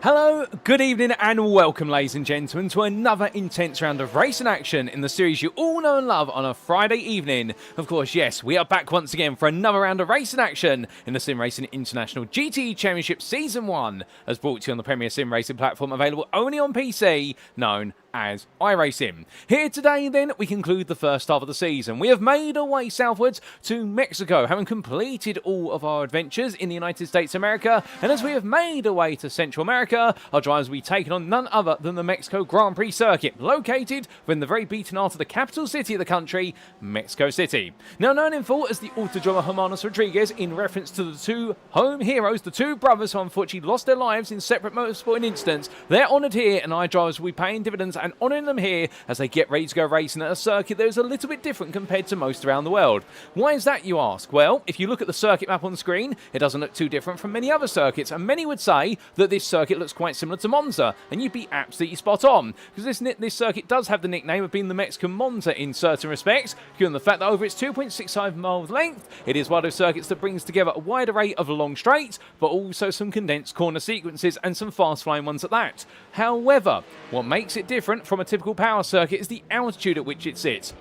Hello, good evening and welcome ladies and gentlemen to another intense round of racing action in the series you all know and love on a Friday evening. Of course, yes, we are back once again for another round of racing action in the SimRacing International GTE Championship Season 1, as brought to you on the Premier SimRacing platform available only on PC, known as iRacing. Here today then we conclude the first half of the season. We have made our way southwards to Mexico, having completed all of our adventures in the United States of America, and as we have made our way to Central America, our drivers will be taking on none other than the Mexico Grand Prix circuit, located within the very beaten heart of the capital city of the country, Mexico City. Now known in full as the Autódromo Hermanos Rodríguez, in reference to the two home heroes, the two brothers who unfortunately lost their lives in separate motorsporting incidents, they're honoured here, and our drivers will be paying dividends and honouring them here as they get ready to go racing at a circuit that is a little bit different compared to most around the world. Why is that, you ask? Well, if you look at the circuit map on the screen, it doesn't look too different from many other circuits, and many would say that this circuit looks quite similar to Monza, and you'd be absolutely spot on, because this circuit does have the nickname of being the Mexican Monza in certain respects, given the fact that over its 2.65 miles length, it is one of those circuits that brings together a wide array of long straights, but also some condensed corner sequences and some fast-flying ones at that. However, what makes it different from a typical power circuit is the altitude at which it sits.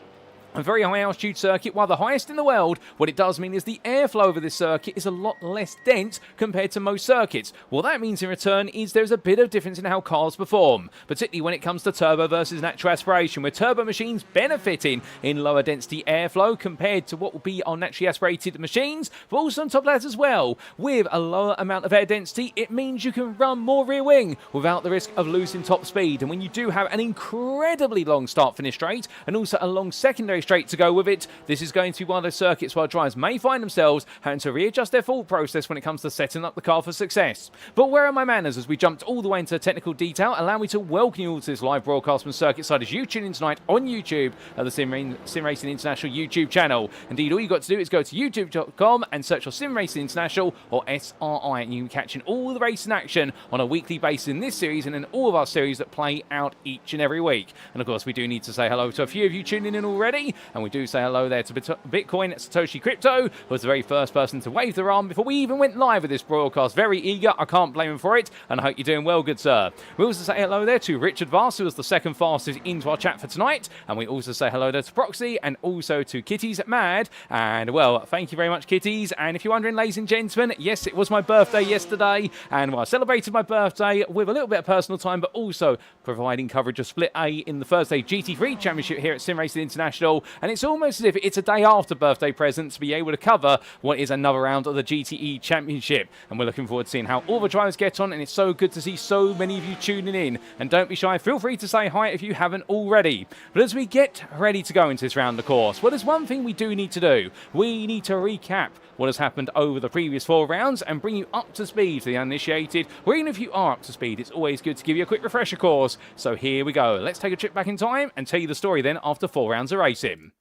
A very high altitude circuit, while the highest in the world, what it does mean is the airflow over this circuit is a lot less dense compared to most circuits. What that means in return is there's a bit of difference in how cars perform, particularly when it comes to turbo versus natural aspiration, with turbo machines benefiting in lower density airflow compared to what will be our naturally aspirated machines, but also on top of that as well, with a lower amount of air density, it means you can run more rear wing without the risk of losing top speed. And when you do have an incredibly long start-finish straight, and also a long secondary straight to go with it, this is going to be one of those circuits where drivers may find themselves having to readjust their thought process when it comes to setting up the car for success. But where are my manners as we jumped all the way into technical detail? Allow me to welcome you all to this live broadcast from Circuit Side as you tune in tonight on YouTube at the SimRacing International YouTube channel. Indeed, all you've got to do is go to youtube.com and search for SimRacing International, or SRI, and you can catch in all the racing action on a weekly basis in this series and in all of our series that play out each and every week. And of course, we do need to say hello to a few of you tuning in already. And we do say hello there to Bitcoin Satoshi Crypto, who was the very first person to wave their arm before we even went live with this broadcast. Very eager, I can't blame him for it, and I hope you're doing well, good sir. We also say hello there to Richard Vass, who was the second fastest into our chat for tonight, and we also say hello there to Proxy, and also to Kitty's Mad, and well, thank you very much, Kitties. And if you're wondering, ladies and gentlemen, yes, it was my birthday yesterday, and well, I celebrated my birthday with a little bit of personal time, but also providing coverage of Split A in the Thursday GT3 Championship here at SimRacing International, and it's almost as if it's a day after birthday present to be able to cover what is another round of the GTE Championship, and we're looking forward to seeing how all the drivers get on, and it's so good to see so many of you tuning in, and don't be shy, feel free to say hi if you haven't already. But as we get ready to go into this round of course, well, there's one thing we do need to do. We need to recap what has happened over the previous 4 rounds and bring you up to speed for the uninitiated, or even if you are up to speed, it's always good to give you a quick refresher course. So here we go. Let's take a trip back in time and tell you the story then after 4 rounds of racing.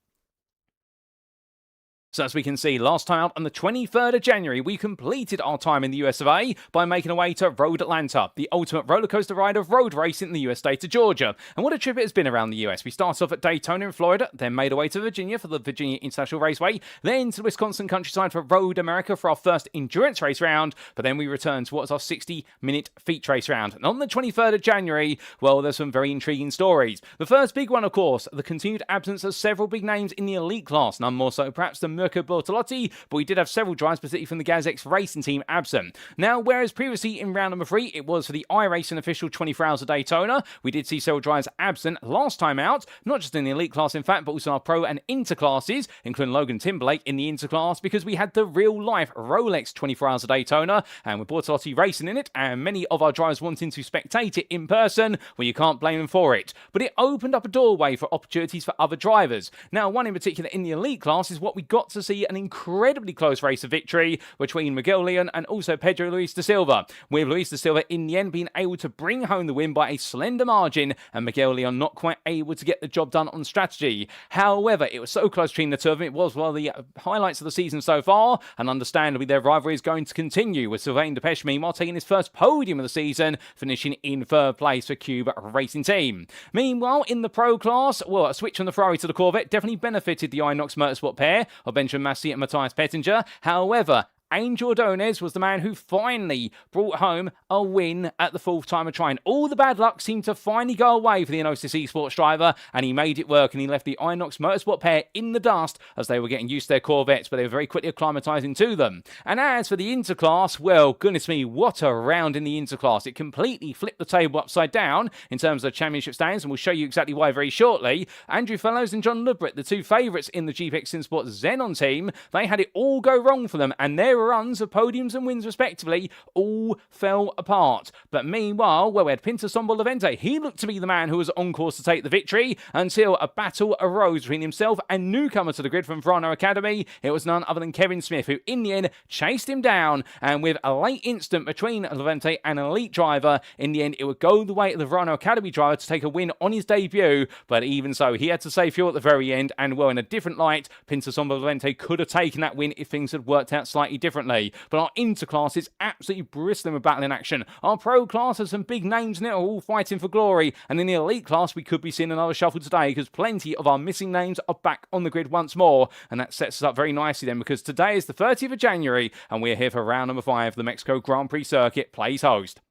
So as we can see, last time out on the 23rd of January, we completed our time in the US of A by making our way to Road Atlanta, the ultimate roller coaster ride of road racing in the US state of Georgia. And what a trip it has been around the US. We started off at Daytona in Florida, then made our way to Virginia for the Virginia International Raceway, then to the Wisconsin countryside for Road America for our first endurance race round, but then we returned to what was our 60-minute feature race round. And on the 23rd of January, well, there's some very intriguing stories. The first big one, of course, the continued absence of several big names in the elite class, none more so perhaps than Mirko Bortolotti, but we did have several drivers, particularly from the GazX racing team, absent. Now, whereas previously in round number 3, it was for the iRacing official 24 Hours of Daytona, we did see several drivers absent last time out, not just in the elite class, in fact, but also our pro and inter classes, including Logan Timberlake in the inter class, because we had the real-life Rolex 24 Hours of Daytona, and with Bortolotti racing in it, and many of our drivers wanting to spectate it in person, well, you can't blame them for it. But it opened up a doorway for opportunities for other drivers. Now, one in particular in the elite class is what we got to see an incredibly close race of victory between Miguel Leon and also Pedro Luis da Silva, with Luis da Silva in the end being able to bring home the win by a slender margin, and Miguel Leon not quite able to get the job done on strategy. However, it was so close between the two of them. It was one of the highlights of the season so far, and understandably their rivalry is going to continue, with Sylvain Delpech meanwhile taking his first podium of the season, finishing in 3rd place for Cube Racing Team. Meanwhile, in the pro class, well, a switch from the Ferrari to the Corvette definitely benefited the Inox Motorsport pair of Benjamin Massey and Matthias Pettinger. However, Angel Ordonez was the man who finally brought home a win at the fourth time of trying. All the bad luck seemed to finally go away for the Enosis Esports driver, and he made it work, and he left the Inox Motorsport pair in the dust as they were getting used to their Corvettes, but they were very quickly acclimatising to them. And as for the Interclass, well, goodness me, what a round in the Interclass. It completely flipped the table upside down in terms of championship standings, and we'll show you exactly why very shortly. Andrew Fellows and John Ludbrett, the two favourites in the GPX SimSport Xenon team, they had it all go wrong for them, and their runs of podiums and wins respectively all fell apart. But meanwhile, well, we had Pinto Sombol Levente. He looked to be the man who was on course to take the victory until a battle arose between himself and newcomer to the grid from Verano Academy. It was none other than Kevin Smith, who in the end chased him down, and with a late instant between Levente and an elite driver, in the end it would go the way of the Verano Academy driver to take a win on his debut. But even so, he had to save fuel at the very end, and well, in a different light, Pinto Sombol Levente could have taken that win if things had worked out slightly differently. But our interclass is absolutely bristling with battle in action. Our pro class has some big names in it, all fighting for glory, and in the elite class we could be seeing another shuffle today, because plenty of our missing names are back on the grid once more, and that sets us up very nicely then, because today is the 30th of January and we're here for round number 5. The Mexico Grand Prix circuit plays host.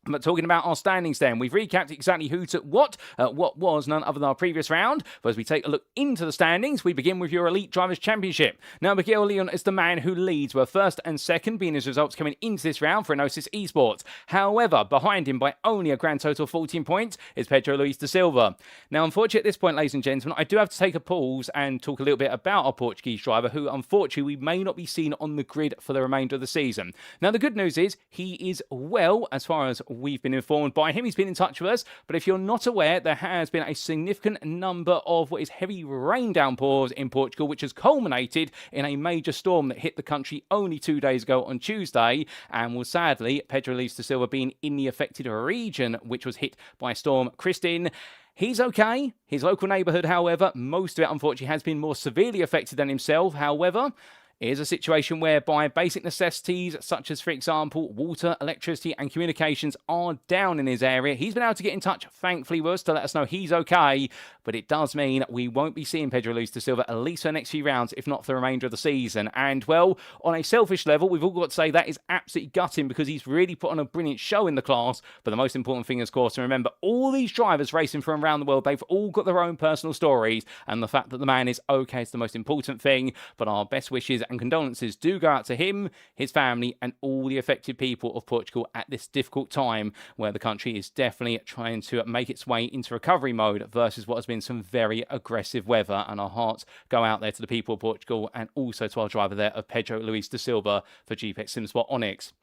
But talking about our standings then, we've recapped exactly who took what was none other than our previous round. But as we take a look into the standings, we begin with your Elite Drivers' Championship. Now, Miguel Leon is the man who leads, where first and second being his results coming into this round for Enosis Esports. However, behind him by only a grand total of 14 points is Pedro Luis da Silva. Now, unfortunately at this point, ladies and gentlemen, I do have to take a pause and talk a little bit about our Portuguese driver, who unfortunately we may not be seen on the grid for the remainder of the season. Now, the good news is he is well, as far as we've been informed by him. He's been in touch with us, but if you're not aware, there has been a significant number of what is heavy rain downpours in Portugal, which has culminated in a major storm that hit the country only 2 days ago on Tuesday, and was sadly Pedro Luis da Silva being in the affected region, which was hit by Storm Christine. He's okay. His local neighbourhood, however, most of it unfortunately has been more severely affected than himself. However, here's a situation whereby basic necessities such as, for example, water, electricity and communications are down in his area. He's been able to get in touch, thankfully, with us to let us know he's okay, but it does mean we won't be seeing Pedro Luis da Silva at least for the next few rounds, if not for the remainder of the season. And, well, on a selfish level, we've all got to say that is absolutely gutting, because he's really put on a brilliant show in the class. But the most important thing, of course, to remember, all these drivers racing from around the world, they've all got their own personal stories, and the fact that the man is okay is the most important thing. But our best wishes and condolences do go out to him, his family, and all the affected people of Portugal at this difficult time, where the country is definitely trying to make its way into recovery mode versus what has been some very aggressive weather. And our hearts go out there to the people of Portugal, and also to our driver there of Pedro Luis da Silva for GPX SimSport Onyx.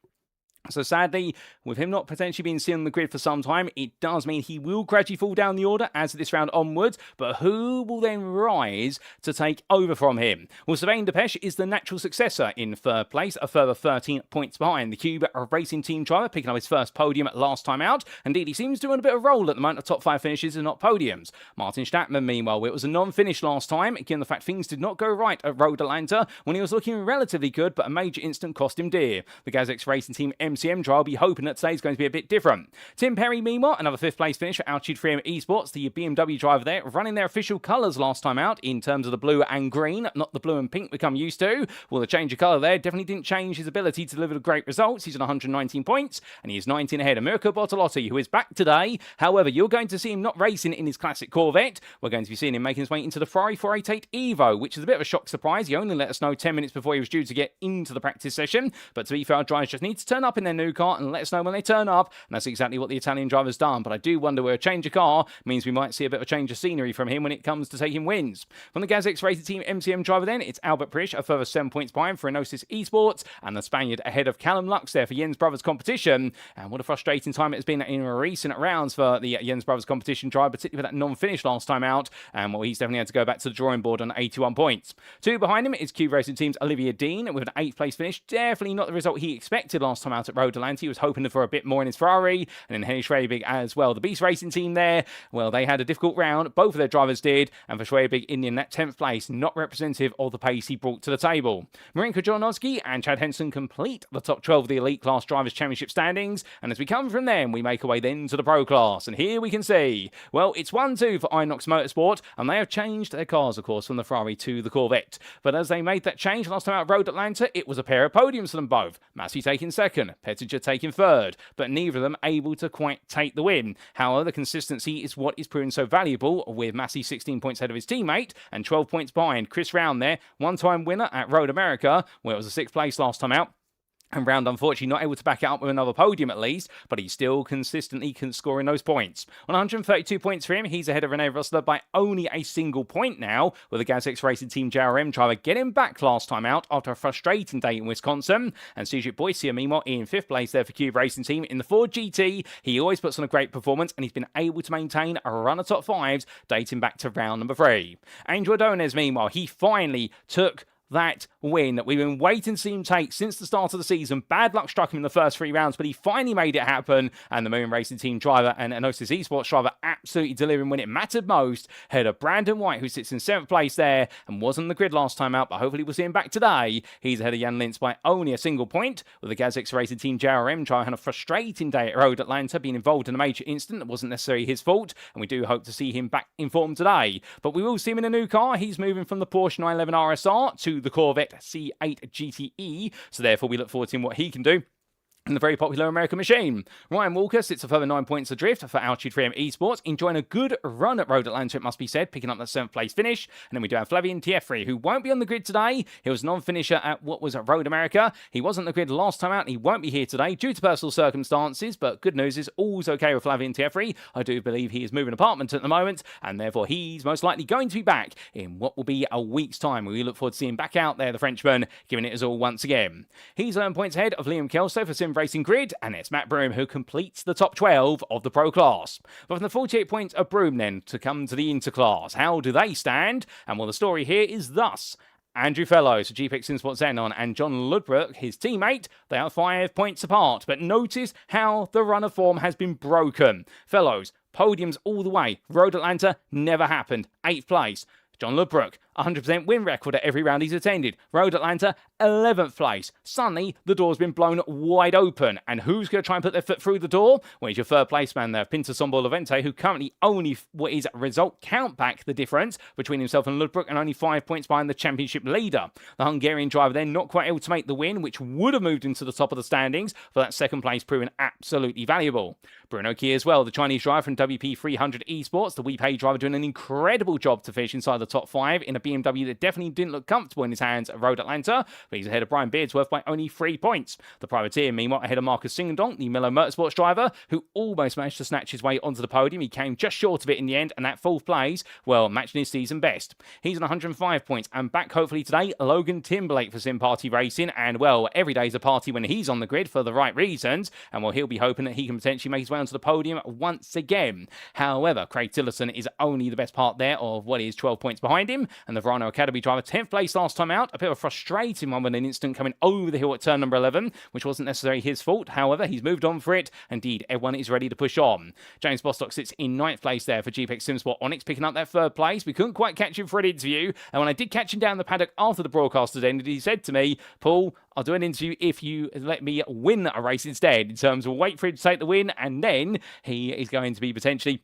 So sadly, with him not potentially being seen on the grid for some time, it does mean he will gradually fall down the order as this round onwards. But who will then rise to take over from him? Well, Sylvain Delpech is the natural successor in third place, a further 13 points behind. The Cube Racing Team driver picking up his first podium last time out. Indeed, he seems to be on a bit of a roll at the moment of top 5 finishes and not podiums. Martin Stattmann, meanwhile, it was a non-finish last time, given the fact things did not go right at Road Atlanta when he was looking relatively good, but a major incident cost him dear. The Gazex Racing Team MCM driver will be hoping that today's going to be a bit different. Tim Perry, meanwhile, another 5th place finish for Altitude 3M Esports, the BMW driver there, running their official colours last time out in terms of the blue and green, not the blue and pink we come used to. Well, the change of colour there definitely didn't change his ability to deliver great results. He's on 119 points, and he is 19 ahead of Mirko Bortolotti, who is back today. However, you're going to see him not racing in his classic Corvette. We're going to be seeing him making his way into the Ferrari 488 Evo, which is a bit of a shock surprise. He only let us know 10 minutes before he was due to get into the practice session. But to be fair, our drivers just need to turn up in their new car and let us know when they turn up, and that's exactly what the Italian driver's done. But I do wonder where a change of car means we might see a bit of a change of scenery from him when it comes to taking wins. From the Gazex Racing Team MCM driver then, it's Albert Prisch, a further 7 points behind for Enosis Esports, and the Spaniard ahead of Callum Lux there for Jens Brothers competition. And what a frustrating time it has been in recent rounds for the Jens Brothers competition driver, particularly for that non-finish last time out. And well, he's definitely had to go back to the drawing board on 81 points. 2 behind him is Cube Racing Team's Olivier Dean with an 8th place finish. Definitely not the result he expected last time out at at Road Atlanta. He was hoping for a bit more in his Ferrari, and then Henry Schwebig as well. The Beast Racing team there, well, they had a difficult round. Both of their drivers did, and for Schwebig in that 10th place, not representative of the pace he brought to the table. Marinko Jolanowski and Chad Henson complete the top 12 of the Elite Class Drivers' Championship standings, and as we come from them, we make our way then to the Pro Class, and here we can see, well, it's 1-2 for Inox Motorsport, and they have changed their cars, of course, from the Ferrari to the Corvette. But as they made that change last time out Road Atlanta, it was a pair of podiums for them both. Massey taking second, Pettinger taking third, but neither of them able to quite take the win. However, the consistency is what is proving so valuable, with Massey 16 points ahead of his teammate and 12 points behind Chris Round there, one-time winner at Road America, where it was a 6th place last time out. And Round, unfortunately, not able to back it up with another podium at least, but he's still consistently scoring those points. 132 points for him, he's ahead of Rene Rosler by only a single point now, with the GazX Racing Team JRM driver getting back last time out after a frustrating day in Wisconsin. And Cedric Boycia, meanwhile, in 5th place there for Cube Racing Team in the Ford GT. He always puts on a great performance, and he's been able to maintain a run of top 5s dating back to round number 3. Angel Adonis, meanwhile, he finally took that win that we've been waiting to see him take since the start of the season. Bad luck struck him in the first 3 rounds, but he finally made it happen, and the Moon Racing Team driver and Enosis Esports driver absolutely delivering when it mattered most. Ahead of Brandon White, who sits in 7th place there and wasn't on the grid last time out, but hopefully we'll see him back today. He's ahead of Jan Lintz by only a single point, with the GazX Racing Team JRM driver had a frustrating day at Road Atlanta, being involved in a major incident that wasn't necessarily his fault, and we do hope to see him back in form today. But we will see him in a new car. He's moving from the Porsche 911 RSR to the Corvette C8 GTE, so therefore we look forward to seeing what he can do in the very popular American machine. Ryan Walker sits a further 9 points adrift for Altitude 3M Esports, enjoying a good run at Road Atlanta, it must be said, picking up that 7th place finish. And then we do have Flavien Tieffry, who won't be on the grid today. He was non-finisher at what was at Road America. He wasn't on the grid last time out, and he won't be here today due to personal circumstances, but good news is all's okay with Flavien Tieffry. I do believe he is moving apartment at the moment, and therefore he's most likely going to be back in what will be a week's time. We look forward to seeing him back out there, the Frenchman, giving it his all once again. He's 11 points ahead of Liam Kelso for SimRacing Grid, and it's Matt Broom who completes the top 12 of the Pro Class. But from the 48 points of Broom then to come to the Interclass, how do they stand? And well, the story here is thus. Andrew Fellows for GPX Simsport Xenon and John Ludbrook, his teammate, they are 5 points apart. But notice how the run of form has been broken. Fellows, podiums all the way. Road Atlanta never happened. 8th place. John Ludbrook, 100% win record at every round he's attended. Road Atlanta, 11th place. Suddenly, the door's been blown wide open. And who's going to try and put their foot through the door? Well, it's your 3rd place man there, Pinto Sombo Levente, who currently only what is result count back the difference between himself and Ludbrook, and only 5 points behind the championship leader. The Hungarian driver then not quite able to make the win, which would have moved into the top of the standings, for that 2nd place proving absolutely valuable. Bruno Key as well, the Chinese driver from WP 300 Esports, the WePay driver, doing an incredible job to finish inside the top 5 in a BMW that definitely didn't look comfortable in his hands at Road Atlanta, but he's ahead of Brian Beardsworth by only 3 points. The privateer, meanwhile, ahead of Marcus Singledonk, the Miller Motorsports driver, who almost managed to snatch his way onto the podium. He came just short of it in the end, and that 4th place, well, matching his season best. He's on 105 points, and back hopefully today, Logan Timberlake for Sim Party Racing, and well, every day's a party when he's on the grid for the right reasons, and well, he'll be hoping that he can potentially make his way onto the podium once again. However, Craig Tillerson is only the best part there of what is 12 points behind him, and the Verano Academy driver, 10th place last time out. A bit of a frustrating one with an incident coming over the hill at turn number 11, which wasn't necessarily his fault. However, he's moved on for it. Indeed, everyone is ready to push on. James Bostock sits in 9th place there for GPX Simsport Onyx, picking up that 3rd place. We couldn't quite catch him for an interview, and when I did catch him down the paddock after the broadcast had ended, he said to me, "Paul, I'll do an interview if you let me win a race instead," in terms of wait for him to take the win, and then he is going to be potentially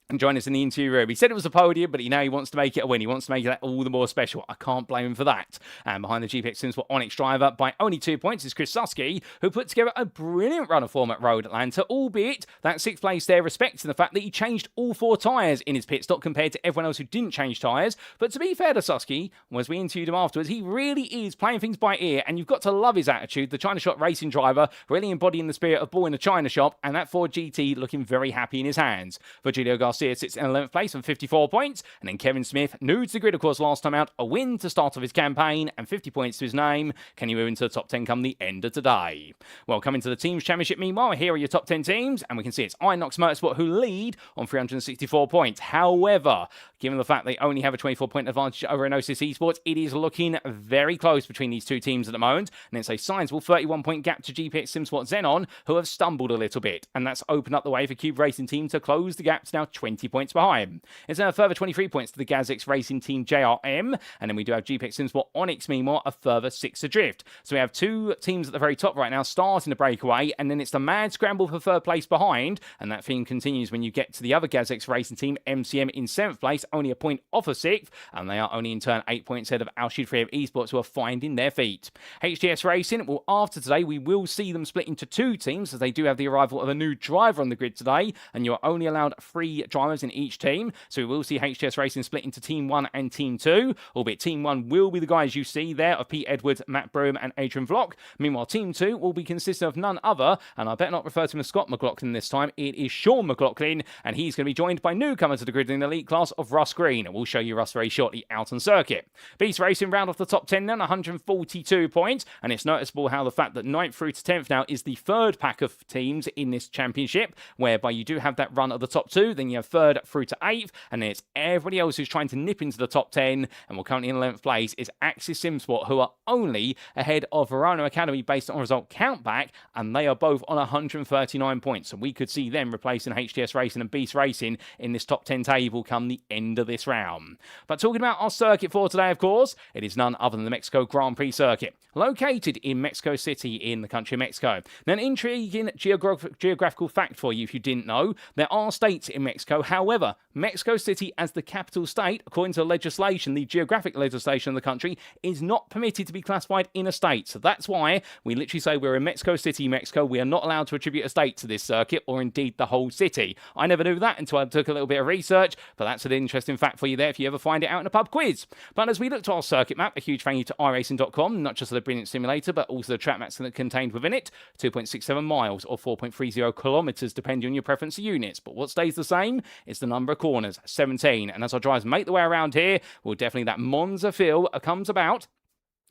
and join us in the interview room. He said it was a podium, but he wants to make it a win. He wants to make that all the more special. I can't blame him for that. And behind the GPX Simsport Onyx driver by only 2 points is Chris Susky, who put together a brilliant run of form at Road Atlanta, albeit that 6th place there respecting the fact that he changed all 4 tyres in his pit stop compared to everyone else who didn't change tyres. But to be fair to Susky, as we interviewed him afterwards, he really is playing things by ear, and you've got to love his attitude. The China Shop racing driver really embodying the spirit of boy in a China shop, and that Ford GT looking very happy in his hands. Virgilio Garcia Garcia sits in 11th place on 54 points. And then Kevin Smith, new to the grid, of course, last time out, a win to start off his campaign and 50 points to his name. Can you move into the top 10 come the end of today? Well, coming to the Teams Championship, meanwhile, here are your top 10 teams. And we can see it's Inox Motorsport who lead on 364 points. However, given the fact they only have a 24-point advantage over Enosis Esports, it is looking very close between these two teams at the moment. And it's a sizable 31-point gap to GPX SimSport Xenon, who have stumbled a little bit. And that's opened up the way for Cube Racing Team to close the gap to now 20 points behind. It's now a further 23 points to the GazX Racing Team JRM. And then we do have GPX SimSport Onyx, meanwhile, a further 6 adrift. So we have two teams at the very top right now starting to break away. And then it's the mad scramble for third place behind. And that theme continues when you get to the other GazX Racing Team, MCM, in 7th place, only a point off of 6th. And they are only in turn 8 points ahead of Alshid Free of Esports, who are finding their feet. HTS Racing, well, after today, we will see them split into two teams as they do have the arrival of a new driver on the grid today, and you're only allowed 3 drivers in each team. So we will see HTS Racing split into Team 1 and Team 2, albeit Team 1 will be the guys you see there of Pete Edwards, Matt Broom, and Adrian Vlock. Meanwhile, Team 2 will be consisting of none other, and I better not refer to him as Scott McLaughlin this time. It is Sean McLaughlin, and he's going to be joined by newcomer to the grid in the elite class of Russ Green, and we'll show you Russ very shortly out on circuit. Beast Racing round off the top 10 then, 142 points, and it's noticeable how the fact that 9th through to 10th now is the third pack of teams in this championship, whereby you do have that run of the top 2, then you have 3rd through to 8th, and then it's everybody else who's trying to nip into the top 10, and we're currently in 11th place is Axis SimSport, who are only ahead of Verona Academy based on result countback, and they are both on 139 points, so we could see them replacing HTS Racing and Beast Racing in this top 10 table come the end of this round. But talking about our circuit for today, of course, it is none other than the Mexico Grand Prix circuit, located in Mexico City in the country of Mexico. Now, an intriguing geographical fact for you if you didn't know, there are states in Mexico. However, Mexico City as the capital state, according to legislation, the geographic legislation of the country, is not permitted to be classified in a state. So that's why we literally say we're in Mexico City, Mexico. We are not allowed to attribute a state to this circuit, or indeed the whole city. I never knew that until I took a little bit of research, but that's an interesting fact for you there if you ever find it out in a pub quiz. But as we look to our circuit map, a huge thank you to iRacing.com, not just for the brilliant simulator, but also the track maps contained within it. 2.67 miles or 4.30 kilometers, depending on your preference of units. But what stays the same is the number of corners, 17. And as our drivers make the way around here, well, definitely that Monza feel comes about.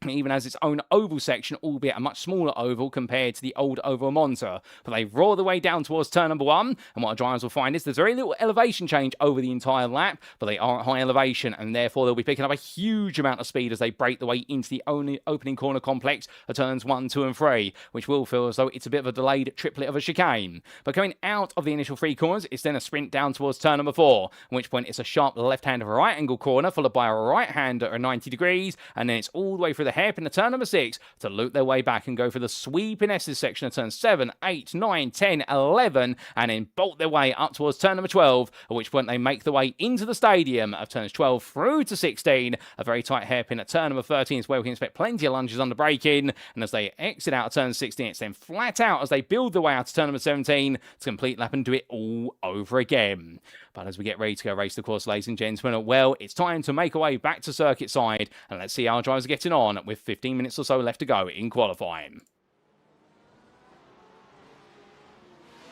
Even has its own oval section, albeit a much smaller oval compared to the old oval Monza. But they roar the way down towards turn number 1, and what our drivers will find is there's very little elevation change over the entire lap, but they are at high elevation, and therefore they'll be picking up a huge amount of speed as they break the way into the only opening corner complex of turns 1, 2, and 3, which will feel as though it's a bit of a delayed triplet of a chicane. But coming out of the initial 3 corners, it's then a sprint down towards turn number 4, at which point it's a sharp left-hand right angle corner, followed by a right-hand at 90 degrees, and then it's all the way through the hairpin of turn number 6 to loop their way back and go for the sweeping S's section of turns 7, 8, 9, 10, 11, and then bolt their way up towards turn number 12, at which point they make the way into the stadium of turns 12 through to 16. A very tight hairpin at turn number 13 is where we can expect plenty of lunges under braking, and as they exit out of turn 16, it's then flat out as they build their way out to turn number 17 to complete lap and do it all over again. But as we get ready to go race the course, ladies and gentlemen, well, it's time to make our way back to circuit side, and let's see how our drivers are getting on with 15 minutes or so left to go in qualifying.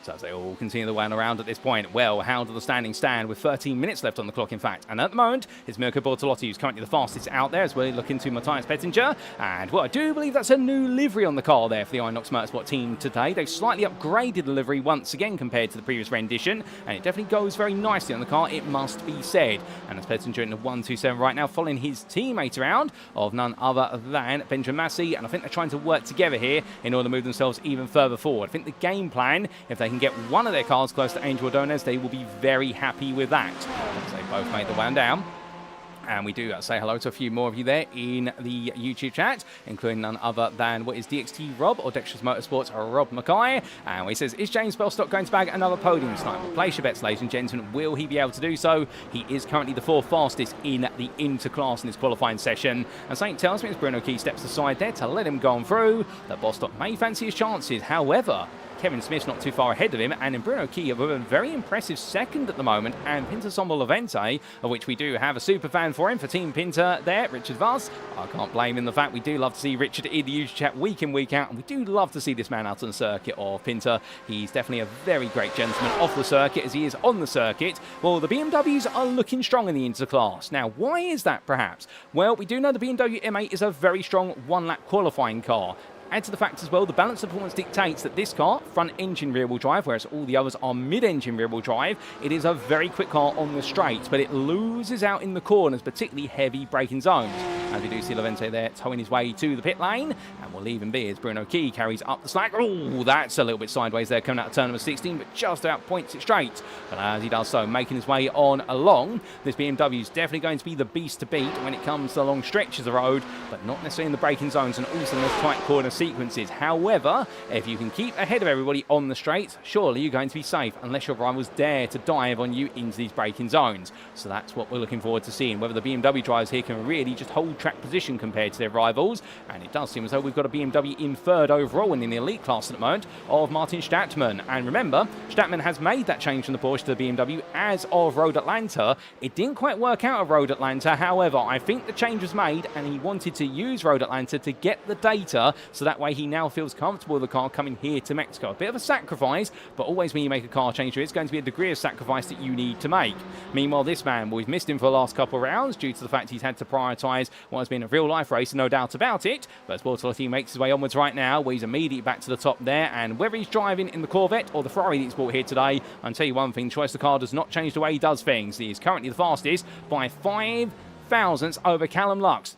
So as they all continue the way around at this point, well, how do the standings stand with 13 minutes left on the clock, in fact? And at the moment, it's Mirko Bortolotti who's currently the fastest out there as we look into Matthias Pettinger. And, well, I do believe that's a new livery on the car there for the Inox Motorsport team today. They've slightly upgraded the livery once again compared to the previous rendition, and it definitely goes very nicely on the car, it must be said. And as Pettinger in the 127 right now, following his teammate around of none other than Benjamin Massey, and I think they're trying to work together here in order to move themselves even further forward. I think the game plan, if they can get one of their cars close to Angel Ordonez, they will be very happy with that. As they both made the way down. And we do say hello to a few more of you there in the YouTube chat, including none other than what is DXT Rob, or Dexterous Motorsports Rob Mackay. And he says, is James Bellstock going to bag another podium tonight? Well, place your bets, ladies and gentlemen. Will he be able to do so? He is currently the 4th fastest in the interclass in this qualifying session. And something tells me as Bruno Key steps aside there to let him go on through, that Bostock may fancy his chances. However, Kevin Smith's not too far ahead of him, and in Bruno Key with a very impressive second at the moment, and Pinter Sombolavente, of which we do have a super fan for him, for Team Pinter there, Richard Vaz. I can't blame him. The fact we do love to see Richard in the YouTube chat week in, week out, and we do love to see this man out on the circuit of Pinter. He's definitely a very great gentleman off the circuit as he is on the circuit. Well, the BMWs are looking strong in the interclass. Now, why is that perhaps? Well, we do know the BMW M8 is a very strong one-lap qualifying car. Add to the fact as well, the balance of performance dictates that this car, front-engine rear-wheel drive, whereas all the others are mid-engine rear-wheel drive. It is a very quick car on the straights, but it loses out in the corners, particularly heavy braking zones. As we do see Levente there towing his way to the pit lane, and we'll leave him be as Bruno Key carries up the slack. Oh, that's a little bit sideways there coming out of turn number 16, but just out points it straight. But as he does so, making his way on along, this BMW is definitely going to be the beast to beat when it comes to the long stretches of road, but not necessarily in the braking zones and also in those tight corner sequences. However, if you can keep ahead of everybody on the straight, surely you're going to be safe unless your rivals dare to dive on you into these braking zones. So that's what we're looking forward to seeing, whether the BMW drivers here can really just hold track position compared to their rivals. And it does seem as though we've got a BMW in third overall and in the elite class at the moment of Martin Stattmann. And remember, Stattmann has made that change from the Porsche to the BMW as of Road Atlanta. It didn't quite work out of Road Atlanta. However, I think the change was made and he wanted to use Road Atlanta to get the data, so that way he now feels comfortable with the car coming here to Mexico. A bit of a sacrifice, but always when you make a car change, there is going to be a degree of sacrifice that you need to make. Meanwhile, this man, well, we've missed him for the last couple of rounds due to the fact he's had to prioritise what has been a real-life race, no doubt about it. But Bortolotti makes his way onwards right now, where he's immediately back to the top there, and whether he's driving in the Corvette or the Ferrari that he's bought here today, I'll tell you one thing, choice of car does not change the way he does things. He is currently the fastest by 5 thousandths over Callum Lux.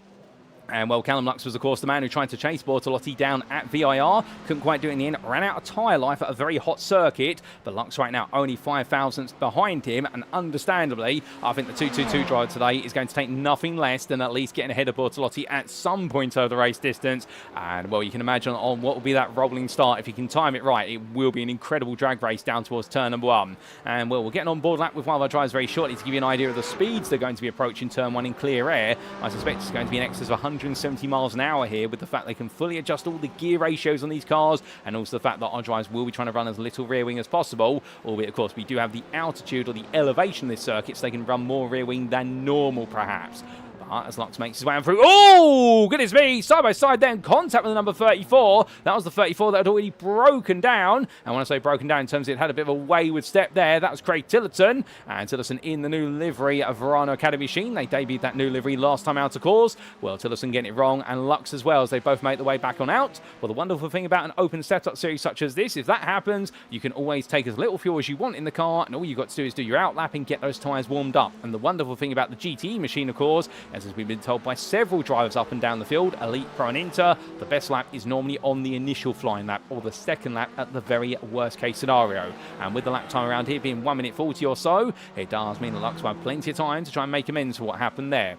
And well, Callum Lux was, of course, the man who tried to chase Bortolotti down at VIR. Couldn't quite do it in the end. Ran out of tyre life at a very hot circuit. But Lux right now only 5 thousandths behind him. And understandably, I think the 222 driver today is going to take nothing less than at least getting ahead of Bortolotti at some point over the race distance. And well, you can imagine on what will be that rolling start. If you can time it right, it will be an incredible drag race down towards turn number 1. And well, we'll get an on-board lap with one of our drivers very shortly to give you an idea of the speeds they're going to be approaching turn 1 in clear air. I suspect it's going to be in excess of 170 miles an hour here, with the fact they can fully adjust all the gear ratios on these cars, and also the fact that our drivers will be trying to run as little rear wing as possible, albeit of course we do have the altitude or the elevation of this circuit, so they can run more rear wing than normal perhaps. As Lux makes his way on through. Oh, goodness me. Side by side then. Contact with the number 34. That was the 34 that had already broken down. And when I say broken down in terms of it had a bit of a wayward step there, that was Craig Tillotson. And Tillotson in the new livery of Verano Academy machine. They debuted that new livery last time out of course. Well, Tillotson getting it wrong, and Lux as well, as they both make their way back on out. Well, the wonderful thing about an open setup series such as this, if that happens, you can always take as little fuel as you want in the car, and all you've got to do is do your outlap and get those tyres warmed up. And the wonderful thing about the GTE machine, of course, as we've been told by several drivers up and down the field, Elite, Pro and Inter, the best lap is normally on the initial flying lap or the second lap at the very worst case scenario. And with the lap time around here being 1 minute 40 or so, it does mean the Lux will have plenty of time to try and make amends for what happened there.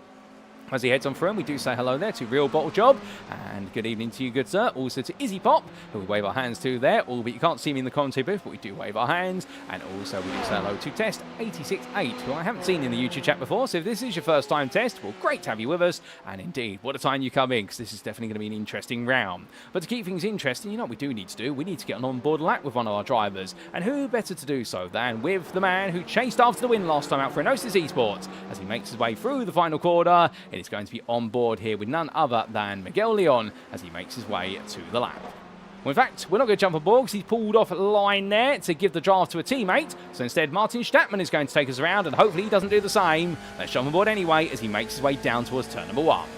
As he heads on through, we do say hello there to Real Bottle Job, and good evening to you, good sir. Also to Izzy Pop, who we wave our hands to there, albeit you can't see me in the commentary booth, but we do wave our hands. And also we do say hello to Test 868, who I haven't seen in the YouTube chat before, so if this is your first time, Test, well, great to have you with us. And indeed, what a time you come in, because this is definitely going to be an interesting round. But to keep things interesting, you know what we do need to do? We need to get an on-board lap with one of our drivers. And who better to do so than with the man who chased after the win last time out for Enosis Esports, as he makes his way through the final quarter. It is going to be on board here with none other than Miguel Leon as he makes his way to the lap. Well, in fact, we're not going to jump on board because he's pulled off a line there to give the draft to a teammate. So instead, Martin Stattmann is going to take us around, and hopefully he doesn't do the same. Let's jump on board anyway as he makes his way down towards turn number 1.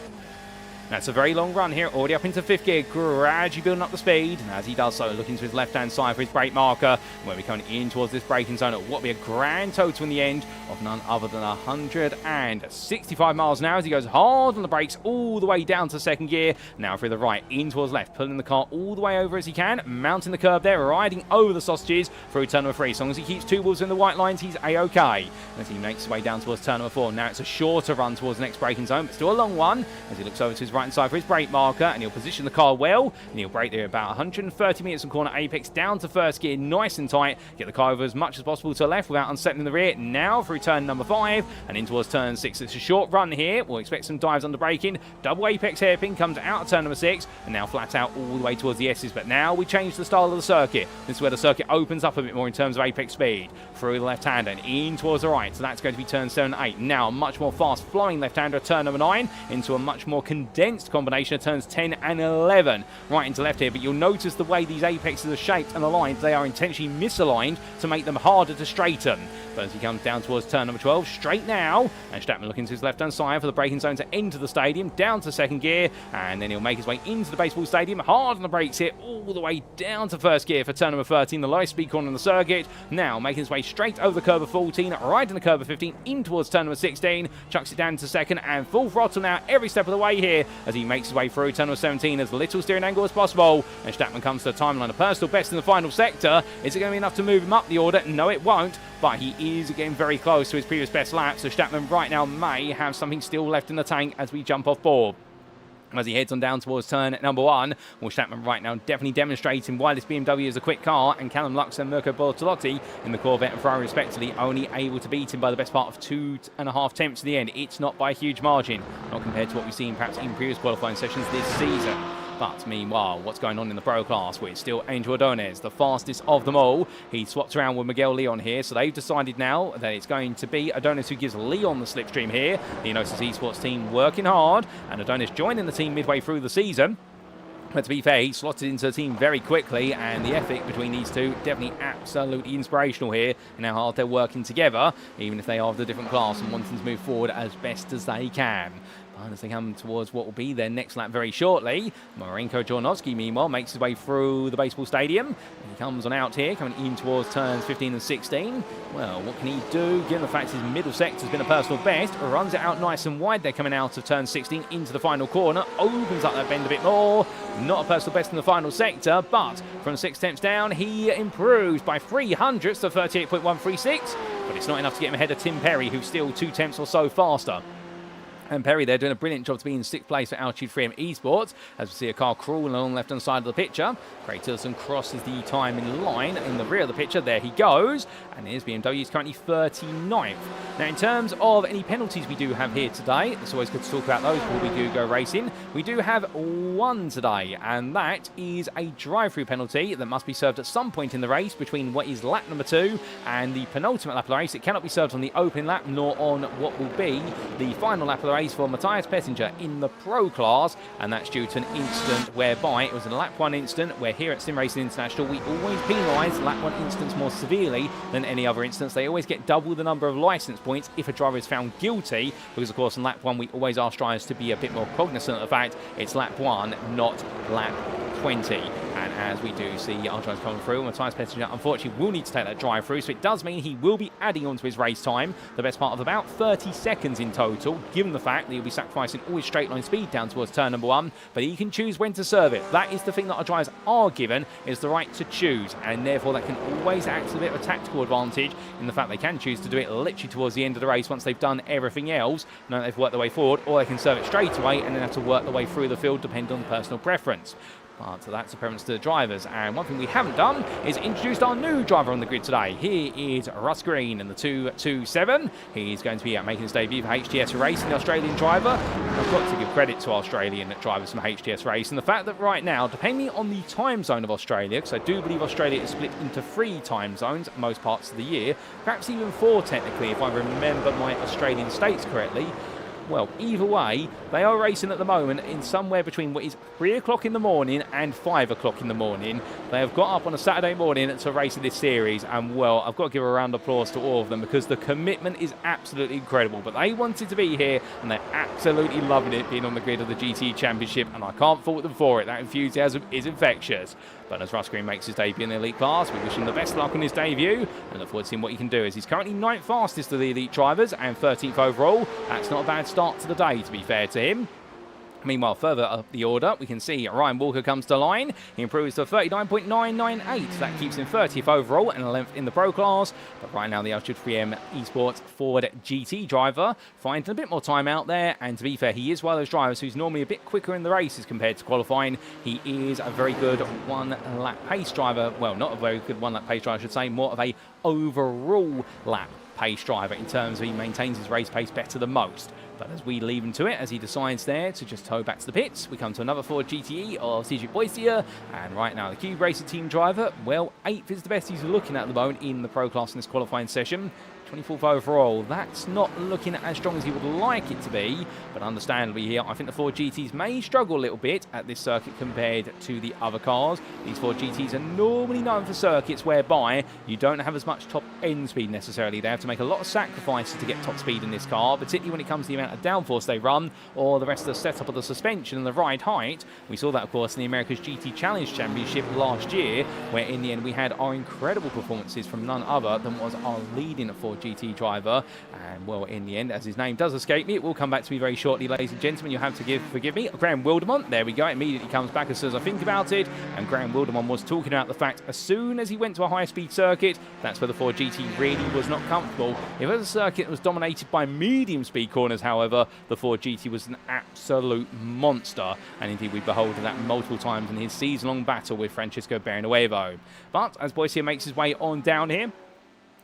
That's a very long run here, already up into 5th gear, gradually building up the speed. And as he does so, looking to his left-hand side for his brake marker, where we're coming in towards this braking zone at what will be a grand total in the end of none other than 165 miles an hour as he goes hard on the brakes all the way down to 2nd gear. Now through the right, in towards left, pulling the car all the way over as he can, mounting the curb there, riding over the sausages through turn number 3. As long as he keeps 2 wheels in the white lines, he's A-OK. As he makes his way down towards turn number 4. Now it's a shorter run towards the next braking zone, but still a long one, as he looks over to his right right-hand side for his brake marker, and he'll position the car well, and he'll brake there about 130 meters from corner apex down to first gear, nice and tight. Get the car over as much as possible to the left without unsettling the rear. Now through turn number 5 and in towards turn 6. It's a short run here. We'll expect some dives under braking. Double apex hairpin comes out of turn number 6, and now flat out all the way towards the S's. But now we change the style of the circuit. This is where the circuit opens up a bit more in terms of apex speed. Through the left-hander and in towards the right. So that's going to be turn 7 and 8. Now a much more fast-flowing left-hander at turn number 9 into a much more condensed combination of turns 10 and 11. Right into left here, but you'll notice the way these apexes are shaped and aligned. They are intentionally misaligned to make them harder to straighten. But as he comes down towards turn number 12, straight now, and Stattmann looking to his left-hand side for the braking zone to enter the stadium, down to second gear, and then he'll make his way into the baseball stadium, hard on the brakes here, all the way down to first gear for turn number 13, the lowest speed corner on the circuit. Now making his way straight over the curb of 14, right in the curb of 15, in towards turn number 16, chucks it down to second, and full throttle now every step of the way here as he makes his way through turn number 17, as little steering angle as possible, and Stattmann comes to the timeline, a personal best in the final sector. Is it going to be enough to move him up the order? No, it won't. But he is getting very close to his previous best lap, so Stattmann right now may have something still left in the tank as we jump off board. As he heads on down towards turn number 1, well, Stattmann right now definitely demonstrating why this BMW is a quick car, and Callum and Mirko Bortolotti in the Corvette and Ferrari respectively only able to beat him by the best part of 2.5 tenths to the end. It's not by a huge margin, not compared to what we've seen perhaps in previous qualifying sessions this season. But meanwhile, what's going on in the Pro class? Well, it's still Angel Ordonez, the fastest of them all. He swapped around with Miguel Leon here, so they've decided now that it's going to be Ordonez who gives Leon the slipstream here. The Enosis Esports team working hard, and Ordonez joining the team midway through the season. But to be fair, he slotted into the team very quickly, and the ethic between these two definitely absolutely inspirational here, and how hard they're working together, even if they are of a different class and wanting to move forward as best as they can. As they come towards what will be their next lap very shortly, Marenko Jornowski, meanwhile, makes his way through the baseball stadium. He comes on out here, coming in towards turns 15 and 16. Well, what can he do, given the fact his middle sector has been a personal best? Runs it out nice and wide there, coming out of turn 16 into the final corner. Opens up that bend a bit more. Not a personal best in the final sector, but from 6 tenths down, he improves by 3 hundredths to 38.136. But it's not enough to get him ahead of Tim Perry, who's still 2 tenths or so faster. And Perry there doing a brilliant job to be in 6th place for Altitude 3M Esports, as we see a car crawling along the left-hand side of the picture. Craig Tillotson crosses the time in line in the rear of the picture. There he goes. And his BMW is currently 39th. Now, in terms of any penalties we do have here today, it's always good to talk about those before we do go racing. We do have one today, and that is a drive-through penalty that must be served at some point in the race between what is lap number 2 and the penultimate lap of the race. It cannot be served on the opening lap, nor on what will be the final lap of the race for Matthias Pettinger in the Pro class, and that's due to an incident whereby it was a lap 1 incident, where here at SimRacing International we always penalise lap 1 incidents more severely than any other instance. They always get double the number of licence points if a driver is found guilty, because of course in lap 1 we always ask drivers to be a bit more cognizant of the fact it's lap 1, not lap 20. And as we do see our drivers coming through, Matthias Pettinger unfortunately will need to take that drive through, so it does mean he will be adding on to his race time the best part of about 30 seconds in total, given the fact that he'll be sacrificing all his straight line speed down towards turn number 1, but he can choose when to serve it. That is the thing that our drivers are given, is the right to choose, and therefore that can always act as a bit of a tactical advantage in the fact they can choose to do it literally towards the end of the race once they've done everything else, knowing they've worked their way forward, or they can serve it straight away and then have to work their way through the field depending on personal preference. So that's a preference to the drivers. And one thing we haven't done is introduced our new driver on the grid today. Here is Russ Green in the 227. He's going to be making his debut for HTS Racing, the Australian driver. I've got to give credit to Australian drivers from HTS Racing. The fact that right now, depending on the time zone of Australia, because I do believe Australia is split into 3 time zones most parts of the year, perhaps even 4 technically, if I remember my Australian states correctly. Well, either way, they are racing at the moment in somewhere between what is 3 o'clock in the morning and 5 o'clock in the morning. They have got up on a Saturday morning to race in this series, and well, I've got to give a round of applause to all of them because the commitment is absolutely incredible. But they wanted to be here, and they're absolutely loving it being on the grid of the GTE Championship, and I can't fault them for it. That enthusiasm is infectious. But as Russ Green makes his debut in the elite class, we wish him the best luck on his debut and look forward to seeing what he can do, as he's currently 9th fastest of the elite drivers and 13th overall. That's not a bad start to the day, to be fair to him. Meanwhile, further up the order, we can see Ryan Walker comes to line. He improves to 39.998. That keeps him 30th overall and a length in the Pro class. But right now, the Altitude 3M Esports Ford GT driver finding a bit more time out there. And to be fair, he is one of those drivers who's normally a bit quicker in the races compared to qualifying. He is a very good one-lap pace driver. Well, not a very good one-lap pace driver, I should say. More of a overall lap pace driver in terms of he maintains his race pace better than most. But as we leave him to it, as he decides there to just tow back to the pits, we come to another Ford GTE of Cedric Boissier. And right now, the Cube Racing team driver, well, 8th is the best he's looking at the moment in the Pro class in this qualifying session. 24th overall. That's not looking as strong as he would like it to be, but understandably here, I think the Ford GTs may struggle a little bit at this circuit compared to the other cars. These Ford GTs are normally known for circuits whereby you don't have as much top end speed necessarily. They have to make a lot of sacrifices to get top speed in this car, particularly when it comes to the amount of downforce they run or the rest of the setup of the suspension and the ride height. We saw that, of course, in the America's GT Challenge Championship last year, where in the end we had our incredible performances from none other than was our leading Ford GT driver. And well, in the end, as his name does escape me, it will come back to me very shortly, ladies and gentlemen. You'll have to forgive me. Graham Wildermuth, there we go, immediately comes back as soon as I think about it. And Graham Wildermuth was talking about the fact as soon as he went to a high speed circuit, that's where the Ford GT really was not comfortable. If it was a circuit that was dominated by medium speed corners, however, the Ford GT was an absolute monster. And indeed, we beholden that multiple times in his season-long battle with Francisco Bernuevo. But as Boissier makes his way on down here,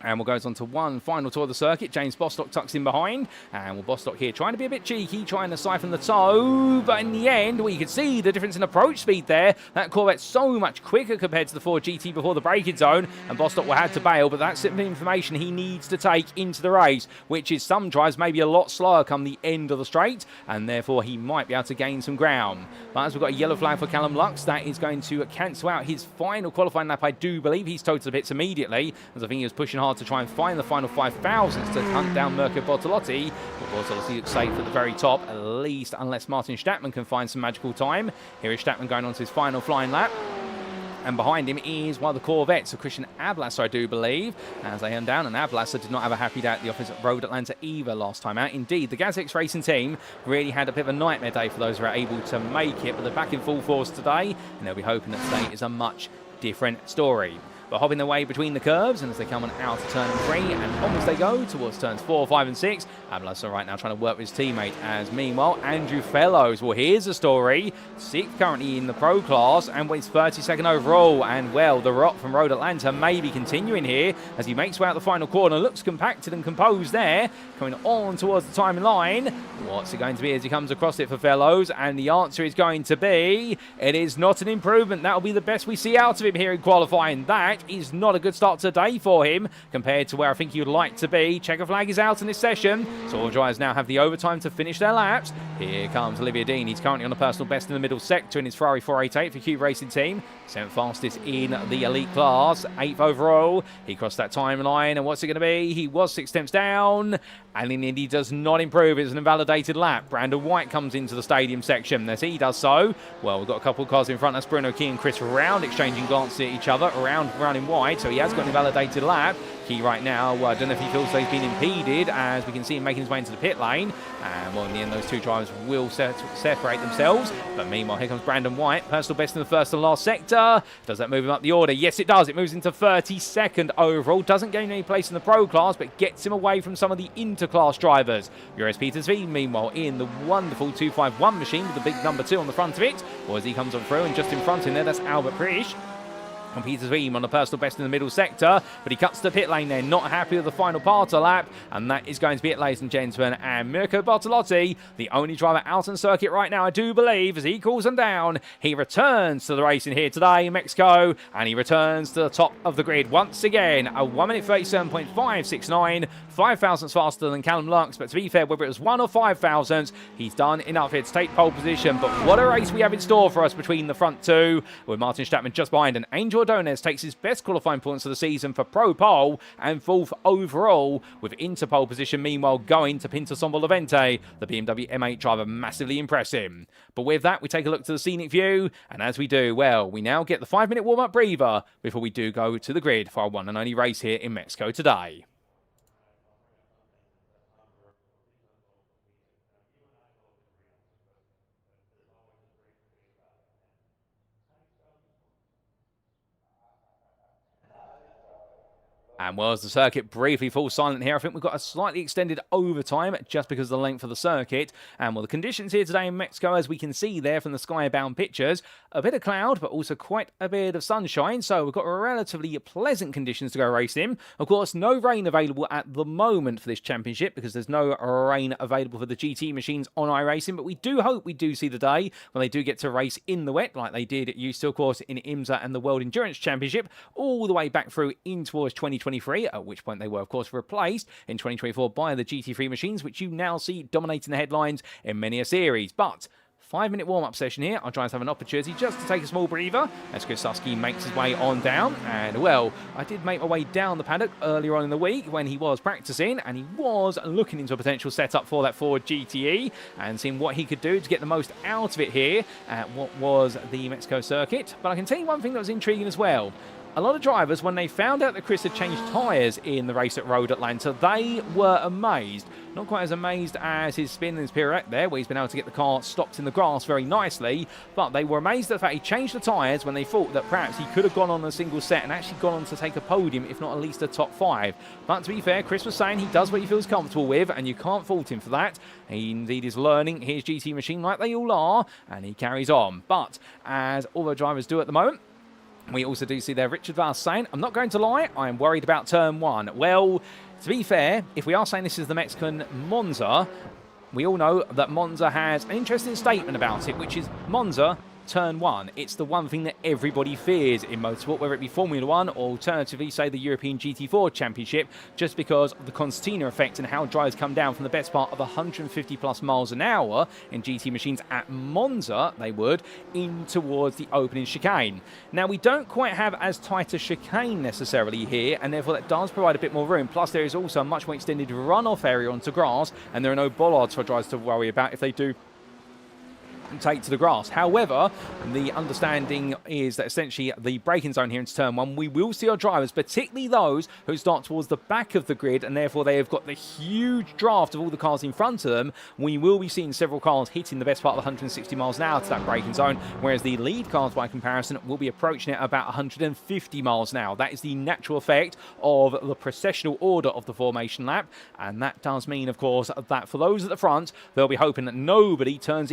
and we'll go on to one final tour of the circuit. James Bostock tucks in behind. And Bostock here trying to be a bit cheeky, trying to siphon the toe. But in the end, well, you can see the difference in approach speed there. That Corvette's so much quicker compared to the Ford GT before the braking zone. And Bostock will have to bail. But that's simple information he needs to take into the race, which is some drives maybe a lot slower come the end of the straight. And therefore, he might be able to gain some ground. But as we've got a yellow flag for Callum Lux, that is going to cancel out his final qualifying lap, I do believe. He's towed to the pits immediately, as I think he was pushing hard to try and find the final 5,000s to hunt down Mirko Bortolotti. But Bortolotti looks safe at the very top, at least, unless Martin Stattmann can find some magical time. Here is Stattmann going on to his final flying lap. And behind him is one of the Corvettes of Christian Ablasser, I do believe, as they hunt down. And Ablasser did not have a happy day at the office at Road Atlanta either last time out. Indeed, the GazX Racing team really had a bit of a nightmare day for those who are able to make it, but they're back in full force today, and they'll be hoping that today is a much different story. But hopping their way between the curves, and as they come on out of turn 3 and on as they go towards turns 4, 5 and 6, Ablasser right now trying to work with his teammate, as meanwhile Andrew Fellows, well, here's the story, 6th currently in the Pro class and weighs 32nd overall. And well, the Rock from Road Atlanta may be continuing here as he makes way out the final corner, looks compacted and composed there, coming on towards the timeline. What's it going to be as he comes across it for Fellows? And the answer is going to be, it is not an improvement. That'll be the best we see out of him here in qualifying. That is not a good start today for him compared to where I think he would like to be. Checker flag is out in this session, so all drivers now have the overtime to finish their laps. Here comes Olivier Dean. He's currently on a personal best in the middle sector in his Ferrari 488 for Cube Racing team. 7th fastest in the elite class, 8th overall. He crossed that timeline, and what's it going to be? He was 6 tenths down, and in the end he does not improve. It's an invalidated lap. Brandon White comes into the stadium section. As he does so, well, we've got a couple of cars in front. That's Bruno Key and Chris Round exchanging glances at each other, around running wide, so he has got an invalidated lap. Key right now, I don't know if he feels they've been impeded, as we can see him making his way into the pit lane. And well, in the end, those two drivers will separate themselves. But meanwhile, here comes Brandon White, personal best in the first and last sector. Does that move him up the order? Yes, it does. It moves into 32nd overall. Doesn't gain any place in the Pro class, but gets him away from some of the interclass drivers. Joris Petersveen, meanwhile, in the wonderful 251 machine with the big number 2 on the front of it. Or as he comes on through, and just in front of him there, that's Albert Prisch. And Peter Zweem on a personal best in the middle sector, but he cuts the pit lane there, not happy with the final part of the lap, and that is going to be it, ladies and gentlemen. And Mirko Bortolotti, the only driver out on circuit right now, I do believe, as he calls them down, he returns to the racing here today in Mexico, and he returns to the top of the grid once again. A 1 minute 37.569, 5 thousandths faster than Callum Lux, but to be fair, whether it was 1 or 5 thousandths, he's done enough here to take pole position. But what a race we have in store for us between the front two, with Martin Stattmann just behind, and Angel Ordonez takes his best qualifying points of the season for Pro Pole and 4th overall, with Interpole position meanwhile going to Pinto Sombolavente, the BMW M8 driver, massively impressive. But with that, we take a look to the scenic view, and as we do, well, we now get the 5-minute warm-up breather before we do go to the grid for our one and only race here in Mexico today. And well, as the circuit briefly falls silent here, I think we've got a slightly extended overtime just because of the length of the circuit. And well, the conditions here today in Mexico, as we can see there from the skybound pictures, a bit of cloud, but also quite a bit of sunshine. So we've got relatively pleasant conditions to go racing in. Of course, no rain available at the moment for this championship because there's no rain available for the GT machines on iRacing. But we do hope we do see the day when they do get to race in the wet like they did used to, of course, in IMSA and the World Endurance Championship, all the way back through in towards 2023, at which point they were, of course, replaced in 2024 by the GT3 machines, which you now see dominating the headlines in many a series. But 5-minute warm-up session here. I'll try and have an opportunity just to take a small breather as Chris Susky makes his way on down. And, well, I did make my way down the paddock earlier on in the week when he was practicing, and he was looking into a potential setup for that Ford GTE and seeing what he could do to get the most out of it here at what was the Mexico circuit. But I can tell you one thing that was intriguing as well. A lot of drivers, when they found out that Chris had changed tyres in the race at Road Atlanta, they were amazed. Not quite as amazed as his spin and his pirouette there, where he's been able to get the car stopped in the grass very nicely, but they were amazed at the fact he changed the tyres when they thought that perhaps he could have gone on a single set and actually gone on to take a podium, if not at least a top 5. But to be fair, Chris was saying he does what he feels comfortable with, and you can't fault him for that. He indeed is learning his GT machine like they all are, and he carries on. But as all the drivers do at the moment, we also do see there Richard Vaz saying, I'm not going to lie, I am worried about turn 1. Well, to be fair, if we are saying this is the Mexican Monza, we all know that Monza has an interesting statement about it, which is Monza turn 1. It's the one thing that everybody fears in motorsport, whether it be Formula 1 or alternatively, say, the European GT4 Championship, just because of the concertina effect and how drivers come down from the best part of 150 plus miles an hour in GT machines at Monza, they would, in towards the opening chicane. Now, we don't quite have as tight a chicane necessarily here, and therefore that does provide a bit more room. Plus, there is also a much more extended runoff area onto grass, and there are no bollards for drivers to worry about if they do take to the grass. However, the understanding is that essentially the braking zone here in turn 1, we will see our drivers, particularly those who start towards the back of the grid, and therefore they have got the huge draft of all the cars in front of them. We will be seeing several cars hitting the best part of 160 miles an hour to that braking zone, whereas the lead cars, by comparison, will be approaching it about 150 miles an hour. That is the natural effect of the processional order of the formation lap, and that does mean, of course, that for those at the front, they'll be hoping that nobody turns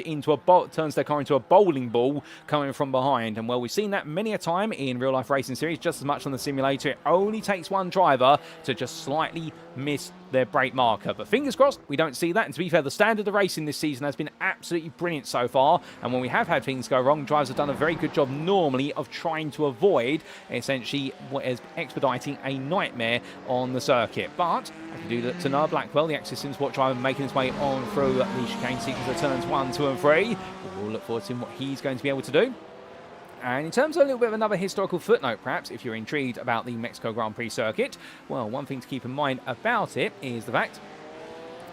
their car into a bowling ball coming from behind. And well, we've seen that many a time in real life racing series, just as much on the simulator. It only takes one driver to just slightly miss their brake marker. But fingers crossed, we don't see that. And to be fair, the standard of racing this season has been absolutely brilliant so far. And when we have had things go wrong, drivers have done a very good job normally of trying to avoid essentially what is expediting a nightmare on the circuit. But if you do that to Noah Blackwell, the Axis Sims Watch driver, making his way on through the chicane sequence of turns 1, 2 and 3. We'll look forward to seeing what he's going to be able to do. And in terms of a little bit of another historical footnote, perhaps, if you're intrigued about the Mexico Grand Prix circuit, well, one thing to keep in mind about it is the fact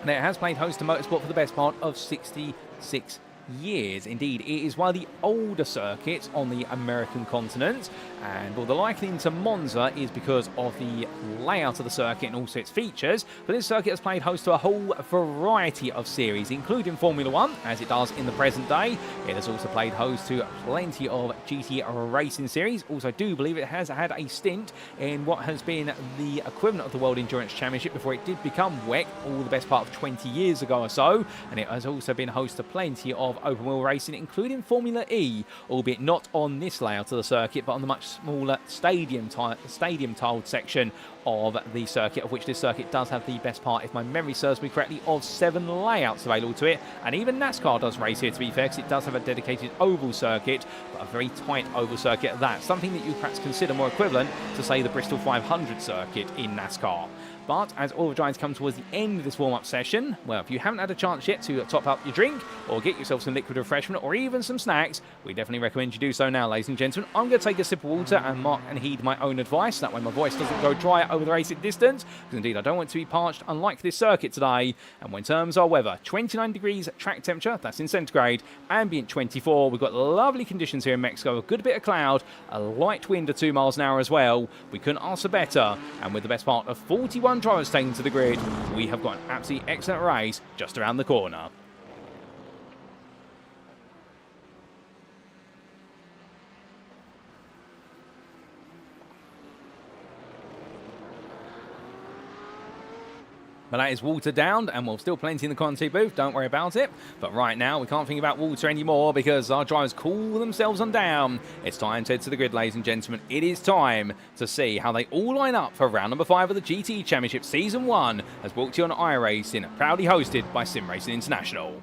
that it has played host to motorsport for the best part of 66 years. Indeed, it is one of the older circuits on the American continent, and well, the likening to Monza is because of the layout of the circuit and also its features, but this circuit has played host to a whole variety of series, including Formula 1, as it does in the present day. It has also played host to plenty of GT racing series. Also, I do believe it has had a stint in what has been the equivalent of the World Endurance Championship before it did become WEC, all the best part of 20 years ago or so, and it has also been host to plenty of open wheel racing, including Formula E, albeit not on this layout of the circuit, but on the much smaller stadium-tiled section of the circuit, of which this circuit does have the best part, if my memory serves me correctly, of 7 layouts available to it. And even NASCAR does race here, to be fair, because it does have a dedicated oval circuit, but a very tight oval circuit at that. Something that you perhaps consider more equivalent to, say, the Bristol 500 circuit in NASCAR. But as all the drivers come towards the end of this warm-up session, well, if you haven't had a chance yet to top up your drink or get yourself some liquid refreshment or even some snacks, we definitely recommend you do so now, ladies and gentlemen. I'm going to take a sip of water and mark and heed my own advice. That way my voice doesn't go dry over the racing distance, because indeed I don't want to be parched, unlike this circuit today. And when terms are weather, 29 degrees track temperature, that's in centigrade, ambient 24. We've got lovely conditions here in Mexico, a good bit of cloud, a light wind of 2 miles an hour as well. We couldn't ask for better. And with the best part of 41 drivers taken to the grid, we have got an absolutely excellent race just around the corner. But that is watered down, and we'll still plenty in the commentating booth, don't worry about it. But right now, we can't think about water anymore because our drivers cool themselves on down. It's time to head to the grid, ladies and gentlemen. It is time to see how they all line up for round number 5 of the GTE Championship Season 1, as brought to you on iRacing, proudly hosted by SimRacing International.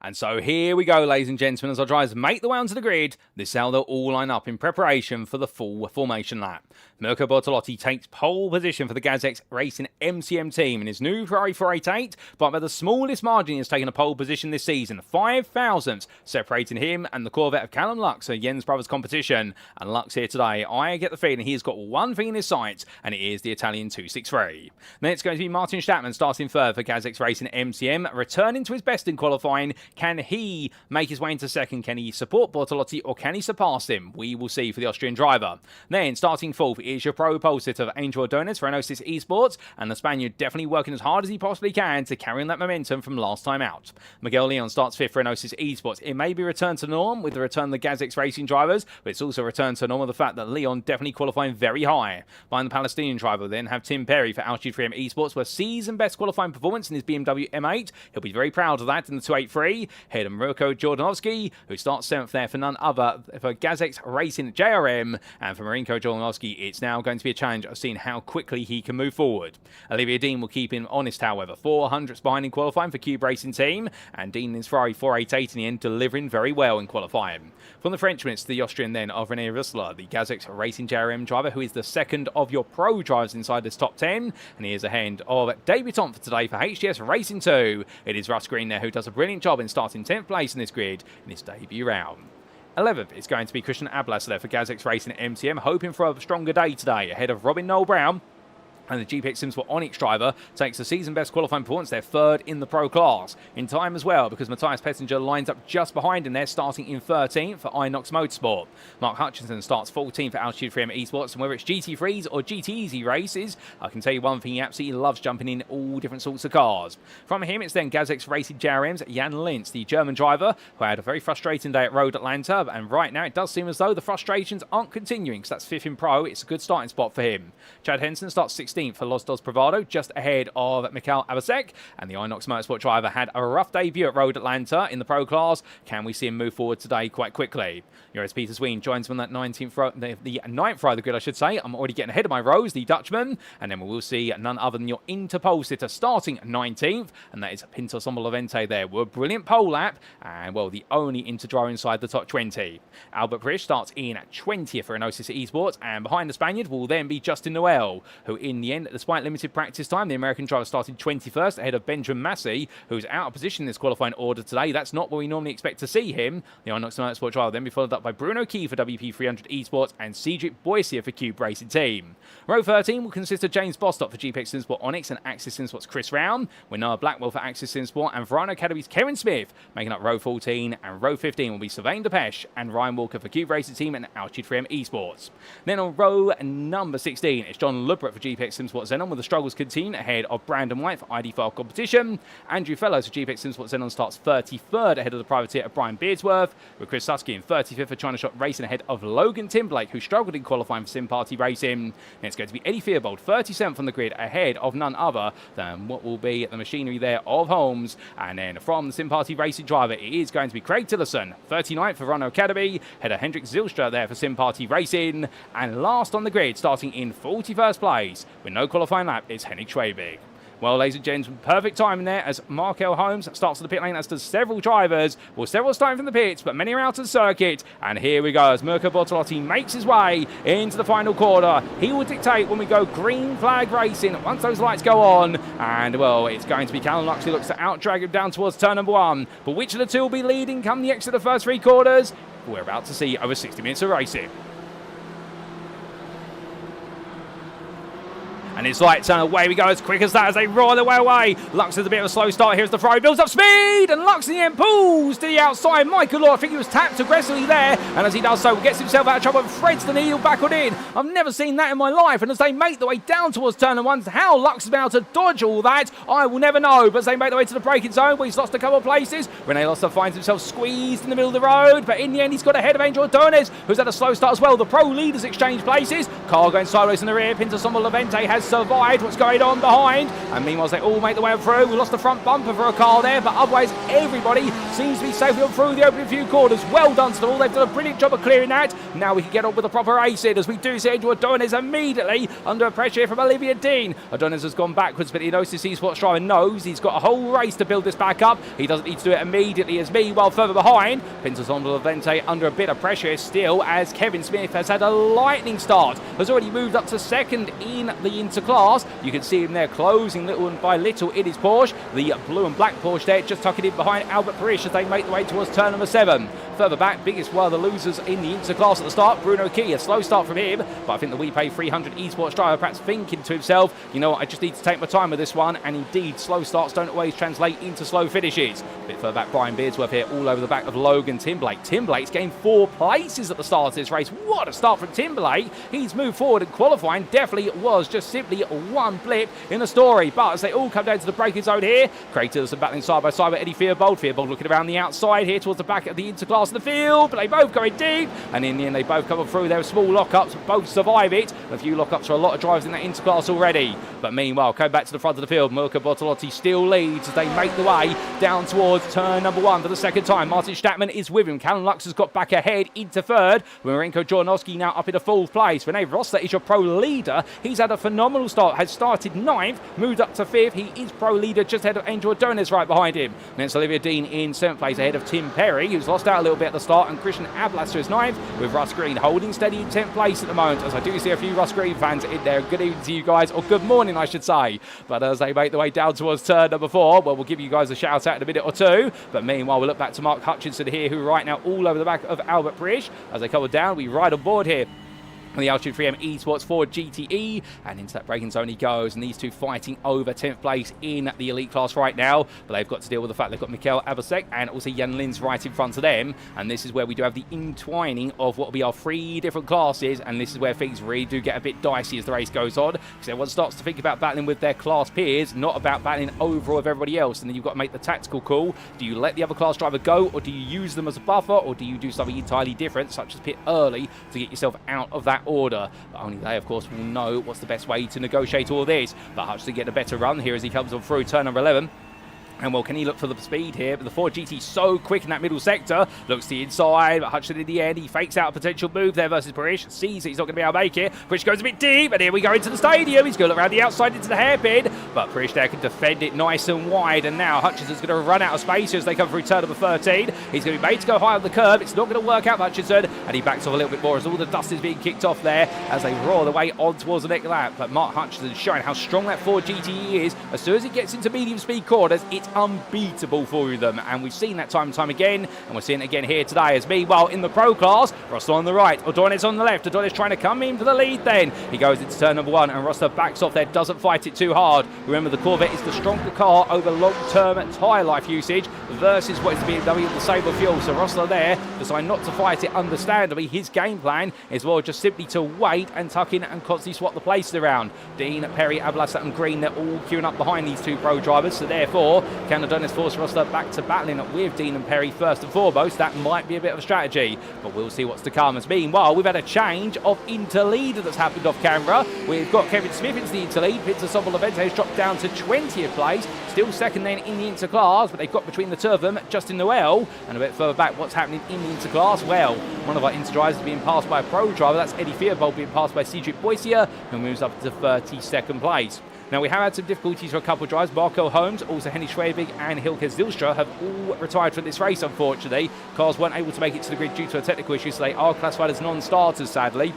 And so here we go, ladies and gentlemen, as our drivers make the way onto the grid. This is how they'll all line up in preparation for the full formation lap. Mirko Bortolotti takes pole position for the GTE Racing MCM team in his new Ferrari 488, but by the smallest margin he has taken a pole position this season, 5 thousandths, separating him and the Corvette of Callum Lux, a Jens Brothers competition. And Lux here today, I get the feeling he's got one thing in his sights, and it is the Italian 263. Then it's going to be Martin Stattmann starting third for GTE Racing MCM, returning to his best in qualifying. Can he make his way into second? Can he support Bortolotti, or can he surpass him? We will see for the Austrian driver. Then, starting fourth is your pro pole sitter of Angel Ordonez for Enosis Esports, and the Spaniard definitely working as hard as he possibly can to carry on that momentum from last time out. Miguel Leon starts fifth for Enosis Esports. It may be returned to norm with the return of the GTE Racing drivers, but it's also returned to norm with the fact that Leon definitely qualifying very high. Behind the Palestinian driver, then have Tim Perry for Altitude 3M Esports, where season best qualifying performance in his BMW M8. He'll be very proud of that in the 283. Head and Mirko Jordanovski, who starts 7th there for none other for GTE Racing JRM. And for Marinko Jordanovski, it's now going to be a challenge of seeing how quickly he can move forward. Olivia Dean will keep him honest, however. 400ths behind in qualifying for Cube Racing team, and Dean in his Ferrari 488 in the end, delivering very well in qualifying. From the Frenchman, it's the Austrian then of René Rüssler, the GTE Racing JRM driver, who is the second of your pro drivers inside this top 10, and he is ahead of debutant for today for HGS Racing 2. It is Russ Green there, who does a brilliant job in starting 10th place in this grid in his debut round. 11th is going to be Christian Ablas there for GTE Racing MCM, hoping for a stronger day today ahead of Robin Noel Brown. And the GPX Simsport Onyx driver takes the season best qualifying performance. They're third in the pro class. In time as well, because Matthias Pettinger lines up just behind him there, starting in 13th for Inox Motorsport. Mark Hutchinson starts 14th for Altitude 3M Esports. And whether it's GT3s or GT-Easy races, I can tell you one thing, he absolutely loves jumping in all different sorts of cars. From him, it's then GTE Racing JRM's Jan Lintz, the German driver, who had a very frustrating day at Road Atlanta. And right now, it does seem as though the frustrations aren't continuing, because that's 5th in pro. It's a good starting spot for him. Chad Henson starts 16th for Los Dos Bravado, just ahead of Mikhail Abasek. And the Inox Motorsport driver had a rough debut at Road Atlanta in the pro class. Can we see him move forward today quite quickly? Joris Peter Sween joins him on that 19th row, the 9th row of the grid, I should say. I'm already getting ahead of my rows, the Dutchman. And then we will see none other than your Interpol sitter starting 19th. And that is Pintos Ombolavente there. With a brilliant pole lap. And, well, the only Inter driver inside the top 20. Albert Prish starts in 20th for Enosis Esports. And behind the Spaniard will then be Justin Noel, who in the end, despite limited practice time, the American driver started 21st ahead of Benjamin Massey, who's out of position in this qualifying order today. That's not where we normally expect to see him. The Inox Motorsport driver then be followed up by Bruno Key for WP300 Esports and Cedric Boycia for Cube Racing Team. Row 13 will consist of James Bostock for GPX Simsport Onyx and Axis Simsport's Chris Round, with Noah Blackwell for Axis Simsport and Verano Academy's Kevin Smith making up row 14, and row 15 will be Sylvain Delpech and Ryan Walker for Cube Racing Team and Altitude 3M Esports. Then on row number 16, it's John Lubret for GPX Simsport Xenon, with the struggles continue ahead of Brandon White for ID5 competition. Andrew Fellows for GPX Simsport Xenon starts 33rd ahead of the privateer of Brian Beardsworth, with Chris Susky in 35th for China Shot Racing ahead of Logan Timblake, who struggled in qualifying for Sim Party Racing. And it's going to be Eddie Fearbold, 37th on the grid, ahead of none other than what will be the machinery there of Holmes. And then from the Sim Party Racing driver, it is going to be Craig Tillerson, 39th for Renault Academy, ahead of Hendrik Zilstra there for Sim Party Racing. And last on the grid, starting in 41st place, with no qualifying lap, it's Henrik Schwebig. Well, ladies and gents, perfect timing there as Markel Holmes starts to the pit lane, as does several drivers. Well, several starting from the pits, but many are out of the circuit. And here we go as Mirko Bortolotti makes his way into the final quarter. He will dictate when we go green flag racing once those lights go on. And, well, it's going to be Callum Lux who looks to out-drag him down towards turn number 1. But which of the two will be leading come the exit of the first 3 quarters? We're about to see over 60 minutes of racing. And And it's lights and away we go as quick as that as they roar their way away. Lux has a bit of a slow start. Here's the throw. Builds up speed. And Lux in the end pulls to the outside. Michael Law, I think he was tapped aggressively there. And as he does so, gets himself out of trouble and threads the needle backward in. I've never seen that in my life. And as they make their way down towards turn one, how Lux is about to dodge all that, I will never know. But as they make their way to the braking zone where he's lost a couple of places, Rene Loster finds himself squeezed in the middle of the road. But in the end, he's got ahead of Angel Ordonez, who's had a slow start as well. The pro leaders exchange places. Carl going sideways in the rear. Pinto Levente has survived. What's going on behind? And meanwhile, they all make their way through. We lost the front bumper for a car there, but otherwise, everybody seems to be safely on through the opening few quarters. Well done to them all. They've done a brilliant job of clearing that. Now we can get on with the proper racing as we do see Angel Ordonez immediately under pressure from Olivia Dean. Ordonez has gone backwards, but he notices Esports driver knows he's got a whole race to build this back up. He doesn't need to do it immediately as me, while further behind, Pinto Levente under a bit of pressure still as Kevin Smith has had a lightning start. Has already moved up to second in the interclass. You can see him there closing little and by little in his Porsche. The blue and black Porsche there just tucking in behind Albert Parrish as they make their way towards turn number 7. Further back, biggest one of the losers in the interclass at the start, Bruno Key. A slow start from him, but I think the We Pay 300 esports driver perhaps thinking to himself, you know what, I just need to take my time with this one. And indeed, slow starts don't always translate into slow finishes. A bit further back, Brian Beardsworth here all over the back of Logan Timblake. Timblake's gained 4 places at the start of this race. What a start from Timblake. He's moved forward and qualifying definitely was just simply one blip in the story. But as they all come down to the braking zone here, Craig Tillerson battling side by side with Eddie Fearbold. Fearbold looking around the outside here towards the back of the interclass of the field, but they both go in deep, and in the end they both come through. There are small lockups, both survive it. A few lockups for a lot of drivers in that interclass already. But meanwhile, coming back to the front of the field, Milka Bortolotti still leads as they make the way down towards turn number 1 for the second time. Martin Stattmann is with him. Callum Lux has got back ahead into third. Marenko Jornowski now up in the 4th place. Rene Rosser is your pro leader. He's had a phenomenal start, has started 9th, moved up to 5th. He is pro leader just ahead of Angel Ordonez right behind him. And it's Olivia Dean in 7th place ahead of Tim Perry, who's lost out a little bit at the start, and Christian Ablaster is 9th, with Russ Green holding steady in 10th place at the moment, as I do see a few Russ Green fans in there. Good evening to you guys, or good morning I should say. But as they make their way down towards turn number 4, well, we'll give you guys a shout out in a minute or two. But meanwhile, we'll look back to Mark Hutchinson here, who right now all over the back of Albert Parrish. As they come down, we ride on board here on the Altitude 3M Esports Ford GTE, and into that braking zone he goes, and these two fighting over 10th place in the elite class right now. But they've got to deal with the fact they've got Mikhail Abasek and also Jan Lins right in front of them, and this is where we do have the entwining of what will be our 3 different classes, and this is where things really do get a bit dicey as the race goes on, because everyone starts to think about battling with their class peers, not about battling overall with everybody else. And then you've got to make the tactical call. Do you let the other class driver go, or do you use them as a buffer, or do you do something entirely different, such as pit early to get yourself out of that order? But only they, of course, will know what's the best way to negotiate all this. But Hutchinson getting a better run here as he comes on through turn number 11. And well, can he look for the speed here? But the Ford GT so quick in that middle sector. Looks to the inside, but Hutchinson in the end, he fakes out a potential move there versus Parrish. Sees that he's not going to be able to make it. Parrish goes a bit deep, and here we go into the stadium. He's going to look around the outside into the hairpin. But Parrish there can defend it nice and wide. And now Hutchinson's going to run out of space here as they come through turn number 13. He's going to be made to go high on the curb. It's not going to work out for Hutchinson. And he backs off a little bit more as all the dust is being kicked off there as they roar their way on towards the next lap. But Mark Hutchinson showing how strong that Ford GTE is. As soon as he gets into medium speed corners, it's unbeatable for them, and we've seen that time and time again, and we're seeing it again here today. As meanwhile in the pro class, Rosser on the right, Ordonez on the left. Ordonez trying to come in for the lead, then he goes into turn number 1, and Rosser backs off there, doesn't fight it too hard. Remember, the Corvette is the stronger car over long-term tyre life usage versus what is the BMW with the Sabre fuel. So Rosser there decided not to fight it. Understandably, his game plan is well just simply to wait and tuck in and constantly swap the places around. Dean, Perry, Ablaster and Green, they're all queuing up behind these 2 pro drivers, so therefore can Ordonez force Rosser back to battling with Dean and Perry first and foremost. That might be a bit of a strategy, but we'll see what's to come. As meanwhile, we've had a change of interleader that's happened off camera. We've got Kevin Smith into the interlead. Pinto Levente has dropped down to 20th place, still second then in the interclass, but they've got between the two of them Justin Noel, and a bit further back what's happening in the interclass. Well, one of our interdrivers is being passed by a pro driver. That's Eddie Fearbold being passed by Cedric Boisier, who moves up to 32nd place. Now, we have had some difficulties for a couple of drivers. Marco Holmes, also Henny Schwebig and Hilke Zilstra have all retired from this race, unfortunately. Cars weren't able to make it to the grid due to a technical issue, so they are classified as non-starters, sadly.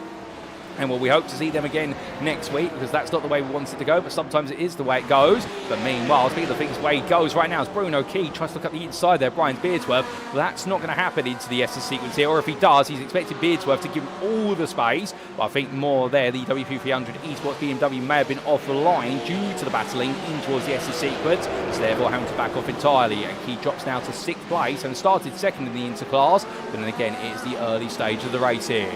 And well, we hope to see them again next week, because that's not the way we want it to go, but sometimes it is the way it goes. But meanwhile, speaking of things, the way it goes right now is Bruno Key tries to look up the inside there, Brian Beardsworth. Well, that's not going to happen into the SS sequence here, or if he does, he's expecting Beardsworth to give him all the space. But I think more there, the WP300 Esports BMW may have been off the line due to the battling in towards the SS sequence, so therefore having to back off entirely. And Key drops now to 6th place and started second in the interclass, but then again, it's the early stage of the race here.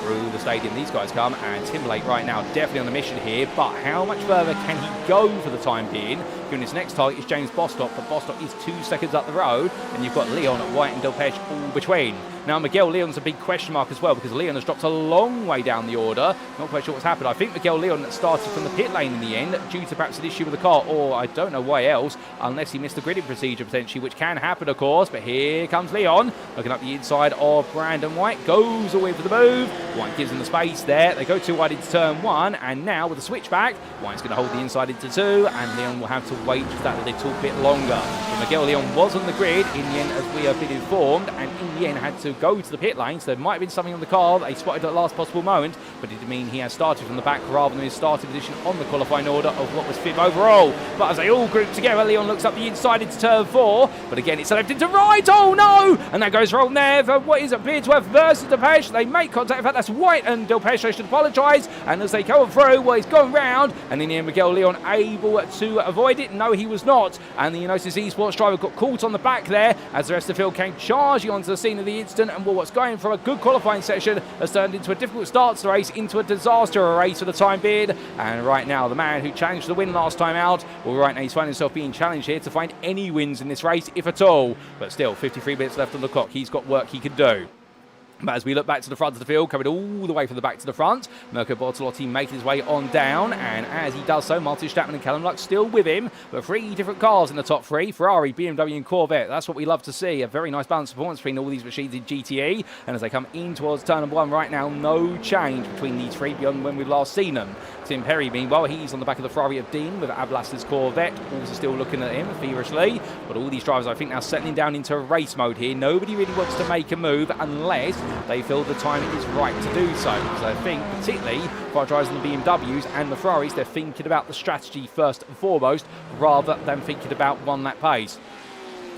Through the stadium these guys come, and Timberlake right now definitely on a mission here, but how much further can he go for the time being, given his next target is James Bostock, but Bostock is 2 seconds up the road, and you've got Leon, White and Delpech all between. Now Miguel Leon's a big question mark as well, because Leon has dropped a long way down the order. Not quite sure what's happened. I think Miguel Leon started from the pit lane in the end due to perhaps an issue with the car, or I don't know why else, unless he missed the gridding procedure potentially, which can happen of course. But here comes Leon looking up the inside of Brandon White, goes away for the move. White gives him the space there. They go too wide into turn 1, and now with the switchback, White's going to hold the inside into 2, and Leon will have to wait just that little bit longer. But Miguel Leon was on the grid in the end, as we have been informed, and in the end had to go to the pit lane, so there might have been something on the car that they spotted at the last possible moment, but it did mean he has started from the back rather than his starting position on the qualifying order of what was 5th overall. But as they all group together, Leon looks up the inside into turn 4, but again it's a left into right, oh no! And that goes wrong there for what is it, Beardsworth versus Delpech. They make contact, in fact that's White and Delpech, I should apologise, and as they go through, well, he's gone round, and in the end Miguel Leon able to avoid it. No, he was not, and the Enosis Esports driver got caught on the back there as the rest of the field came charging onto the scene of the incident, and well, what's going from a good qualifying session has turned into a difficult start to the race, into a disaster race for the time being. And right now, the man who challenged the win last time out, well, right now he's finding himself being challenged here to find any wins in this race, if at all. But still, 53 minutes left on the clock. He's got work he can do. But as we look back to the front of the field, coming all the way from the back to the front, Mirko Bortolotti making his way on down, and as he does so, Martin Stattmann and Callum Luck still with him, but 3 different cars in the top 3, Ferrari, BMW and Corvette. That's what we love to see, a very nice balanced performance between all these machines in GTE, and as they come in towards turn 1 right now, no change between these 3 beyond when we've last seen them. Tim Perry, meanwhile, he's on the back of the Ferrari of Dean with Ablas's Corvette, also still looking at him feverishly, but all these drivers I think now settling down into race mode here. Nobody really wants to make a move unless they feel the time is right to do so, because I think particularly for our drivers in the BMWs and the Ferraris, they're thinking about the strategy first and foremost rather than thinking about one lap pace.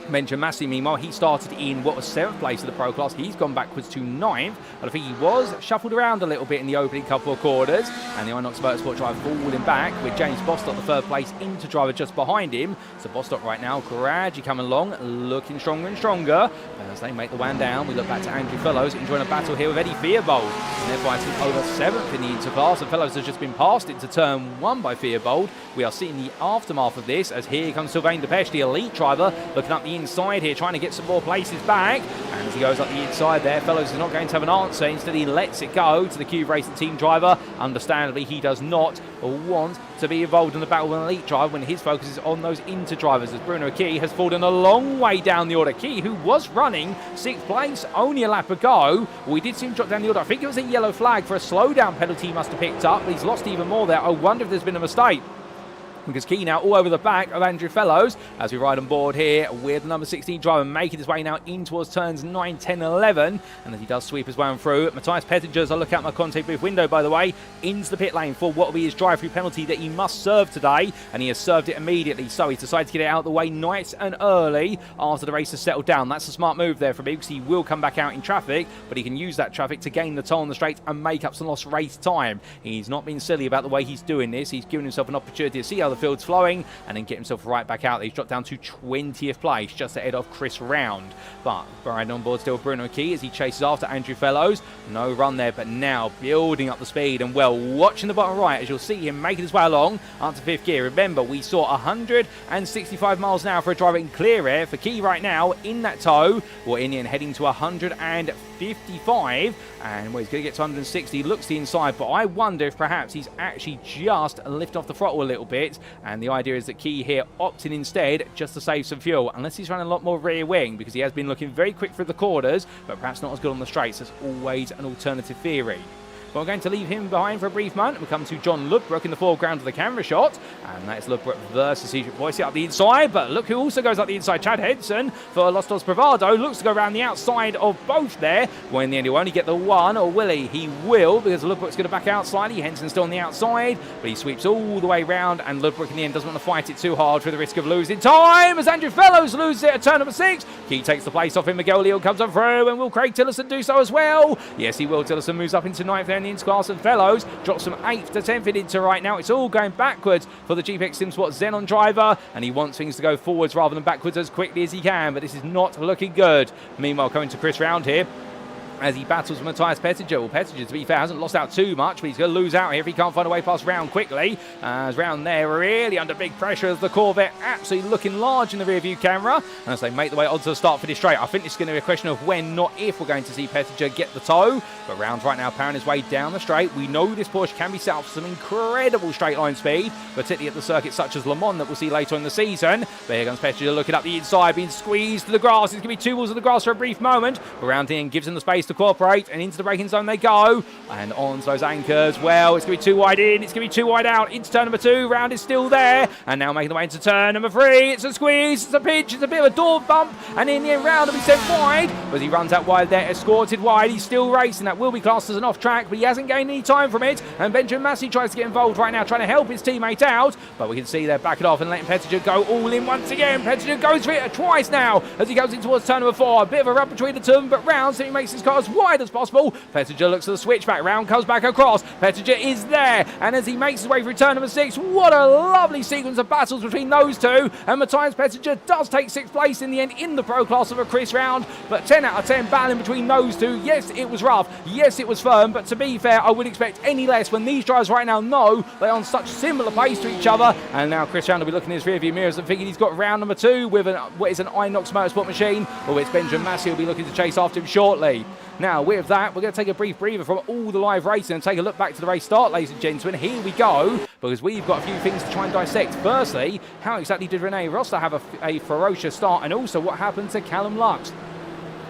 Benja Massey, meanwhile, he started in what was 7th place in the Pro Class. He's gone backwards to 9th, but I think he was shuffled around a little bit in the opening couple of quarters, and the Inox Motorsport driver falling back with James Bostock, the 3rd place into driver just behind him. So Bostock right now gradually coming along, looking stronger and stronger. As they make the one down, we look back to Andrew Fellows enjoying a battle here with Eddie Theobald, and they're fighting over 7th in the interclass, and Fellows has just been passed into turn 1 by Theobald. We are seeing the aftermath of this as here comes Sylvain Delpech, the elite driver, looking up the inside here, trying to get some more places back, and as he goes up the inside there, Fellows is not going to have an answer. Instead he lets it go to the Cube Racing team driver. Understandably, he does not want to be involved in the battle with an elite driver when his focus is on those inter drivers, as Bruno Key has fallen a long way down the order. Key, who was running 6th place only a lap ago, we did see him drop down the order. I think it was a yellow flag for a slowdown penalty he must have picked up, but he's lost even more there. I wonder if there's been a mistake, because Key now all over the back of Andrew Fellows as we ride on board here with the number 16 driver making his way now in towards turns 9, 10, 11, and as he does sweep his way on through, Matthias Pettingers, I look out my Conte booth window by the way, into the pit lane for what will be his drive-through penalty that he must serve today, and he has served it immediately, so he's decided to get it out of the way nice and early after the race has settled down. That's a smart move there from him, because he will come back out in traffic, but he can use that traffic to gain the toll on the straight and make up some lost race time. He's not been silly about the way he's doing this. He's given himself an opportunity to see how the field's flowing and then get himself right back out. He's dropped down to 20th place, just ahead of Chris Round. But riding on board still Bruno Key as he chases after Andrew Fellows. No run there, but now building up the speed, and well, watching the bottom right as you'll see him making his way along up to 5th gear. Remember, we saw 165 miles an hour for a driver in clear air for Key right now in that tow. Well, in the end, heading to 155, and well, he's going to get to 160. Looks the inside, but I wonder if perhaps he's actually just lifted off the throttle a little bit, and the idea is that Key here opting instead just to save some fuel, unless he's running a lot more rear wing, because he has been looking very quick through the corners, but perhaps not as good on the straights. That's always an alternative theory. But we're going to leave him behind for a brief moment. We come to John Ludbrook in the foreground of the camera shot. And that is Ludbrook versus Cedric Boyce up the inside. But look who also goes up the inside. Chad Henson for Los Dos Bravado. Looks to go around the outside of both there. Well, in the end, he'll only get the one. Or will he? He will, because Ludbrook's going to back out slightly. Henson's still on the outside. But he sweeps all the way round. And Ludbrook in the end doesn't want to fight it too hard for the risk of losing time. As Andrew Fellows loses it at turn number 6. Key takes the place off him. Miguel Leon comes on through. And will Craig Tillotson do so as well? Yes, he will. Tillotson moves up into 9th there in the interclass. And Fellows drops from 8th to 10th into right now. It's all going backwards for the GPX SimSport Xenon driver. And he wants things to go forwards rather than backwards as quickly as he can. But this is not looking good. Meanwhile, coming to Chris Round here, as he battles Matthias Pettinger. Well, Pettinger, to be fair, hasn't lost out too much, but he's going to lose out here if he can't find a way past Round quickly. As Round there really under big pressure as the Corvette absolutely looking large in the rear view camera. And as they make the way onto the start-finish straight, I think this is going to be a question of when, not if, we're going to see Pettinger get the toe. But Round right now powering his way down the straight. We know this Porsche can be set up for some incredible straight line speed, particularly at the circuits such as Le Mans that we'll see later in the season. But here comes Pettinger looking up the inside, being squeezed to the grass. It's going to be 2 balls of the grass for a brief moment. But Round in gives him the space to cooperate, and into the braking zone they go. And on those anchors, well, it's going to be too wide in, it's going to be too wide out. Into turn number 2, Round is still there. And now making the way into turn number 3. It's a squeeze, it's a pinch, it's a bit of a door bump. And in the end, Round will be sent wide. But he runs out wide there, escorted wide. He's still racing. That will be classed as an off track, but he hasn't gained any time from it. And Benjamin Massey tries to get involved right now, trying to help his teammate out. But we can see they're backing off and letting Pettinger go all in once again. Pettinger goes for it twice now as he goes in towards turn number 4. A bit of a rub between the two, but Round so he makes his car as wide as possible. Pettinger looks at the switchback. Round comes back across. Pettinger is there. And as he makes his way through turn number 6, what a lovely sequence of battles between those two. And Matthias Pettinger does take 6th place in the end in the pro class of a Chris Round. But 10 out of 10 battling between those two. Yes, it was rough. Yes, it was firm. But to be fair, I wouldn't expect any less when these drivers right now know they're on such similar pace to each other. And now Chris Round will be looking in his rearview mirrors and thinking he's got round number 2 with what is an Inox Motorsport machine. Or it's Benjamin Massey who'll be looking to chase after him shortly. Now, with that, we're going to take a brief breather from all the live racing and take a look back to the race start, ladies and gentlemen. Here we go, because we've got a few things to try and dissect. Firstly, how exactly did Rene Rosser have a ferocious start, and also what happened to Callum Lux?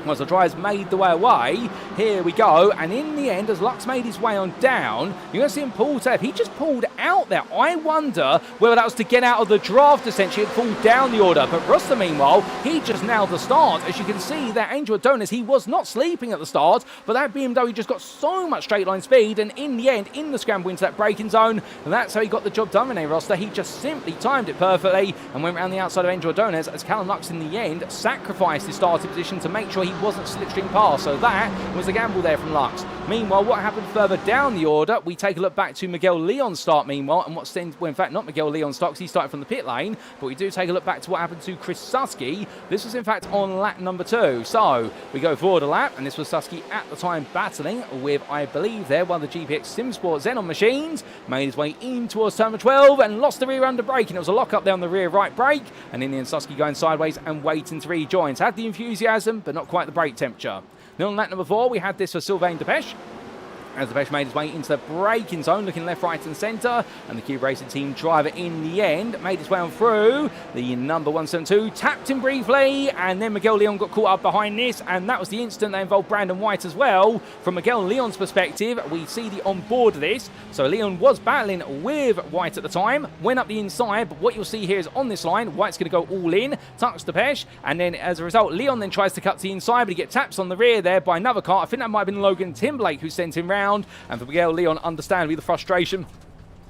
Once the drivers made the way away, here we go, and in the end, as Lux made his way on down, you're going to see him pull tape. He just pulled out there. I wonder whether that was to get out of the draft, essentially, and pull down the order. But Rosser, meanwhile, he just nailed the start. As you can see, that Angel Adonis, he was not sleeping at the start, but that BMW just got so much straight line speed, and in the end, in the scramble into that braking zone, and that's how he got the job done, Rene Rosser. He just simply timed it perfectly and went around the outside of Angel Adonis, as Callum Lux, in the end, sacrificed his starting position to make sure he wasn't slipstream past. So that was a gamble there from Lux. Meanwhile, what happened further down the order, we take a look back to Miguel Leon's start, meanwhile, and what's then, well, in fact, not Miguel Leon's start, because he started from the pit lane, but we do take a look back to what happened to Chris Susky. This was, in fact, on lap number 2. So we go forward a lap, and this was Susky at the time battling with, I believe, there, one of the GPX SimSport Xenon machines, made his way in towards turn number 12 and lost the rear under brake, and it was a lock up there on the rear right brake, and in the end, Susky going sideways and waiting to rejoin. Had the enthusiasm, but not quite the brake temperature. Then on lap number 4, we had this for Sylvain Delpech, as Delpech made his way into the braking zone, looking left, right and centre, and the Cube Racing team driver in the end made his way on through. The number 172 tapped him briefly, and then Miguel Leon got caught up behind this, and that was the incident that involved Brandon White as well. From Miguel Leon's perspective, we see the onboard of this. So Leon was battling with White at the time, went up the inside, but what you'll see here is on this line, White's going to go all in, tucks Delpech, and then as a result, Leon then tries to cut to the inside, but he gets taps on the rear there by another car. I think that might have been Logan Timberlake who sent him round. And for Miguel Leon, understandably, the frustration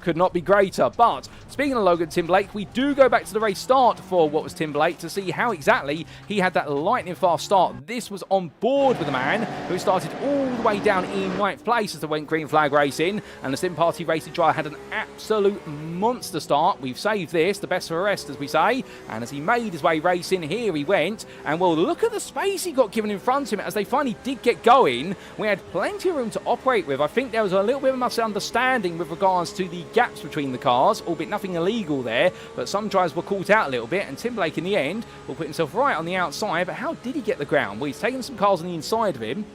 could not be greater. But speaking of Logan Timberlake, we do go back to the race start for what was Timberlake to see how exactly he had that lightning fast start. This was on board with a man who started all the way down in 9th place as they went green flag racing, and the Sim Party Racing driver had an absolute monster start. We've saved this, the best for the rest, as we say, and as he made his way racing, here he went, and well, look at the space he got given in front of him as they finally did get going. We had plenty of room to operate with. I think there was a little bit of a misunderstanding with regards to the gaps between the cars, albeit nothing illegal there, but some drivers were caught out a little bit, and Timberlake in the end will put himself right on the outside. But how did he get the ground? Well, he's taken some cars on the inside of him,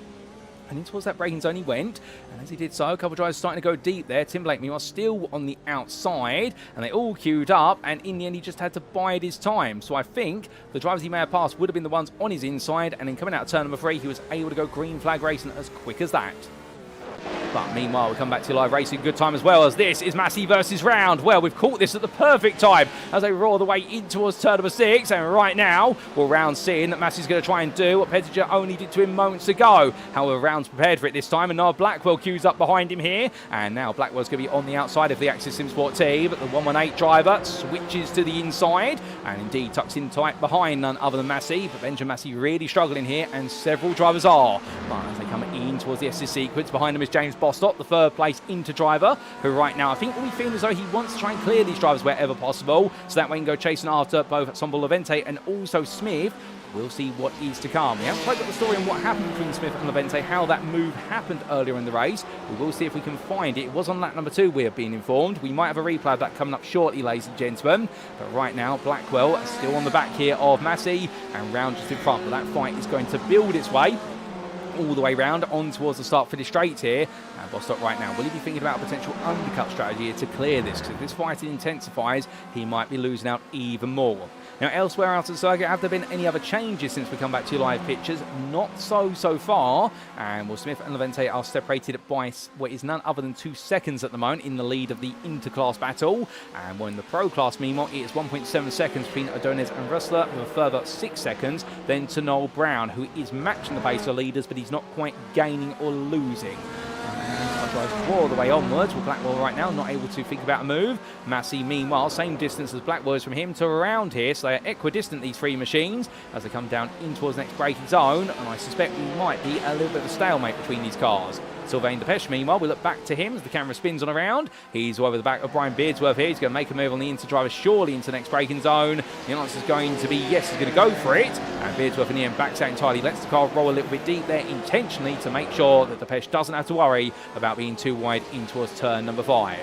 and in towards that braking zone he went, and as he did so, a couple of drivers starting to go deep there. Timberlake, meanwhile, still on the outside, and they all queued up, and in the end he just had to bide his time. So I think the drivers he may have passed would have been the ones on his inside, and then coming out of turn number 3, he was able to go green flag racing as quick as that. But meanwhile, we come back to live racing. Good time as well, as this is Massey versus Round. Well, we've caught this at the perfect time as they roar the way in towards turn number 6. And right now, well, Round's seeing that Massey's going to try and do what Pettinger only did to him moments ago. However, Round's prepared for it this time, and now Blackwell queues up behind him here. And now Blackwell's going to be on the outside of the Axis SimSport team. But the 118 driver switches to the inside and indeed tucks in tight behind none other than Massey. But Benjamin Massey really struggling here, and several drivers are. But as they come in towards the SS sequence, behind them is James Bostock, the third place into driver, who right now I think will be feeling as though he wants to try and clear these drivers wherever possible, so that way he can go chasing after both Sombel Levente and also Smith. We'll see what is to come. We haven't quite got the story on what happened between Smith and Levente, how that move happened earlier in the race. We will see if we can find it. It was on lap number 2, we have been informed. We might have a replay of that coming up shortly, ladies and gentlemen. But right now, Blackwell still on the back here of Massey, and Round just in front. But that fight is going to build its way all the way round on towards the start-finish straight here. And Bostock right now, will he be thinking about a potential undercut strategy here to clear this? Because if this fight intensifies, he might be losing out even more. Now, elsewhere out of the circuit, have there been any other changes since we come back to live pictures? Not so far. And well, Smith and Levente are separated by what is none other than 2 seconds at the moment in the lead of the interclass battle. And well, in the pro class, meanwhile, it is 1.7 seconds between O'Donnell and Russell, with a further 6 seconds then to Noel Brown, who is matching the pace of leaders, but he's not quite gaining or losing. All the way onwards. Well, Blackwell right now not able to think about a move. Massey, meanwhile, same distance as Blackwell is from him to around here, so they are equidistant, these three machines, as they come down in towards the next braking zone, and I suspect we might be a little bit of a stalemate between these cars. Sylvain Delpech, meanwhile, we look back to him as the camera spins on around. He's over the back of Brian Beardsworth here. He's going to make a move on the inside driver, surely into the next braking zone. The answer is going to be yes, he's going to go for it. And Beardsworth in the end backs out entirely, lets the car roll a little bit deep there intentionally to make sure that Delpech doesn't have to worry about being too wide in towards turn number 5.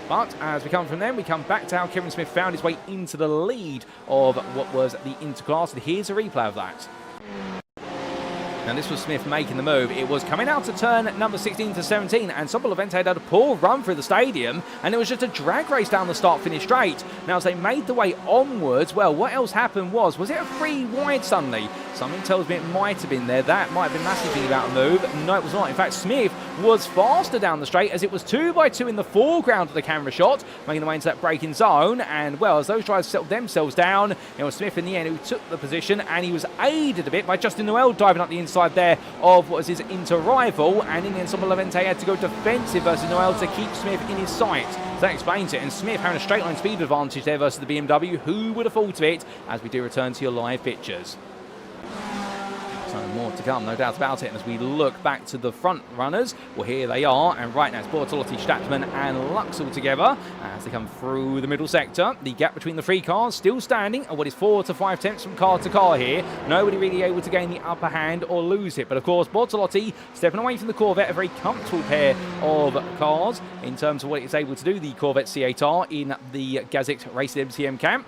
But as we come from them, we come back to how Kevin Smith found his way into the lead of what was the interclass. And here's a replay of that. And this was Smith making the move. It was coming out to turn number 16 to 17, and Sombel Levente had a poor run through the stadium, and it was just a drag race down the start-finish straight. Now, as they made the way onwards, well, what else happened was it a 3 wide suddenly? Something tells me it might have been there. That might have been Massey thinking about a move. No, it was not. In fact, Smith was faster down the straight, as it was 2 by 2 in the foreground of the camera shot, making the way into that braking zone. And, well, as those drivers settled themselves down, it was Smith in the end who took the position, and he was aided a bit by Justin Noel diving up the inside there of what was his inter-rival, and in the end Sombel Levente had to go defensive versus Noel to keep Smith in his sight. So that explains it, and Smith having a straight line speed advantage there versus the BMW. Who would have thought of it, as we do return to your live pictures. So more to come, no doubt about it. And as we look back to the front runners, well, here they are. And right now it's Bortolotti, Stattmann and Luxel together as they come through the middle sector. The gap between the 3 cars still standing at what is 4 to 5 tenths from car to car here. Nobody really able to gain the upper hand or lose it. But of course, Bortolotti stepping away from the Corvette, a very comfortable pair of cars in terms of what it's able to do. The Corvette C8R in the Gazette Racing MCM camp.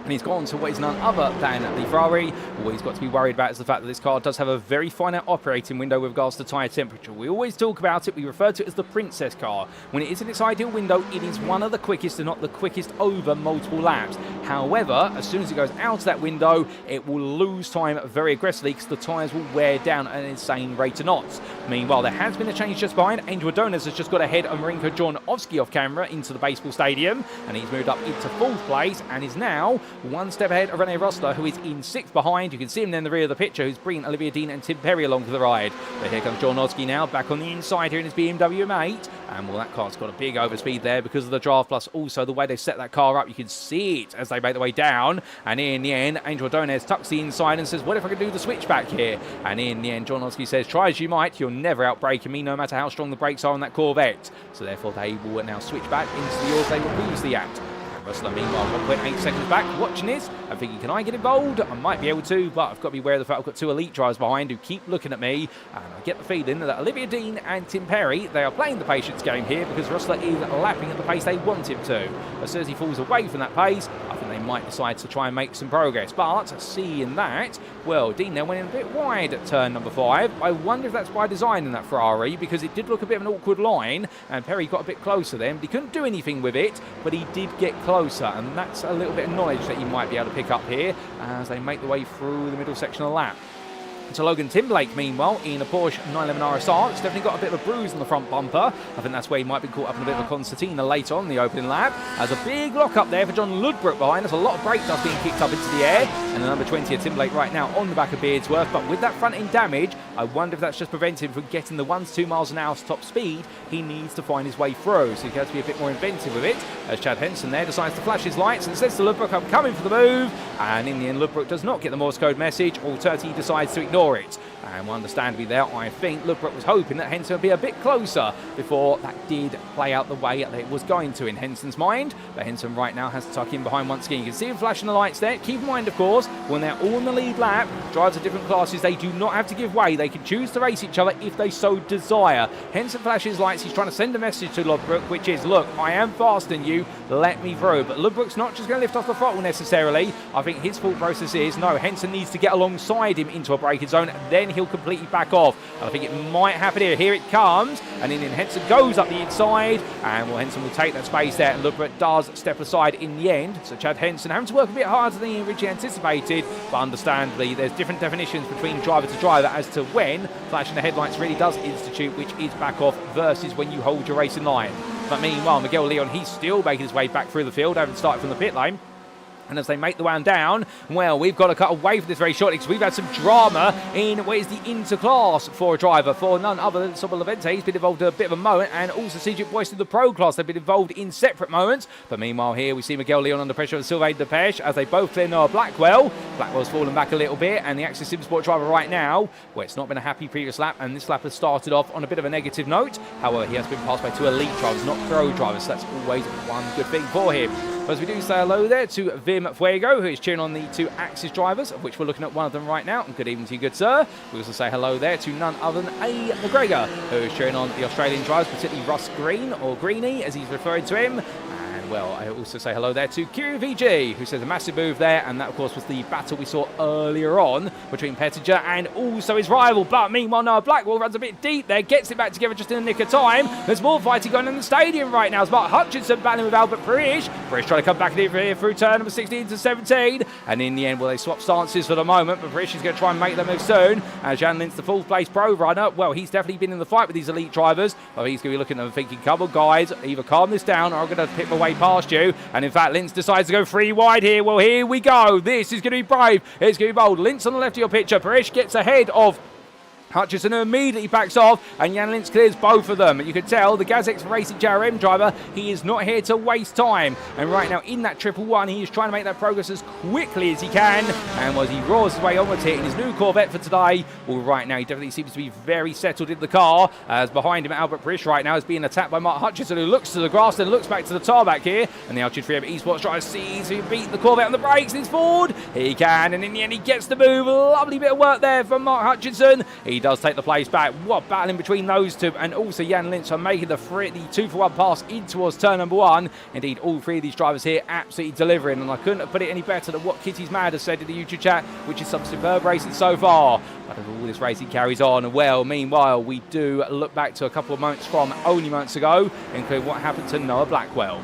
And he's gone to what is none other than the Ferrari. What he's got to be worried about is the fact that this car does have a very finite operating window with regards to tyre temperature. We always talk about it, we refer to it as the princess car. When it is in its ideal window, it is one of the quickest, and not the quickest over multiple laps. However, as soon as it goes out of that window, it will lose time very aggressively because the tyres will wear down at an insane rate of knots. Meanwhile, there has been a change just behind. Angel Adonis has just got ahead of Marinko Jornovsky off camera into the baseball stadium, and he's moved up into 4th place and is now 1 step ahead of Rene Rosler, who is in 6th behind. You can see him in the rear of the picture, who's bringing Olivia Dean and Tim Perry along for the ride. But here comes Jornovsky now, back on the inside here in his BMW M8. And well, that car's got a big overspeed there because of the draft, plus also the way they set that car up. You can see it as they make their way down. And in the end, Angel Adonis tucks the inside and says, what if I could do the switchback here? And in the end, Jornovsky says, try as you might, you're never outbraking me, no matter how strong the brakes are on that Corvette. So therefore, they will now switch back into the order they were previously at. Rustler, meanwhile, 1.8 seconds back, watching this and thinking, can I get involved? I might be able to, but I've got to be aware of the fact I've got 2 elite drivers behind who keep looking at me, and I get the feeling that Olivia Dean and Tim Perry, they are playing the patience game here because Rustler is lapping at the pace they want him to. As soon as he falls away from that pace, I think they might decide to try and make some progress. But seeing that, well, Dean there went in a bit wide at turn number 5. I wonder if that's by design in that Ferrari, because it did look a bit of an awkward line, and Perry got a bit closer then. He couldn't do anything with it, but he did get closer, and that's a little bit of knowledge that you might be able to pick up here as they make the way through the middle section of the lap. to Logan Timberlake, meanwhile, in a Porsche 911 RSR. It's definitely got a bit of a bruise on the front bumper. I think that's where he might be caught up in a bit of a concertina later on in the opening lap. There's a big lock up there for John Ludbrook behind. There's a lot of brake dust being kicked up into the air. And the number 20 of Timberlake right now on the back of Beardsworth. But with that front end damage, I wonder if that's just preventing him from getting the 1 to 2 miles an hour top speed he needs to find his way through. So he has to be a bit more inventive with it. As Chad Henson there decides to flash his lights and says to Ludbrook, I'm coming for the move. And in the end, Ludbrook does not get the Morse code message. All 30 decides to ignore it. And understandably there, I think Ludbrook was hoping that Henson would be a bit closer before that did play out the way that it was going to in Henson's mind. But Henson right now has to tuck in behind once again. You can see him flashing the lights there. Keep in mind, of course, when they're all in the lead lap, drivers of different classes, they do not have to give way. They can choose to race each other if they so desire. Henson flashes lights. He's trying to send a message to Ludbrook, which is, look, I am faster than you. Let me through. But Ludbrook's not just going to lift off the throttle necessarily. I think his thought process is, no, Henson needs to get alongside him into a braking zone. Then he'll completely back off. And I think it might happen here. Here it comes. And then Henson goes up the inside. And well, Henson will take that space there. And Ludbrook does step aside in the end. So Chad Henson having to work a bit harder than he originally anticipated. But understandably, there's different definitions between driver to driver as to when flashing the headlights really does institute, which is back off versus when you hold your racing line. But meanwhile, Miguel Leon, he's still making his way back through the field, having started from the pit lane. And as they make the one down, well, we've got to cut away from this very shortly because we've had some drama in what is the interclass for a driver, for none other than Sobel Levente. He's been involved in a bit of a moment, and also Cedric Boyce in the pro class. They've been involved in separate moments. But meanwhile here, we see Miguel Leon under pressure of Sylvain Delpech as they both clear Noah Blackwell. Blackwell's fallen back a little bit, and the Axis SimSport driver right now, well, it's not been a happy previous lap, and this lap has started off on a bit of a negative note. However, he has been passed by 2 elite drivers, not pro drivers, so that's always one good thing for him. But as we do say hello there to Vim Fuego, who is cheering on the 2 Axis drivers, of which we're looking at one of them right now. And good evening to you, good sir. We also say hello there to none other than A. McGregor, who is cheering on the Australian drivers, particularly Russ Green, or Greenie, as he's referring to him. Well, I also say hello there to Kiri VG, who says a massive move there, and that, of course, was the battle we saw earlier on between Pettinger and also his rival. But meanwhile, Noah Blackwell runs a bit deep there, gets it back together just in the nick of time. There's more fighting going on in the stadium right now. It's Mark Hutchinson battling with Albert Parrish. Parrish trying to come back in here through turn number 16 to 17. And in the end, well, they swap stances for the moment, but Parrish is going to try and make them move soon. And Jan Lintz, the 4th place pro runner, well, he's definitely been in the fight with these elite drivers. But he's going to be looking at them thinking, come on, guys, either calm this down or I'm going to pit my way past you. And in fact, Lintz decides to go 3 wide here. Well, here we go. This is going to be brave. It's going to be bold. Lintz on the left of your picture. Parrish gets ahead of Hutchinson, who immediately backs off, and Jan Lintz clears both of them. You can tell the Gazex Racing JRM driver, he is not here to waste time. And right now in that 111, he is trying to make that progress as quickly as he can. And as he roars his way onwards here in his new Corvette for today, well, right now he definitely seems to be very settled in the car. As behind him, Albert Parrish right now is being attacked by Mark Hutchinson, who looks to the grass and looks back to the tarmac here. And the Altitude 3M Esports driver sees him beat the Corvette on the brakes. He's forward. He can, and in the end he gets the move. Lovely bit of work there from Mark Hutchinson. He does take the place back. What battling between those two, and also Jan Lintz are making the 2-for-1 pass in towards turn number 1. Indeed, all 3 of these drivers here absolutely delivering, and I couldn't have put it any better than what Kitty's Mad has said in the YouTube chat, which is some superb racing so far. But as all this racing carries on, well, meanwhile, we do look back to a couple of moments from only months ago, including what happened to Noah Blackwell.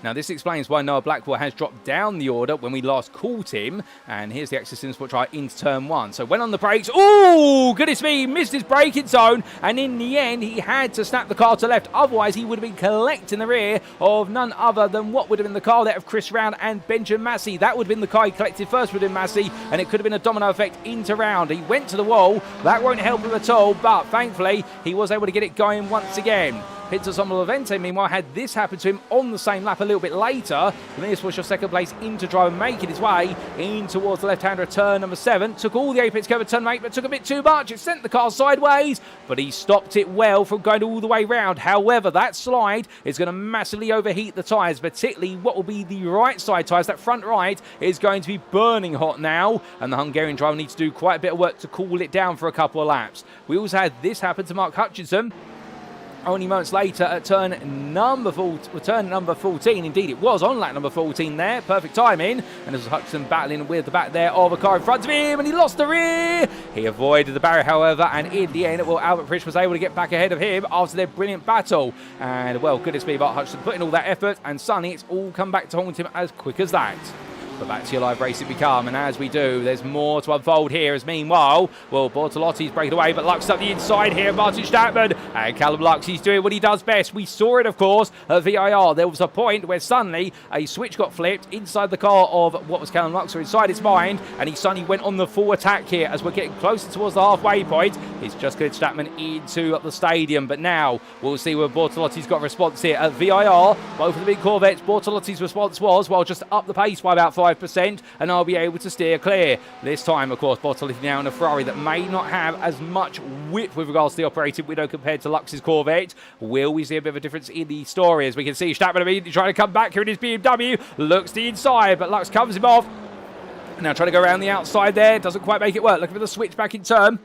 Now, this explains why Noah Blackwell has dropped down the order when we last caught him. And here's the Axis SimSport driver into turn 1. So went on the brakes. Oh, goodness me, he missed his braking zone. And in the end, he had to snap the car to left. Otherwise, he would have been collecting the rear of none other than what would have been the car there of Chris Round and Benjamin Massey. That would have been the car he collected first with Massey, and it could have been a domino effect into Round. He went to the wall. That won't help him at all, but thankfully, he was able to get it going once again. Peter Levente, meanwhile, had this happen to him on the same lap a little bit later. And this was your 2nd place into driver making his way in towards the left-hander of turn number 7. Took all the apex cover turn 8, but took a bit too much. It sent the car sideways, but he stopped it well from going all the way round. However, that slide is going to massively overheat the tyres, particularly what will be the right side tyres. That front right is going to be burning hot now, and the Hungarian driver needs to do quite a bit of work to cool it down for a couple of laps. We also had this happen to Mark Hutchinson only moments later at turn number 14. Indeed, it was on lap number 14 there. Perfect timing. And this was Hutchinson battling with the back there of a car in front of him, and he lost the rear. He avoided the barrier, however, and in the end, well, Albert Parrish was able to get back ahead of him after their brilliant battle. And, well, goodness me, Mark Hutchinson putting all that effort, and Sonny, it's all come back to haunt him as quick as that. But back to your live racing we come, and as we do, there's more to unfold here, as meanwhile, well, Bortolotti's breaking away, but Lux up the inside here, Martin Stattmann, and Callum Lux, he's doing what he does best. We saw it, of course, at VIR. There was a point where suddenly a switch got flipped inside the car of what was Callum Lux, or inside his mind, and he suddenly went on the full attack here as we're getting closer towards the halfway point. He's just cleared Stattmann into the stadium, but now we'll see where Bortolotti's got a response here at VIR. Both of the big Corvettes, Bortolotti's response was, well, just up the pace by about 5%, and I'll be able to steer clear. This time, of course, Bortolotti now in a Ferrari that may not have as much width with regards to the operating window compared to Lux's Corvette. Will we see a bit of a difference in the story? As we can see, Stattmann immediately trying to come back here in his BMW. Looks the inside, but Lux covers him off. Now trying to go around the outside there. Doesn't quite make it work. Looking for the switch back in turn.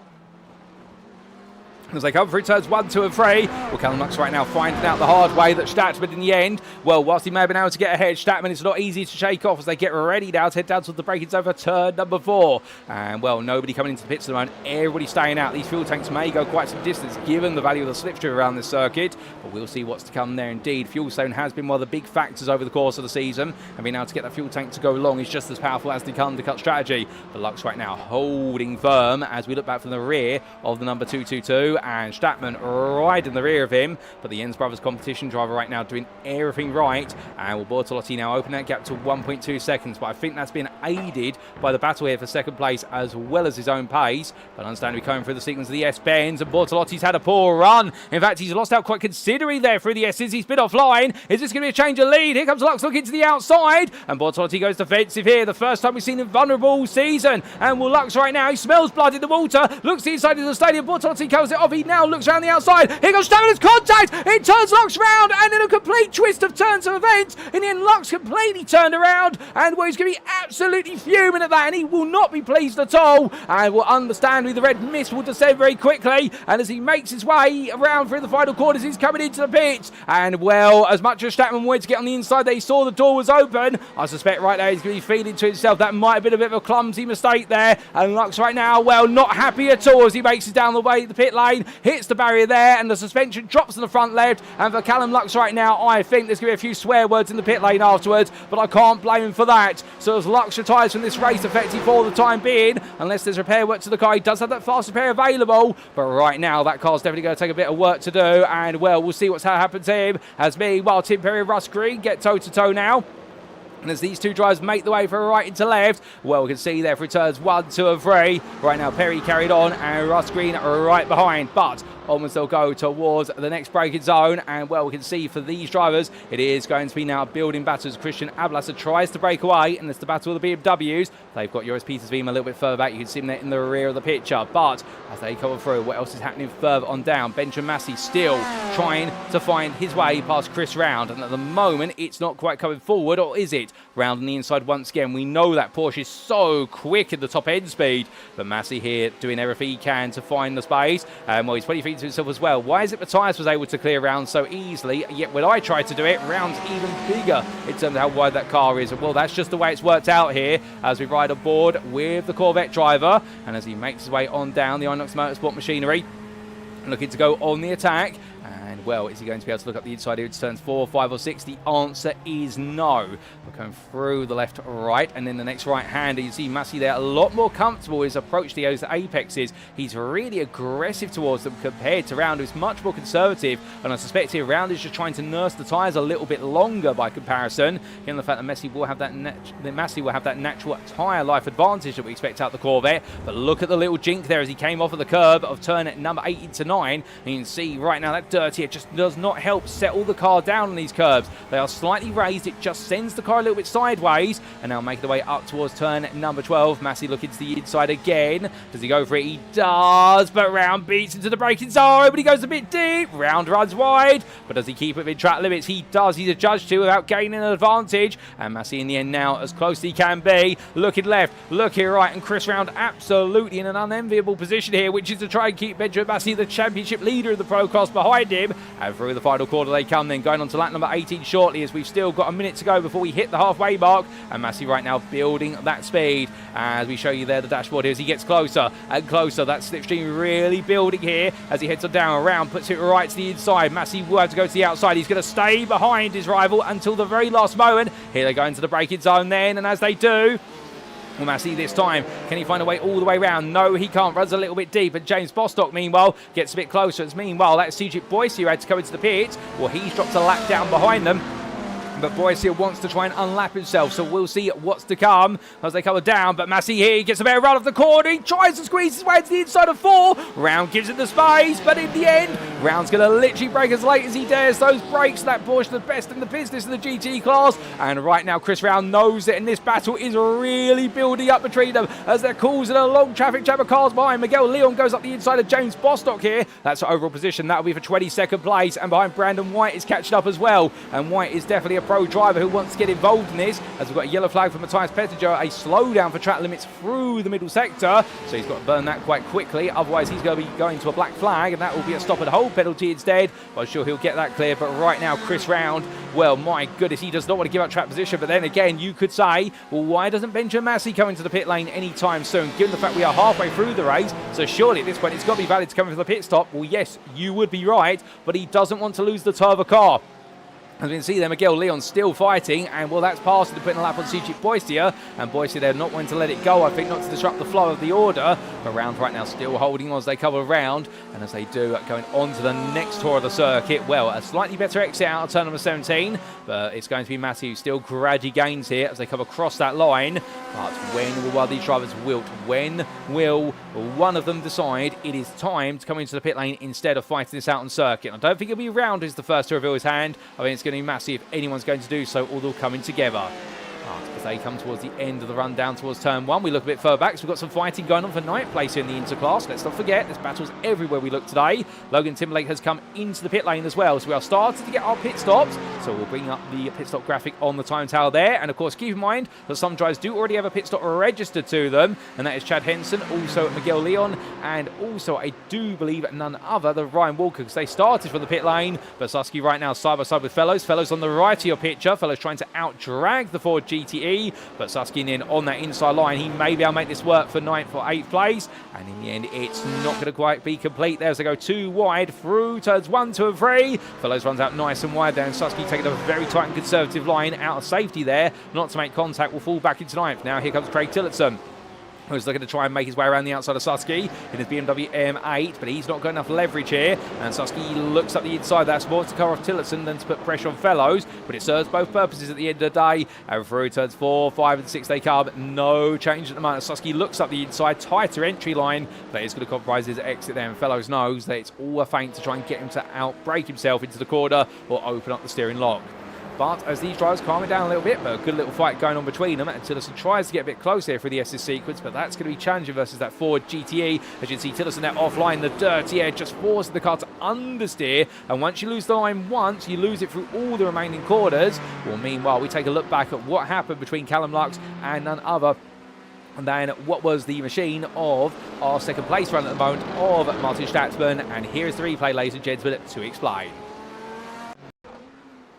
As they come through turns 1, 2 and 3. Well, Callum Lux right now finding out the hard way that Stattmann in the end, well, whilst he may have been able to get ahead, Stattmann is not easy to shake off as they get ready now to head down to the braking zone for turn number 4. And, well, nobody coming into the pits at the moment. Everybody staying out. These fuel tanks may go quite some distance given the value of the slipstream around this circuit. But we'll see what's to come there indeed. Fuel zone has been one of the big factors over the course of the season. And being able to get that fuel tank to go long is just as powerful as the undercut strategy. But Lux right now holding firm as we look back from the rear of the number 222. And Stattmann right in the rear of him, but the Jens Brothers competition driver right now doing everything right, and will Bortolotti now open that gap to 1.2 seconds, but I think that's been aided by the battle here for second place as well as his own pace. But understandably coming through the sequence of the S-bends, and Bortolotti's had a poor run. In fact, he's lost out quite considerably there through the S's. He's been offline. Is this going to be a change of lead? Here comes Lux looking to the outside, and Bortolotti goes defensive here. The first time we've seen him vulnerable all season, and will Lux right now, he smells blood in the water, looks inside of the stadium. Bortolotti covers it off. He now looks around the outside. Here goes Stattmann's contact. It turns Lux round, and in a complete twist of turns of events, in the end, Lux completely turned around, and well, he's going to be absolutely fuming at that, and he will not be pleased at all. And will understandably, the red mist will descend very quickly, and as he makes his way around through the final corners, he's coming into the pits. And well, as much as Stattmann wanted to get on the inside, they saw the door was open. I suspect right now he's going to be feeling to himself that might have been a bit of a clumsy mistake there. And Lux right now, well, not happy at all as he makes it down the way the pit lane, hits the barrier there, and the suspension drops on the front left. And for Callum Lux right now, I think there's going to be a few swear words in the pit lane afterwards, but I can't blame him for that. So as Lux retires from this race effective for the time being, unless there's repair work to the car, he does have that fast repair available, but right now that car's definitely going to take a bit of work to do. And well, we'll see what's happened to him as meanwhile Tim Perry and Russ Green get toe to toe now. And as these two drivers make the way from right into left, well, we can see there for turns 1, 2 and 3. Right now, Perry carried on and Russ Green right behind. But onwards they'll go towards the next braking zone. And, well, we can see for these drivers, it is going to be now building battles. Christian Ablasser tries to break away, and it's the battle of the BMWs. They've got Joris Petersbeam a little bit further back. You can see him there in the rear of the picture. But as they come through, what else is happening further on down? Benjamin Massey still trying to find his way past Chris Round. And at the moment, it's not quite coming forward, or is it? Round on the inside once again. We know that Porsche is so quick in the top end speed, but Massey here doing everything he can to find the space. Well, he's probably thinking to himself as well, why is it Matthias was able to clear Round so easily, yet when I tried to do it, Round's even bigger in terms of how wide that car is. And well, that's just the way it's worked out here as we ride aboard with the Corvette driver, and as he makes his way on down the Inox Motorsport machinery, looking to go on the attack. And, well, is he going to be able to look up the inside here? It's turns 4, 5 or 6. The answer is no. We're going through the left, right, and then the next right-hander. You see Massey there a lot more comfortable his approach to those apexes. He's really aggressive towards them compared to Round, who's much more conservative. And I suspect here Round is just trying to nurse the tyres a little bit longer by comparison, given the fact that Massey will have that natural tyre life advantage that we expect out the Corvette. But look at the little jink there as he came off of the curb of turn at number 8 into 9. And you can see right now that dirty, it just does not help settle the car down on these curbs. They are slightly raised. It just sends the car a little bit sideways, and now making the way up towards turn number 12. Massey looking to the inside again. Does he go for it? He does, but Round beats into the braking zone, but he goes a bit deep. Round runs wide, but does he keep it within track limits? He does. He's adjudged to without gaining an advantage, and Massey in the end now as close as he can be. Looking left, looking right, and Chris Round absolutely in an unenviable position here, which is to try and keep Benjamin Massey, the championship leader of the Pro Class, behind him. time. And through the final quarter they come then, going on to lap number 18 shortly, as we've still got a minute to go before we hit the halfway mark. And Massey right now building that speed, as we show you there the dashboard here as he gets closer and closer. That slipstream really building here as he heads on down around, puts it right to the inside. Massey will have to go to the outside. He's going to stay behind his rival until the very last moment. Here they go into the braking zone then, and as they do, well, Massey this time, can he find a way all the way around? No, he can't. Runs a little bit deep, and James Bostock, meanwhile, gets a bit closer. It's meanwhile, that's Cedric Boyce who had to go into the pit. Well, he's dropped a lap down behind them. But Boyce here wants to try and unlap himself, so we'll see what's to come as they come down. But Massey here, he gets a better run off the corner. He tries to squeeze his way to the inside of 4. Round gives it the space, but in the end, Round's going to literally brake as late as he dares. Those brakes, that Porsche, the best in the business in the GTE class. And right now, Chris Round knows it, and this battle is really building up between them as they're causing a long traffic jam of cars behind. Miguel Leon goes up the inside of James Bostock here. That's the overall position. That'll be for 22nd place. And behind Brandon White is catching up as well. And White is definitely a pro driver who wants to get involved in this, as we've got a yellow flag from Matthias Pettinger, a slowdown for track limits through the middle sector, so he's got to burn that quite quickly, otherwise he's going to be going to a black flag, and that will be a stop and hold penalty instead. But I'm sure he'll get that clear. But right now, Chris Round, well, my goodness, he does not want to give up track position. But then again, you could say, well, why doesn't Benjamin Massey come into the pit lane anytime soon, given the fact we are halfway through the race? So surely at this point it's got to be valid to come in for the pit stop. Well, yes, you would be right, but he doesn't want to lose the toe of a car. As we can see there, Miguel Leon still fighting, and well, that's past to putting a lap on Cedric Boyce here, and Boyce they're not wanting to let it go, I think, not to disrupt the flow of the order. But Round right now still holding on as they cover around, and as they do, going on to the next tour of the circuit. Well, a slightly better exit out of turn number 17, but it's going to be Massey who still gradually gains here as they come across that line. But when will one of these drivers wilt? When will one of them decide it is time to come into the pit lane instead of fighting this out on circuit? I don't think it'll be Round who's the first to reveal his hand. I think it's going to be Massey if anyone's going to do so, all they're coming together. As they come towards the end of the run down towards turn 1, we look a bit further back, so we've got some fighting going on for ninth place in the interclass. Let's not forget, there's battles everywhere we look today. Logan Timberlake has come into the pit lane as well, so we are starting to get our pit stops. So we'll bring up the pit stop graphic on the time tower there, and of course keep in mind that some drivers do already have a pit stop registered to them, and that is Chad Henson, also Miguel Leon, and also I do believe none other than Ryan Walker, because they started from the pit lane. But Susky right now side by side with Fellows. Fellows on the right of your picture. Fellows trying to out-drag the Ford GTE. But Suskin in on that inside line. He may be able to make this work for 9th or 8th place. And in the end, it's not going to quite be complete there as they go too wide through turns 1, 2 and 3. Fellows runs out nice and wide there. And Susky taking a very tight and conservative line out of safety there. Not to make contact. Will fall back into 9th. Now here comes Craig Tillotson, who's looking to try and make his way around the outside of Susky in his BMW M8, but he's not got enough leverage here. And Susky looks up the inside. That's more to cover off Tillotson than to put pressure on Fellows, but it serves both purposes at the end of the day. And through turns 4, 5 and 6 they come. No change at the moment. Susky looks up the inside, tighter entry line, but it's going to compromise his exit there. And Fellows knows that it's all a feint to try and get him to outbrake himself into the corner or open up the steering lock. But as these drivers calm it down a little bit, but a good little fight going on between them, and Tillotson tries to get a bit close here for the SS sequence, but that's going to be challenging versus that Ford GTE. As you can see, Tillotson there offline, the dirty edge, just forcing the car to understeer, and once you lose the line once, you lose it through all the remaining quarters. Well, meanwhile, we take a look back at what happened between Callum Lux and none other and then what was the machine of our second place run at the moment of Martin Stattmann, and here is the replay, ladies and gentlemen, to explain.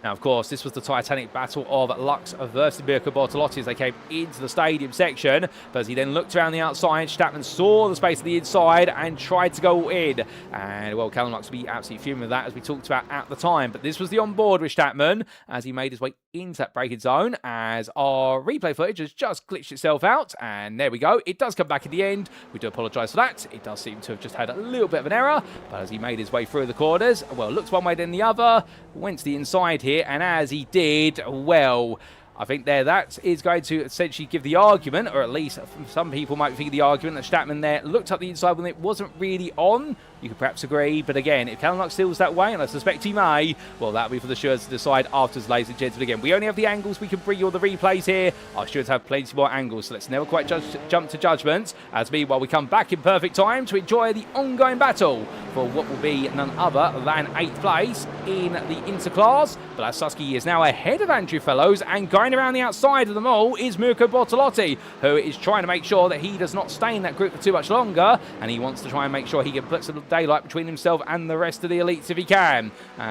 Now, of course, this was the titanic battle of Lux versus Mirko Bortolotti as they came into the stadium section. But as he then looked around the outside, Stattmann saw the space on the inside and tried to go in. And, well, Callum Lux will be absolutely fuming with that, as we talked about at the time. But this was the on-board with Stattmann as he made his way into that braking zone, as our replay footage has just glitched itself out. And there we go. It does come back in the end. We do apologise for that. It does seem to have just had a little bit of an error. But as he made his way through the corners, well, looks one way then the other, went to the inside here. And as he did, well, I think that is going to essentially give the argument, or at least some people might think the argument, that Stattmann there looked up the inside when it wasn't really on. You could perhaps agree, but again, if Callum Lux feels that way, and I suspect he may, well, that'll be for the stewards to decide afterwards, ladies and gentlemen. Again, we only have the angles we can bring you all the replays here. Our stewards have plenty more angles, so let's never quite jump to judgments. As meanwhile, we come back in perfect time to enjoy the ongoing battle for what will be none other than 8th place in the Interclass. But Lasowski is now ahead of Andrew Fellows, and going around the outside of them all is Mirko Bortolotti, who is trying to make sure that he does not stay in that group for too much longer, and he wants to try and make sure he can put some daylight between himself and the rest of the elites if he can.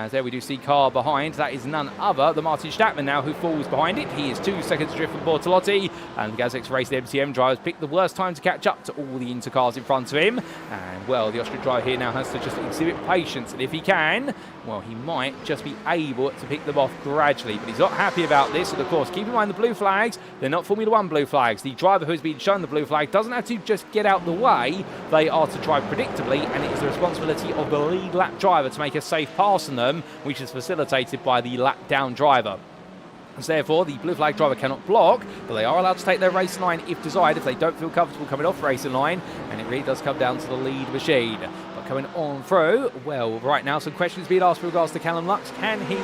There we do see car behind. That is none other than Martin Stattmann now, who falls behind it. He is 2 seconds adrift from Bortolotti, and the Gazix Racing MTM drivers picked the worst time to catch up to all the Intercars in front of him. And well, the Austrian driver here now has to just exhibit patience, and if he can, well, he might just be able to pick them off gradually, but he's not happy about this. And of course, keep in mind the blue flags, they're not Formula 1 blue flags. The driver who's been shown the blue flag doesn't have to just get out the way, they are to drive predictably, and it is the responsibility of the lead lap driver to make a safe pass on them, which is facilitated by the lap down driver. So therefore, the blue flag driver cannot block, but they are allowed to take their racing line if desired, if they don't feel comfortable coming off racing line, and it really does come down to the lead machine. But coming on through, well, right now some questions being asked with regards to Callum Lux. Can he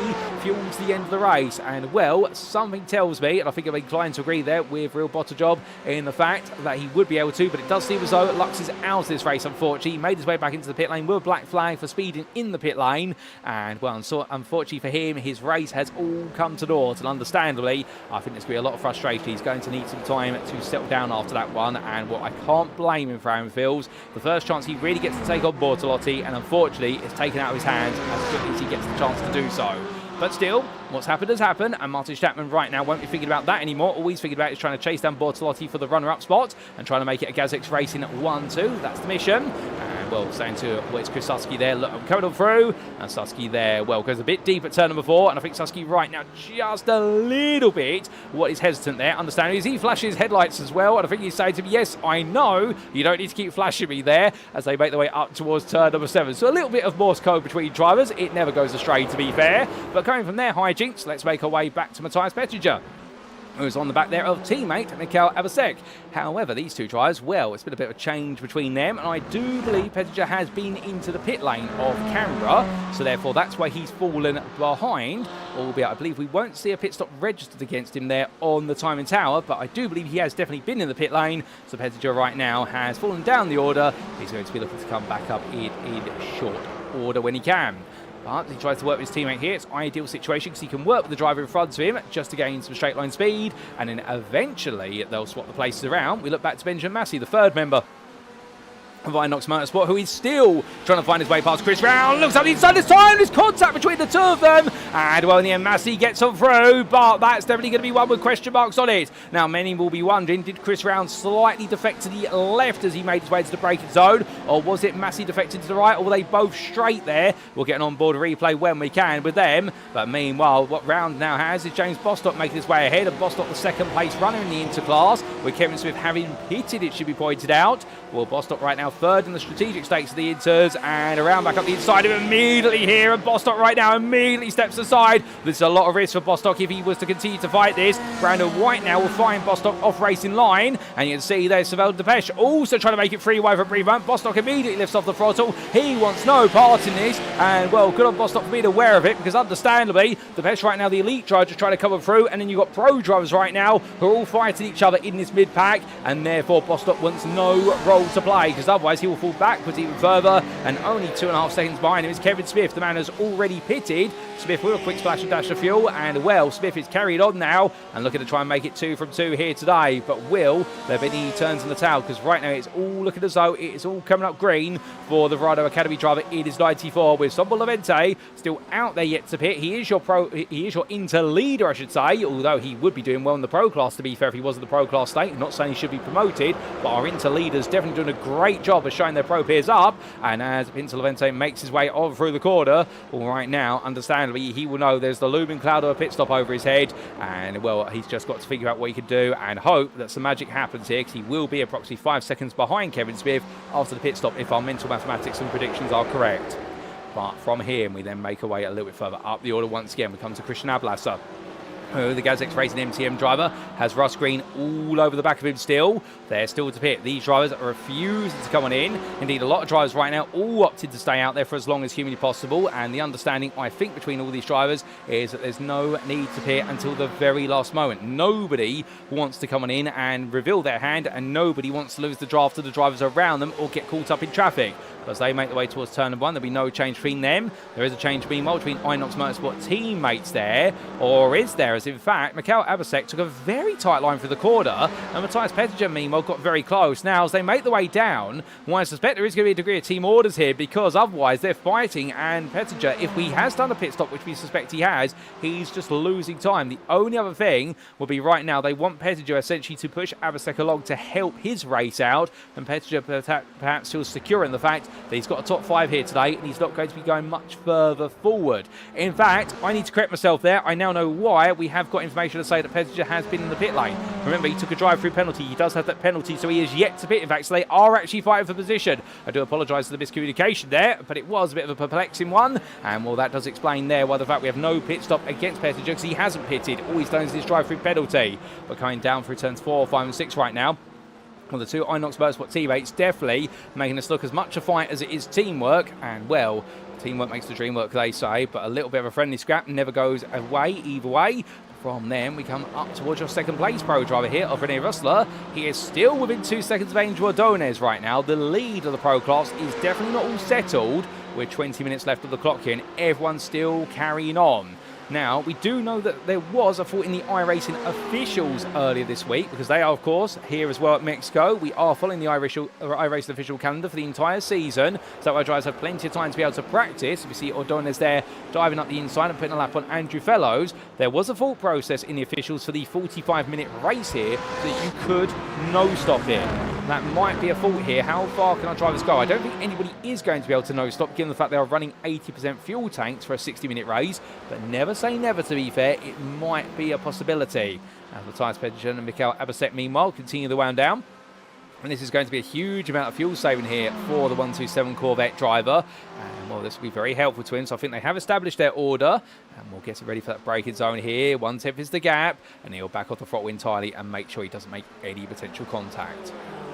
fuel to the end of the race? And well, something tells me, and I think I'm inclined to agree there with Real Botterjob, in the fact that he would be able to, but it does seem as though Lux is out of this race, unfortunately. He made his way back into the pit lane with a black flag for speeding in the pit lane, and well, so unfortunately for him, his race has all come to naught, and understandably, I think there's going to be a lot of frustration. He's going to need some time to settle down after that one, and what I can't blame him for how he feels. The first chance he really gets to take on Bortolotti, and unfortunately it's taken out of his hands as quickly as he gets the chance to do so. But still, what's happened has happened, and Martin Stattmann right now won't be thinking about that anymore. All he's thinking about is trying to chase down Bortolotti for the runner-up spot and trying to make it a Gazix Racing 1-2. That's the mission. And, well, saying to, well, it's Chris Susky there. Look, I'm coming on through. And Susky there, well, goes a bit deep at turn number 4. And I think Susky right now just a little bit what is hesitant there. Understanding is he flashes headlights as well. And I think he's saying to me, yes, I know. You don't need to keep flashing me there, as they make their way up towards turn number 7. So a little bit of Morse code between drivers. It never goes astray, to be fair. But going from there, hijinks, let's make our way back to Matthias Pettinger, who's on the back there of teammate Mikhail Avasek. However, these two drivers, well, it's been a bit of a change between them, and I do believe Pettinger has been into the pit lane of Canberra, so therefore that's why he's fallen behind, albeit I believe we won't see a pit stop registered against him there on the timing tower, but I do believe he has definitely been in the pit lane, so Pettinger right now has fallen down the order. He's going to be looking to come back up in short order when he can. But he tries to work with his teammate here. It's an ideal situation because he can work with the driver in front of him just to gain some straight line speed, and then eventually they'll swap the places around. We look back to Benjamin Massey, the third member of Inox Motorsport, who is still trying to find his way past Chris Round. Looks up the inside this time. There's contact between the two of them. And well, in the end, Massey gets on through, but that's definitely going to be one with question marks on it. Now, many will be wondering, did Chris Round slightly defect to the left as he made his way to the braking zone? Or was it Massey defected to the right? Or were they both straight there? We'll get an on-board replay when we can with them. But meanwhile, what Round now has is James Bostock making his way ahead. And Bostock, the second place runner in the Interclass, with Kevin Smith having pitted, it should be pointed out. Well, Bostock right now third in the strategic stakes of the Inters, and around back up the inside of him immediately here, and Bostock right now immediately steps aside. There's a lot of risk for Bostock if he was to continue to fight this. Brandon White now will find Bostock off racing line, and you can see there's Sylvain Delpech also trying to make it free away for a brief moment. Bostock immediately lifts off the throttle. He wants no part in this, and well, good on Bostock for being aware of it, because understandably, Delpech right now, the elite driver, just trying to come through, and then you've got pro drivers right now who are all fighting each other in this mid-pack, and therefore Bostock wants no role to play, because otherwise he will fall backwards even further, and only 2.5 seconds behind him is Kevin Smith. The man has already pitted. Smith with a quick splash and dash of fuel, and well, Smith is carried on now and looking to try and make it 2 from 2 here today, but will there be any turns in the tail? Because right now it's all looking as though it's all coming up green for the Verado Academy driver. It is 94 with Sombol Levente still out there yet to pit. He is your inter leader, I should say, although he would be doing well in the pro class, to be fair, if he was in the pro class state. I'm not saying he should be promoted, but our inter leaders definitely doing a great job of showing their pro peers up. And as Inter Levente makes his way on through the corner, well, right now, understandably, he will know there's the looming cloud of a pit stop over his head, and well, he's just got to figure out what he can do and hope that some magic happens here, because he will be approximately 5 seconds behind Kevin Smith after the pit stop if our mental mathematics and predictions are correct. But from here, we then make our way a little bit further up the order once again. We come to Christian Ablasser, who, the Gazix Racing MTM driver, has rust green all over the back of him still. They're still to pit. These drivers are refusing to come on in. Indeed, a lot of drivers right now all opted to stay out there for as long as humanly possible, and the understanding, I think, between all these drivers is that there's no need to pit until the very last moment. Nobody wants to come on in and reveal their hand, and nobody wants to lose the draft to the drivers around them or get caught up in traffic. as they make the way towards turn 1. There'll be no change between them. There is a change meanwhile between Inox Motorsport teammates there, or is there? As in fact, Mikael Abasek took a very tight line through the corner, and Matthias Pettinger meanwhile got very close. Now, as they make the way down, well, I suspect there is going to be a degree of team orders here, because otherwise they're fighting, and Pettinger, if he has done a pit stop, which we suspect he has, he's just losing time. The only other thing will be right now, they want Pettinger essentially to push Abasek along to help his race out, and Pettinger perhaps feels secure in the fact that he's got a top 5 here today, and he's not going to be going much further forward. In fact, I need to correct myself there. I now know why. We have got information to say that Pettinger has been in the pit lane. Remember, he took a drive-through penalty. He does have that penalty, so he is yet to pit. In fact, so they are actually fighting for position. I do apologise for the miscommunication there, but it was a bit of a perplexing one, and well, that does explain there why the fact we have no pit stop against Pettinger, because he hasn't pitted. All he's done is his drive-through penalty. We're coming down through turns 4, 5 and 6 right now. Well, the two Inox Motorsport teammates definitely making this look as much a fight as it is teamwork, and well, teamwork makes the dream work, they say, but a little bit of a friendly scrap never goes away either way. From them, we come up towards your second place pro driver here of René Russler. He is still within 2 seconds of Angel Ordonez right now. The lead of the pro class is definitely not all settled, with 20 minutes left of the clock here, and everyone's still carrying on. Now, we do know that there was a fault in the iRacing officials earlier this week, because they are, of course, here as well at Mexico. We are following the iRacing official calendar for the entire season, so our drivers have plenty of time to be able to practice. We see Ordonez there diving up the inside and putting a lap on Andrew Fellows. There was a fault process in the officials for the 45-minute race here, so that you could no-stop it. That might be a fault here. How far can our drivers go? I don't think anybody is going to be able to no-stop, given the fact they are running 80% fuel tanks for a 60-minute race, but never say never, to be fair. It might be a possibility. As Matthias Pettinger and Mikael Abasek meanwhile continue the wound down, and this is going to be a huge amount of fuel saving here for the 127 Corvette driver, and well, this will be very helpful to him. So I think they have established their order, and we'll get it ready for that braking zone here. 1/10 is the gap, and he'll back off the throttle entirely and make sure he doesn't make any potential contact.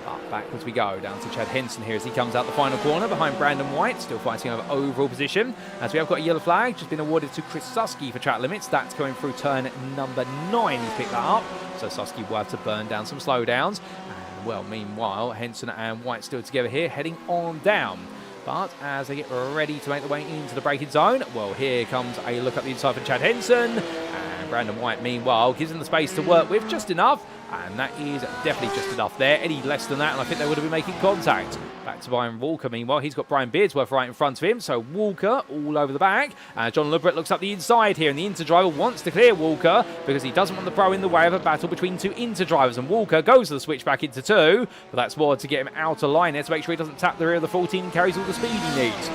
Up backwards we go, down to Chad Henson here as he comes out the final corner behind Brandon White, still fighting over overall position. As we have got a yellow flag, just been awarded to Chris Susky for track limits. That's going through turn number 9. He's picked that up, so Susky will have to burn down some slowdowns. And well, meanwhile, Henson and White still together here, heading on down. But as they get ready to make their way into the braking zone, well, here comes a look up the inside for Chad Henson. And Brandon White, meanwhile, gives him the space to work with just enough. And that is definitely just enough there. Any less than that, and I think they would have been making contact. Back to Brian Walker, meanwhile. He's got Brian Beardsworth right in front of him. So Walker all over the back. John Lebrett looks up the inside here, and the Inter driver wants to clear Walker because he doesn't want the pro in the way of a battle between two Inter drivers. And Walker goes to the switch back into 2, but that's more to get him out of line there to make sure he doesn't tap the rear of the 14, carries all the speed he needs.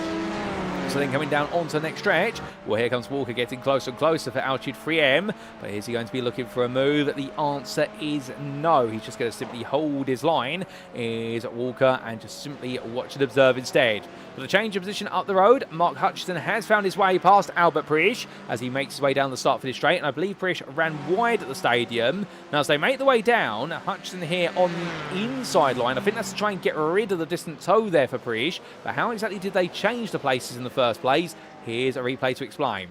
So then coming down onto the next stretch, well, here comes Walker getting closer and closer for altitude 3M. But is he going to be looking for a move? The answer is no. He's just going to simply hold his line, is Walker, and just simply watch and observe instead. With a change of position up the road, Mark Hutchinson has found his way past Albert Prisch as he makes his way down the start for this straight. And I believe Prisch ran wide at the stadium. Now, as they make the way down, Hutchinson here on the inside line. I think that's to try and get rid of the distant toe there for Prisch. But how exactly did they change the places in the first place? Here's a replay to explain.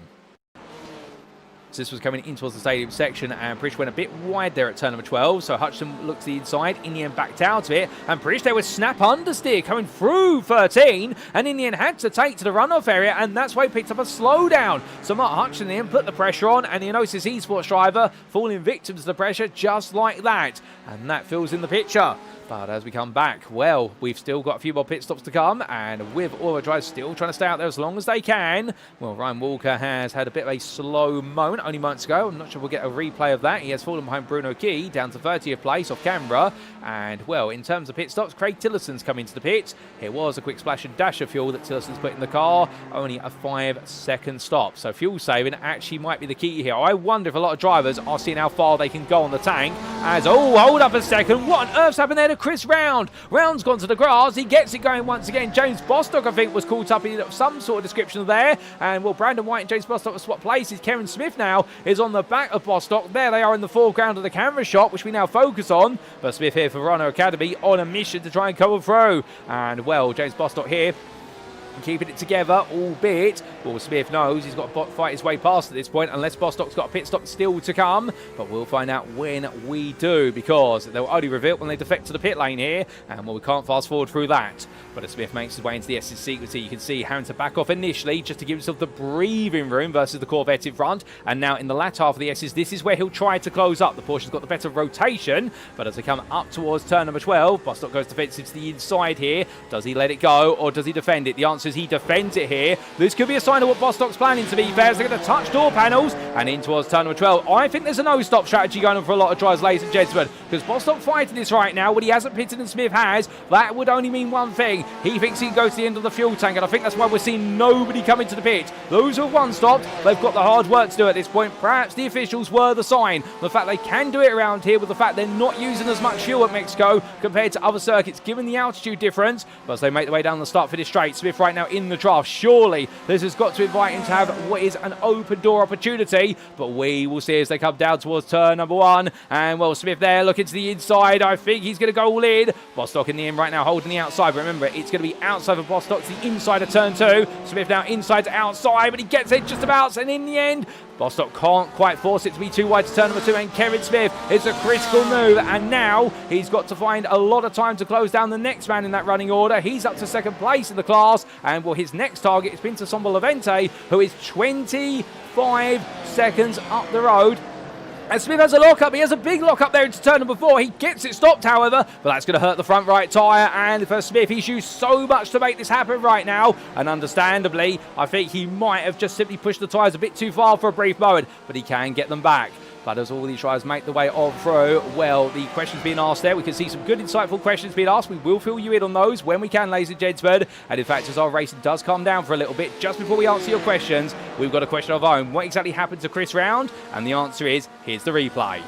So this was coming in towards the stadium section, and Prisch went a bit wide there at turn number 12. So Hutchinson looks to the inside. In the end, backed out of it. And Prisch there was snap understeer coming through 13. And in the end, had to take to the runoff area. And that's why he picked up a slowdown. So Mark Hutchinson in put the pressure on. And the Enosis Esports driver falling victim to the pressure just like that. And that fills in the picture. But as we come back, well, we've still got a few more pit stops to come, and with all the drivers still trying to stay out there as long as they can. Well, Ryan Walker has had a bit of a slow moment only months ago. I'm not sure we'll get a replay of that. He has fallen behind Bruno Key, down to 30th place off camera. And, well, in terms of pit stops, Craig Tillerson's come into the pits. It was a quick splash and dash of fuel that Tillerson's put in the car. Only a 5-second stop. So fuel saving actually might be the key here. I wonder if a lot of drivers are seeing how far they can go on the tank. As, oh, hold up a second. What on earth's happened there to Chris Round? Round's gone to the grass. He gets it going once again. James Bostock, I think, was caught up in some sort of description there. And, well, Brandon White and James Bostock have swapped places. Kevin Smith now is on the back of Bostock. There they are in the foreground of the camera shot, which we now focus on. But Smith here for Renault Academy on a mission to try and cover through. And, well, James Bostock here keeping it together, albeit Will Smith knows he's got to fight his way past at this point, unless Bostock's got a pit stop still to come. But we'll find out when we do, because they'll only reveal it when they defect to the pit lane here, and well, we can't fast forward through that. But as Smith makes his way into the S's sequence, you can see having to back off initially just to give himself the breathing room versus the Corvette in front. And now in the latter half of the S's, this is where he'll try to close up. The Porsche's got the better rotation, but as they come up towards turn number 12, Bostock goes defensive to the inside here. Does he let it go, or does he defend it? The answer is he defends it here. This could be a sign of what Bostock's planning, to be fair, as they're going to touch door panels and in towards turn number 12. I think there's a no-stop strategy going on for a lot of drivers, ladies and gentlemen, because Bostock fighting this right now when he hasn't pitted and Smith has. That would only mean one thing. He thinks he can go to the end of the fuel tank, and I think that's why we're seeing nobody come into the pit. Those who have one stopped, they've got the hard work to do at this point. Perhaps the officials were the sign. The fact they can do it around here with the fact they're not using as much fuel at Mexico compared to other circuits, given the altitude difference. But as they make their way down the start finish straight, Smith right now in the draft. Surely this has got to invite him to have what is an open door opportunity, but we will see as they come down towards turn number 1. And well, Smith there looking to the inside. I think he's going to go all in. Bostock in the end right now holding the outside, but remember, it's going to be outside of Bostock to the inside of turn 2. Smith now inside to outside, but he gets it just about, and in the end Bostock can't quite force it to be too wide to turn number 2, and Kevin Smith, it's a critical move, and now he's got to find a lot of time to close down the next man in that running order. He's up to second place in the class, and well, his next target is Pinto Sombolavente, who is 25 seconds up the road. And Smith has a lock-up. He has a big lock-up there into turn number 4. He gets it stopped, however, but that's going to hurt the front right tyre. And for Smith, he's used so much to make this happen right now. And understandably, I think he might have just simply pushed the tyres a bit too far for a brief moment, but he can get them back. But as all these drivers make the way on through, well, the questions being asked there, we can see some good, insightful questions being asked. We will fill you in on those when we can, ladies and gentlemen. And in fact, as our racing does calm down for a little bit, just before we answer your questions, we've got a question of our own. What exactly happened to Chris Round? And the answer is, here's the replay.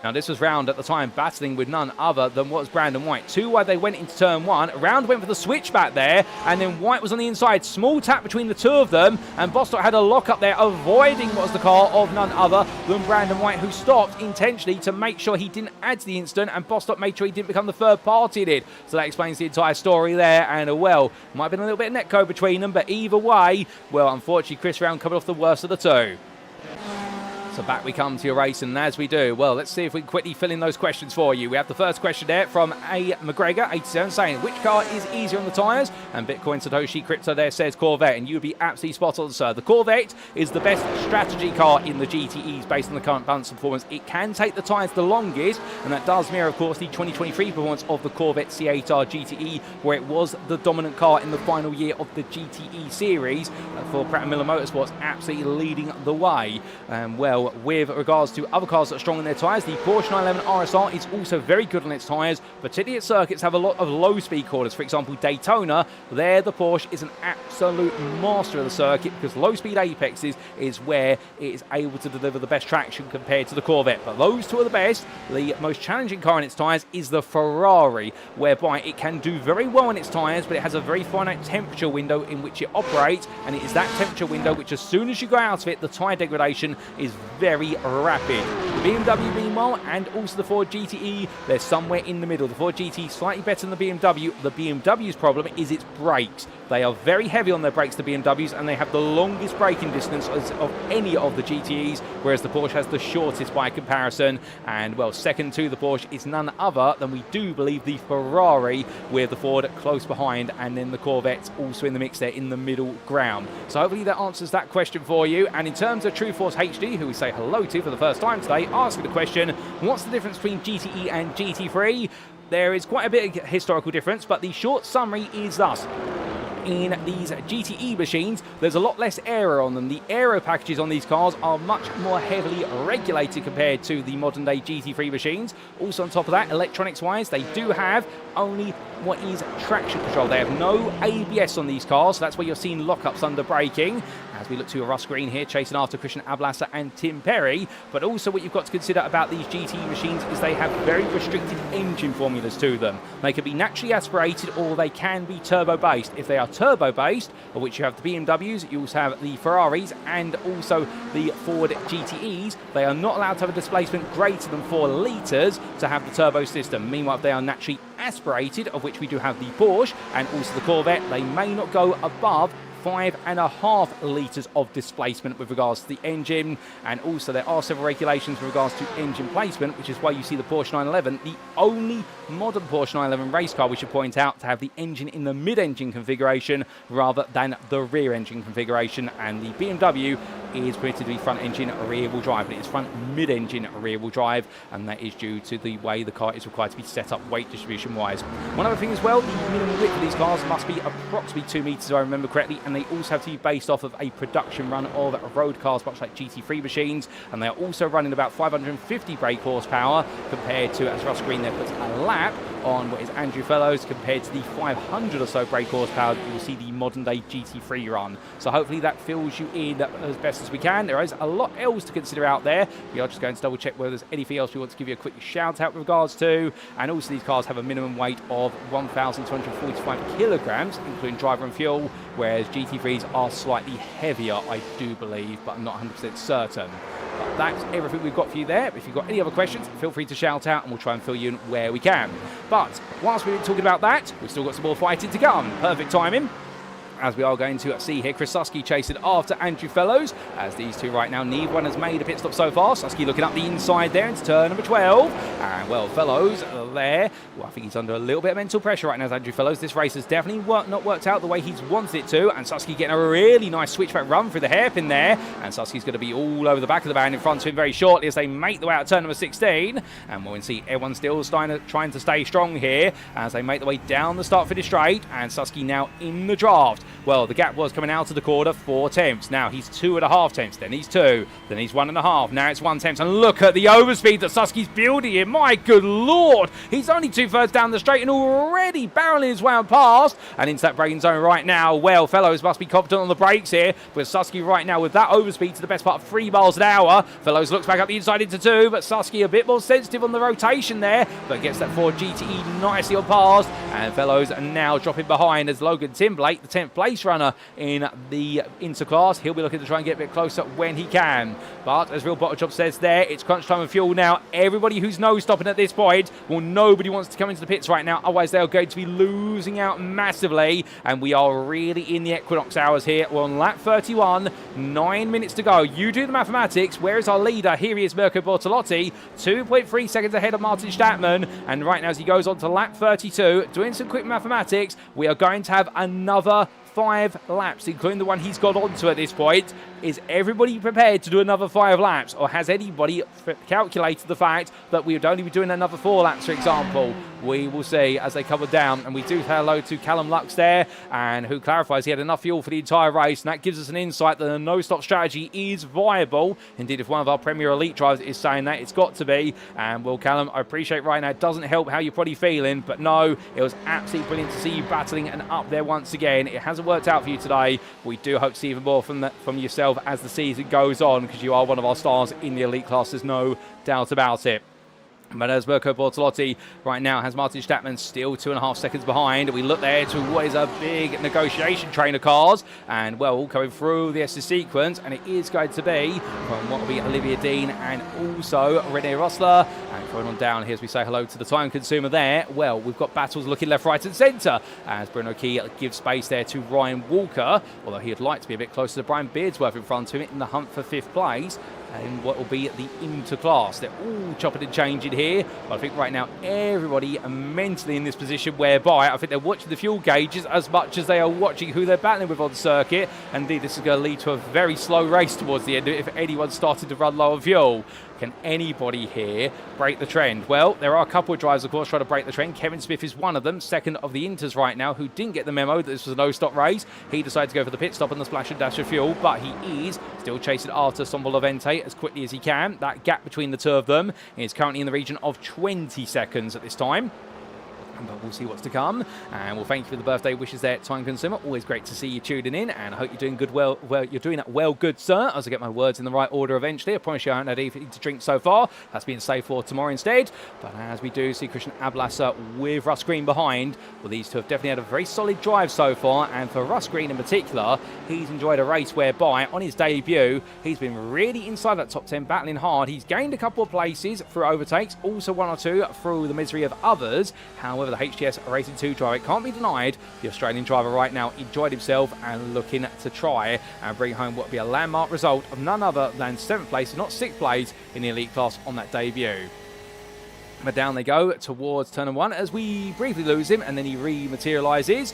Now, this was Round at the time battling with none other than what was Brandon White. 2 wide they went into turn 1. Round went for the switchback there, and then White was on the inside. Small tap between the two of them, and Bostock had a lock up there, avoiding what was the car of none other than Brandon White, who stopped intentionally to make sure he didn't add to the incident, and Bostock made sure he didn't become the third party in it. So that explains the entire story there, and well, might have been a little bit of netcode between them, but either way, well, unfortunately, Chris Round coming off the worst of the two. So back we come to your race, and as we do, well, let's see if we can quickly fill in those questions for you. We have the first question there from A. McGregor, 87, saying, which car is easier on the tyres? And Bitcoin Satoshi Crypto there says Corvette, and you would be absolutely spot on, sir. The Corvette is the best strategy car in the GTEs based on the current balance performance. It can take the tyres the longest, and that does mirror, of course, the 2023 performance of the Corvette C8R GTE, where it was the dominant car in the final year of the GTE series for Pratt & Miller Motorsports, absolutely leading the way. Well, with regards to other cars that are strong in their tyres, the Porsche 911 RSR is also very good on its tyres, particularly at circuits have a lot of low-speed corners. For example, Daytona, there the Porsche is an absolute master of the circuit, because low-speed apexes is where it is able to deliver the best traction compared to the Corvette. But those two are the best. The most challenging car in its tyres is the Ferrari, whereby it can do very well in its tyres, but it has a very finite temperature window in which it operates, and it is that temperature window which, as soon as you go out of it, the tyre degradation is very rapid. The BMW, meanwhile, and also the Ford GTE, they're somewhere in the middle. The Ford GTE slightly better than the BMW. The BMW's problem is its brakes. They are very heavy on their brakes, the BMWs, and they have the longest braking distance of any of the GTEs, whereas the Porsche has the shortest by comparison. And, well, second to the Porsche is none other than, we do believe, the Ferrari, with the Ford close behind, and then the Corvette also in the mix there in the middle ground. So hopefully that answers that question for you. And in terms of True Force HD, who we say hello to for the first time today, asking the question, what's the difference between GTE and GT3? There is quite a bit of historical difference, but the short summary is thus. In these GTE machines, there's a lot less aero on them. The aero packages on these cars are much more heavily regulated compared to the modern day GT3 machines. Also on top of that, electronics wise, they do have only what is traction control. They have no ABS on these cars, so that's where you're seeing lockups under braking. As we look to a Russ Green here, chasing after Christian Ablasa and Tim Perry. But also what you've got to consider about these GTE machines is they have very restricted engine formulas to them. They can be naturally aspirated, or they can be turbo-based. If they are turbo-based, of which you have the BMWs, you also have the Ferraris, and also the Ford GTEs, they are not allowed to have a displacement greater than 4 litres to have the turbo system. Meanwhile, if they are naturally aspirated, of which we do have the Porsche and also the Corvette. They may not go above 5.5 litres of displacement with regards to the engine, and also there are several regulations with regards to engine placement, which is why you see the Porsche 911, the only modern Porsche 911 race car, we should point out, to have the engine in the mid-engine configuration rather than the rear engine configuration, and the BMW is permitted to be front engine rear-wheel drive, but it's front mid-engine rear-wheel drive, and that is due to the way the car is required to be set up weight distribution wise. One other thing as well, the minimum width of these cars must be approximately 2 metres if I remember correctly, and they also have to be based off of a production run of road cars, much like GT3 machines, and they are also running about 550 brake horsepower compared to, as Russ Green there puts a lap on what is Andrew Fellows, compared to the 500 or so brake horsepower that you'll see the modern day GT3 run. So hopefully that fills you in as best as we can. There is a lot else to consider out there. We are just going to double check whether there's anything else we want to give you a quick shout out with regards to, and also these cars have a minimum weight of 1,245 kilograms, including driver and fuel, whereas GT3s are slightly heavier, I do believe, but I'm not 100% certain. But that's everything we've got for you there. If you've got any other questions, feel free to shout out and we'll try and fill you in where we can. But whilst we've been talking about that, we've still got some more fighting to come. Perfect timing, as we are going to see here Chris Susky chasing after Andrew Fellows, as these two right now, neither one has made a pit stop so far. Susky looking up the inside there into turn number 12, and well, Fellows there, well, I think he's under a little bit of mental pressure right now as Andrew Fellows. This race has definitely not worked out the way he's wanted it to, and Susky getting a really nice switchback run through the hairpin there, and Susky's going to be all over the back of the band in front of him very shortly as they make the way out of turn number 16, and we'll see everyone still trying to stay strong here as they make the way down the start-finish straight, and Susky now in the draft. Well, the gap was coming out of the corner 4 tenths. Now he's 2.5 tenths, then he's 2, then he's 1.5, now it's 1 tenth, and look at the overspeed that Susky's building here. My good lord, he's only 2/3 down the straight and already barreling his way on past and into that braking zone right now. Well, Fellows must be confident on the brakes here, with Susky right now with that overspeed to the best part of 3 miles an hour. Fellows looks back up the inside into 2, but Susky a bit more sensitive on the rotation there, but gets that Ford GTE nicely on past, and Fellows are now dropping behind as Logan Timblake, the 10th place runner in the interclass. He'll be looking to try and get a bit closer when he can. But as Real Bottle Job says there, it's crunch time of fuel now. Everybody who's no stopping at this point, well, nobody wants to come into the pits right now, otherwise they are going to be losing out massively, and we are really in the equinox hours here. We're on lap 31, 9 minutes to go. You do the mathematics. Where is our leader? Here he is, Mirko Bortolotti, 2.3 seconds ahead of Martin Stattmann, and right now as he goes on to lap 32, doing some quick mathematics, we are going to have another 5 laps, including the one he's got onto at this point. Is everybody prepared to do another 5 laps, or has anybody calculated the fact that we would only be doing another 4 laps, for example? We will see as they cover down, and we do say hello to Callum Lux there, and who clarifies he had enough fuel for the entire race, and that gives us an insight that a no-stop strategy is viable. Indeed, if one of our Premier Elite drivers is saying that, it's got to be. And well, Callum, I appreciate right now it doesn't help how you're probably feeling, but no, it was absolutely brilliant to see you battling and up there once again. It hasn't worked out for you today. We do hope to see even more from yourself as the season goes on, because you are one of our stars in the elite class, there's no doubt about it. But as Mirko Bortolotti right now has Martin Stattmann still 2.5 seconds behind. We look there to what is a big negotiation train of cars, and well, all coming through the SS sequence, and it is going to be from what will be Olivia Dean and also Renee Rossler. And going on down here as we say hello to the time consumer there. Well, we've got battles looking left, right and centre as Bruno Key gives space there to Ryan Walker, although he'd like to be a bit closer to Brian Beardsworth in front of him in the hunt for 5th place. And what will be the interclass. They're all chopping and changing here. But I think right now everybody are mentally in this position whereby I think they're watching the fuel gauges as much as they are watching who they're battling with on the circuit. And indeed, this is going to lead to a very slow race towards the end if anyone started to run low on fuel. Can anybody here break the trend? Well, there are a couple of drivers, of course, trying to break the trend. Kevin Smith is one of them, second of the Inters right now, who didn't get the memo that this was a no-stop race. He decided to go for the pit stop on the splash and dash of fuel, but he is still chasing after Sombolavente as quickly as he can. That gap between the two of them is currently in the region of 20 seconds at this time. But we'll see what's to come, and we'll thank you for the birthday wishes there, Time Consumer. Always great to see you tuning in, and I hope you're doing good. Well, you're doing that well, good sir. As I get my words in the right order eventually. I promise you I haven't had anything to drink so far. That's been saved for tomorrow instead. But as we do see Christian Ablasser with Russ Green behind, well, these two have definitely had a very solid drive so far, and for Russ Green in particular, he's enjoyed a race whereby on his debut he's been really inside that top 10, battling hard. He's gained a couple of places through overtakes, also 1 or 2 through the misery of others. However, whether the HTS Racing 2 driver, it can't be denied, the Australian driver right now enjoyed himself and looking to try and bring home what would be a landmark result of none other than 7th place, not 6th place in the elite class on that debut. But down they go towards turn 1 as we briefly lose him, and then he rematerialises.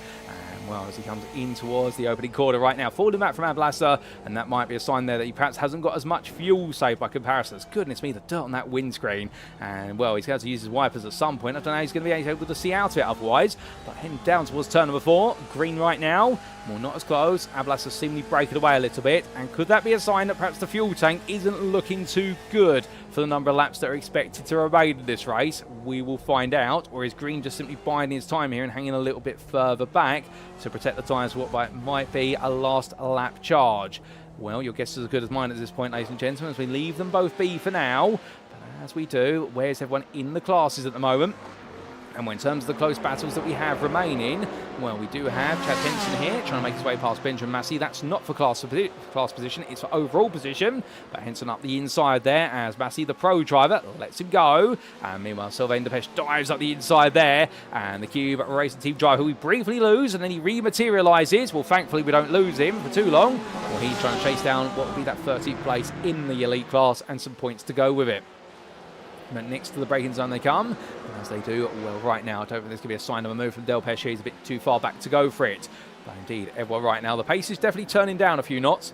Well, as he comes in towards the opening corner right now, falling back from Ablasa, and that might be a sign there that he perhaps hasn't got as much fuel saved by comparison. Goodness me, the dirt on that windscreen. And, well, he's going to use his wipers at some point. I don't know how he's going to be able to see out of it otherwise. But heading down towards turn number 4, green right now. Well, not as close. Ablasa seemingly breaking away a little bit. And could that be a sign that perhaps the fuel tank isn't looking too good for the number of laps that are expected to remain in this race? We will find out. Or is green just simply biding his time here and hanging a little bit further back to protect the tyres for what might be a last lap charge? Well, your guess is as good as mine at this point, ladies and gentlemen, as we leave them both be for now. But as we do, where's everyone in the classes at the moment? And in terms of the close battles that we have remaining, well, we do have Chad Henson here trying to make his way past Benjamin Massey. That's not for class position, it's for overall position. But Henson up the inside there as Massey, the pro driver, lets him go. And meanwhile, Sylvain Delpech dives up the inside there. And the Cube Racing Team driver, who we briefly lose, and then he rematerialises. Well, thankfully, we don't lose him for too long. Well, he's trying to chase down what would be that 13th place in the elite class and some points to go with it. But next to the braking zone they come, and as they do, well, right now, I don't think there's going to be a sign of a move from Delpech. He's a bit too far back to go for it. But indeed, everyone right now, the pace is definitely turning down a few knots,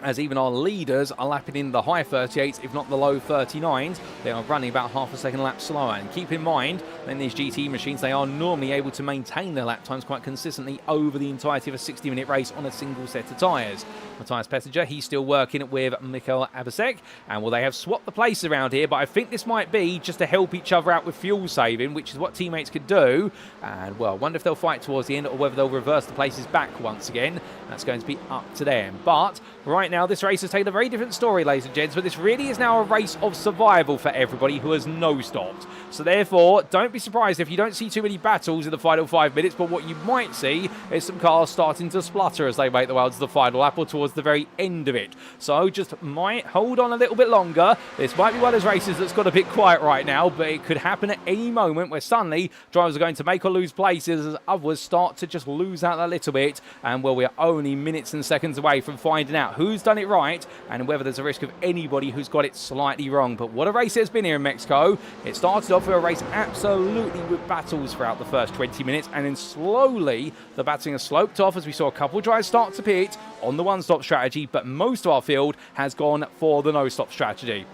as even our leaders are lapping in the high 38s, if not the low 39s. They are running about half a second lap slower. And keep in mind, in these GTE machines, they are normally able to maintain their lap times quite consistently over the entirety of a 60-minute race on a single set of tyres. Matthias Pettinger, he's still working with Mikael Abasek, and well, they have swapped the places around here, but I think this might be just to help each other out with fuel saving, which is what teammates could do. And well, I wonder if they'll fight towards the end or whether they'll reverse the places back once again. That's going to be up to them. But right now, this race has taken a very different story, ladies and gents, but this really is now a race of survival for everybody who has no-stopped. So therefore, don't be surprised if you don't see too many battles in the final 5 minutes, but what you might see is some cars starting to splutter as they make their way to the final lap or towards the very end of it. So just might hold on a little bit longer. This might be one of those races that's got a bit quiet right now, but it could happen at any moment where suddenly drivers are going to make or lose places as others start to just lose out a little bit. And well, we're only minutes and seconds away from finding out who's done it right and whether there's a risk of anybody who's got it slightly wrong. But what a race there's been here in Mexico. It started off with a race absolutely with battles throughout the first 20 minutes, and then slowly the battling has sloped off as we saw a couple of drivers start to pit on the one-stop strategy, but most of our field has gone for the no-stop strategy.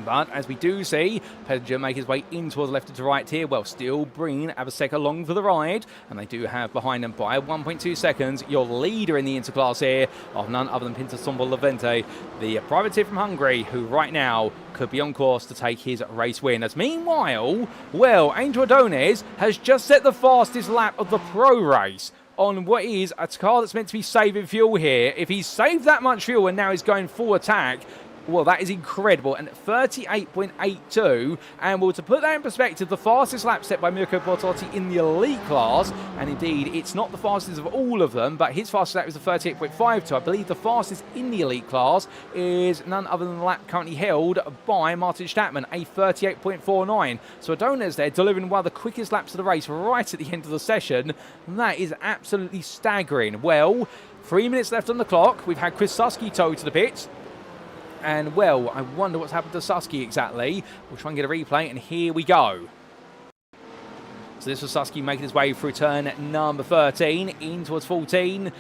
But as we do see, Pedro make his way in towards left and to right here. Well, still bringing Abasek along for the ride. And they do have behind them by 1.2 seconds your leader in the interclass here of none other than Pinto Sombol Levente, the privateer from Hungary, who right now could be on course to take his race win. As meanwhile, well, Angel Adonis has just set the fastest lap of the pro race on what is a car that's meant to be saving fuel here. If he's saved that much fuel and now he's going full attack, well, that is incredible. And 38.82. And well, to put that in perspective, the fastest lap set by Mirko Bortolotti in the elite class, and indeed, it's not the fastest of all of them, but his fastest lap is the 38.52. I believe the fastest in the elite class is none other than the lap currently held by Martin Stattmann, a 38.49. So Adonis there delivering one of the quickest laps of the race right at the end of the session. And that is absolutely staggering. Well, 3 minutes left on the clock. We've had Chris Susky towed to the pits. And, well, I wonder what's happened to Susky exactly. We'll try and get a replay, and here we go. So this was Susky making his way through turn number 13, in towards 14.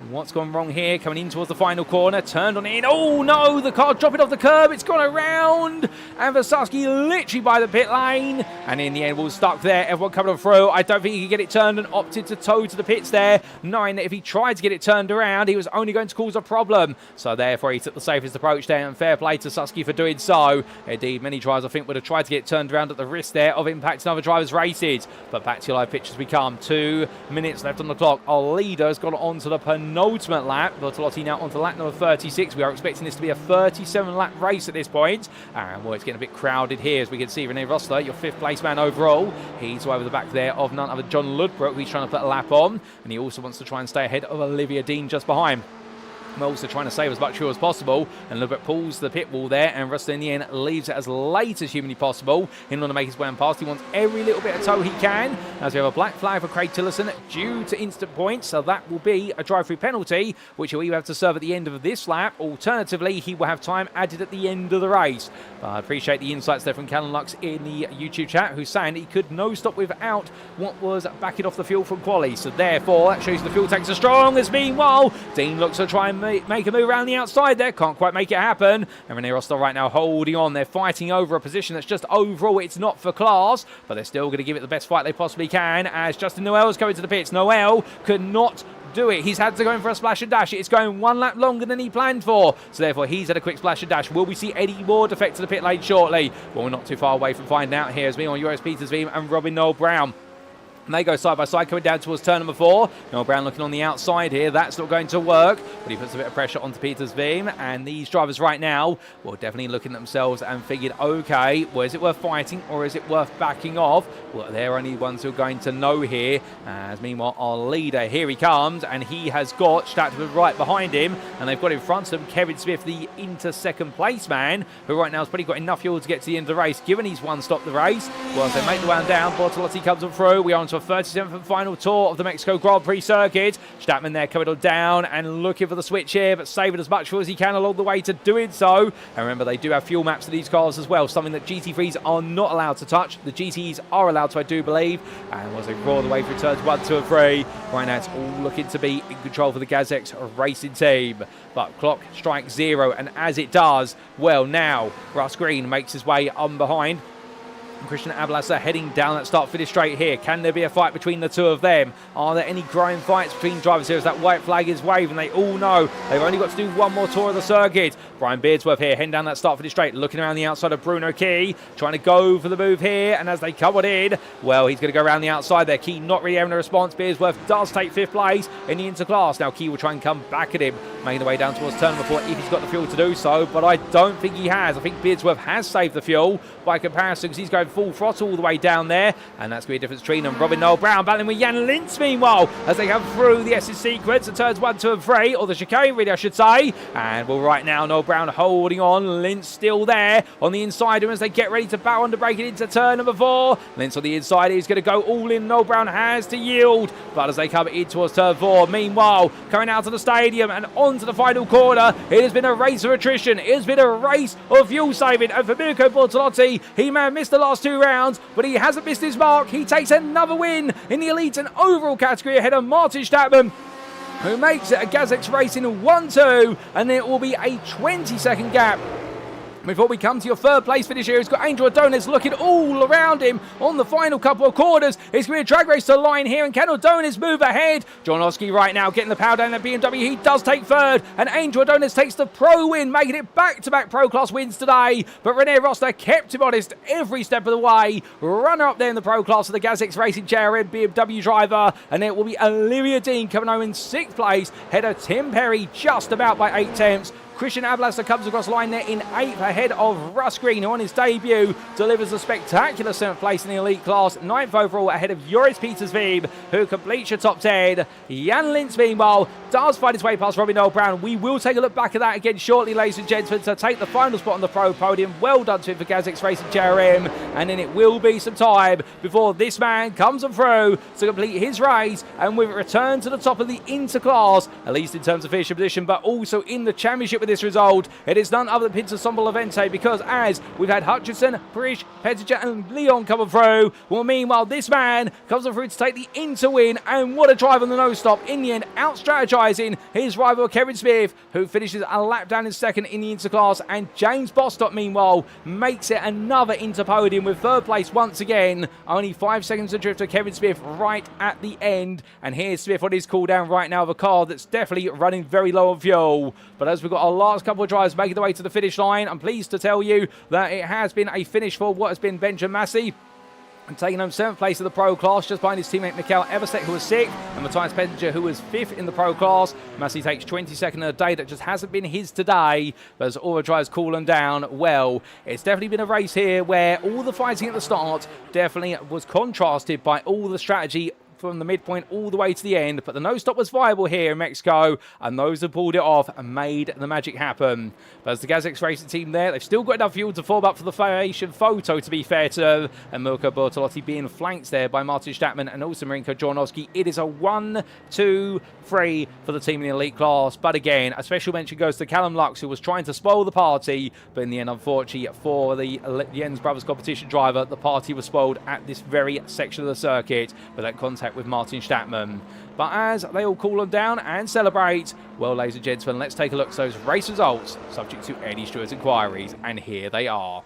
What's gone wrong here? Coming in towards the final corner, turned on in. Oh no, the car dropping off the curb. It's gone around. And Vasarski literally by the pit lane. And in the end, we're stuck there. Everyone coming on through. I don't think he could get it turned and opted to tow to the pits there, knowing that if he tried to get it turned around, he was only going to cause a problem. So therefore, he took the safest approach there, and fair play to Susky for doing so. Indeed, many drivers, I think, would have tried to get it turned around at the risk there of impacting other drivers' races. But back to your live pictures we come. 2 minutes left on the clock. Our leader has gone on to the penultimate lap. Bortolotti now onto lap number 36. We are expecting this to be a 37-lap race at this point. And well, it's getting a bit crowded here, as we can see. René Rosler, your 5th place man overall. He's over the back there of none other John Ludbrook, who's trying to put a lap on. And he also wants to try and stay ahead of Olivia Dean just behind. Also trying to save as much fuel as possible, and Delpech pulls the pit wall there, and Russell in the end leaves it as late as humanly possible in order to make his way on past. He wants every little bit of tow he can, as we have a black flag for Craig Tillotson due to instant points, so that will be a drive-through penalty, which he'll either have to serve at the end of this lap. Alternatively, he will have time added at the end of the race. But I appreciate the insights there from Callum Lux in the YouTube chat, who's saying he could no stop without what was backing off the fuel from quali, so therefore that shows the fuel tanks are strong. As meanwhile, Dean looks to try and make a move around the outside there, can't quite make it happen, and René Rostal right now holding on. They're fighting over a position that's just overall, it's not for class, but they're still going to give it the best fight they possibly can, as Justin Noel's coming to the pits. Noel could not do it. He's had to go in for a splash and dash. It's going one lap longer than he planned for, so therefore he's had a quick splash and dash. Will we see Eddie Ward defect to the pit lane shortly? Well, we're not too far away from finding out here, as me on Joris Petersveem and Robin Noel Brown. And they go side by side coming down towards turn number 4. Noel Brown looking on the outside here. That's not going to work, but he puts a bit of pressure onto Petersveem. And these drivers right now, well, definitely looking at themselves and figured, okay, well, is it worth fighting or is it worth backing off? Well, they're only ones who are going to know here. As meanwhile, our leader, here he comes, and he has got Stattmann right behind him. And they've got in front of him Kevin Smith, the inter-second place man, who right now has probably got enough fuel to get to the end of the race, given he's one-stopped the race. Well, as they make the way down, Bortolotti comes on through. We are onto a 37th and final tour of the Mexico Grand Prix circuit. Stattmann there coming on down and looking for the switch here, but saving as much fuel as he can along the way to doing so. And remember, they do have fuel maps to these cars as well, something that GT3s are not allowed to touch. The GTEs are allowed to, I do believe. And as they roar the way through turns 1, 2 and 3, right now it's all looking to be in control for the Gazex racing team. But clock strikes 0, and as it does, well, now Russ Green makes his way on behind. Christian Ablasa heading down that start-finish straight here. Can there be a fight between the two of them? Are there any growing fights between drivers here as that white flag is waving? They all know they've only got to do one more tour of the circuit. Brian Beardsworth here heading down that start-finish straight, looking around the outside of Bruno Key, trying to go for the move here, and as they come on in, well, he's going to go around the outside there. Key not really having a response. Beardsworth does take 5th place in the interclass. Now Key will try and come back at him, making the way down towards turn number 4 if he's got the fuel to do so, but I don't think he has. I think Beardsworth has saved the fuel by comparison, because he's going full throttle all the way down there, and that's going to be a difference between them. Robin Noel Brown battling with Jan Lintz meanwhile as they come through the S's sequence and turns 1, 2 and 3, or the chicane really I should say. And well, right now Noel Brown holding on, Lintz still there on the inside as they get ready to bow on to break it into turn number 4. Lintz on the inside, he's going to go all in. Noel Brown has to yield, but as they come in towards turn 4, meanwhile coming out to the stadium and on to the final corner, it has been a race of attrition. It has been a race of fuel saving, and for Mirko Bortolotti, he may have missed the last 2 rounds, but he hasn't missed his mark. He takes another win in the elite and overall category ahead of Martin Stattmann, who makes it a Gazex Racing 1-2, and it will be a 20-second gap before we come to your 3rd place finish here. He's got Angel Adonis looking all around him on the final couple of quarters. It's going to be a drag race to the line here, and can Adonis move ahead? John Oski right now getting the power down that BMW. He does take 3rd, and Angel Adonis takes the pro win, making it back-to-back pro class wins today. But René Rostal kept him honest every step of the way. Runner up there in the pro class of the Gazex Racing JRM BMW driver, and it will be Olivia Dean coming home in 6th place. Header Tim Perry just about by 8 tenths. Christian Ablasa comes across the line there in 8th ahead of Russ Green, who on his debut delivers a spectacular 7th place in the elite class. 9th overall ahead of Joris Petersveem, who completes your top 10. Jan Lintz, meanwhile, does find his way past Robin Noel Brown. We will take a look back at that again shortly, ladies and gentlemen, to take the final spot on the pro podium. Well done to him for Gazex Racing JRM. And then it will be some time before this man comes on through to complete his race, and with it return to the top of the interclass, at least in terms of finishing position, but also in the championship with this result. It is none other than Pinto Sombol Levente, because as we've had Hutchinson, Prish, Pettinger and Leon coming through, well, meanwhile this man comes on through to take the Inter win, and what a drive on the no stop in the end, out strategizing his rival Kevin Smith, who finishes a lap down in 2nd in the interclass, and James Bostock meanwhile makes it another Inter podium with 3rd place once again, only 5 seconds adrift of Kevin Smith right at the end. And here's Smith on his cool down right now of a car that's definitely running very low on fuel. But as we've got our last couple of drivers making their way to the finish line, I'm pleased to tell you that it has been a finish for what has been Benjamin Massey, and taking home 7th place of the pro class, just behind his teammate Mikael Eversek, who was 6th, and Matthias Pettinger, who was 5th in the pro class. Massey takes 22nd in a day that just hasn't been his today, but as all the drivers cool them down, well, it's definitely been a race here where all the fighting at the start definitely was contrasted by all the strategy from the midpoint all the way to the end, but the no-stop was viable here in Mexico, and those have pulled it off and made the magic happen. But as the GazX Racing team there, they've still got enough fuel to form up for the formation photo, to be fair to them, and Mirko Bortolotti being flanked there by Martin Stattmann and also Marinko Jornowski. It is a 1, 2, 3 for the team in the elite class, but again, a special mention goes to Callum Lux, who was trying to spoil the party, but in the end, unfortunately, for the Jens Brothers competition driver, the party was spoiled at this very section of the circuit with that contact with Martin Stattmann. But as they all cool them down and celebrate, well, ladies and gentlemen, let's take a look at those race results subject to Eddie Stewart's inquiries, and here they are.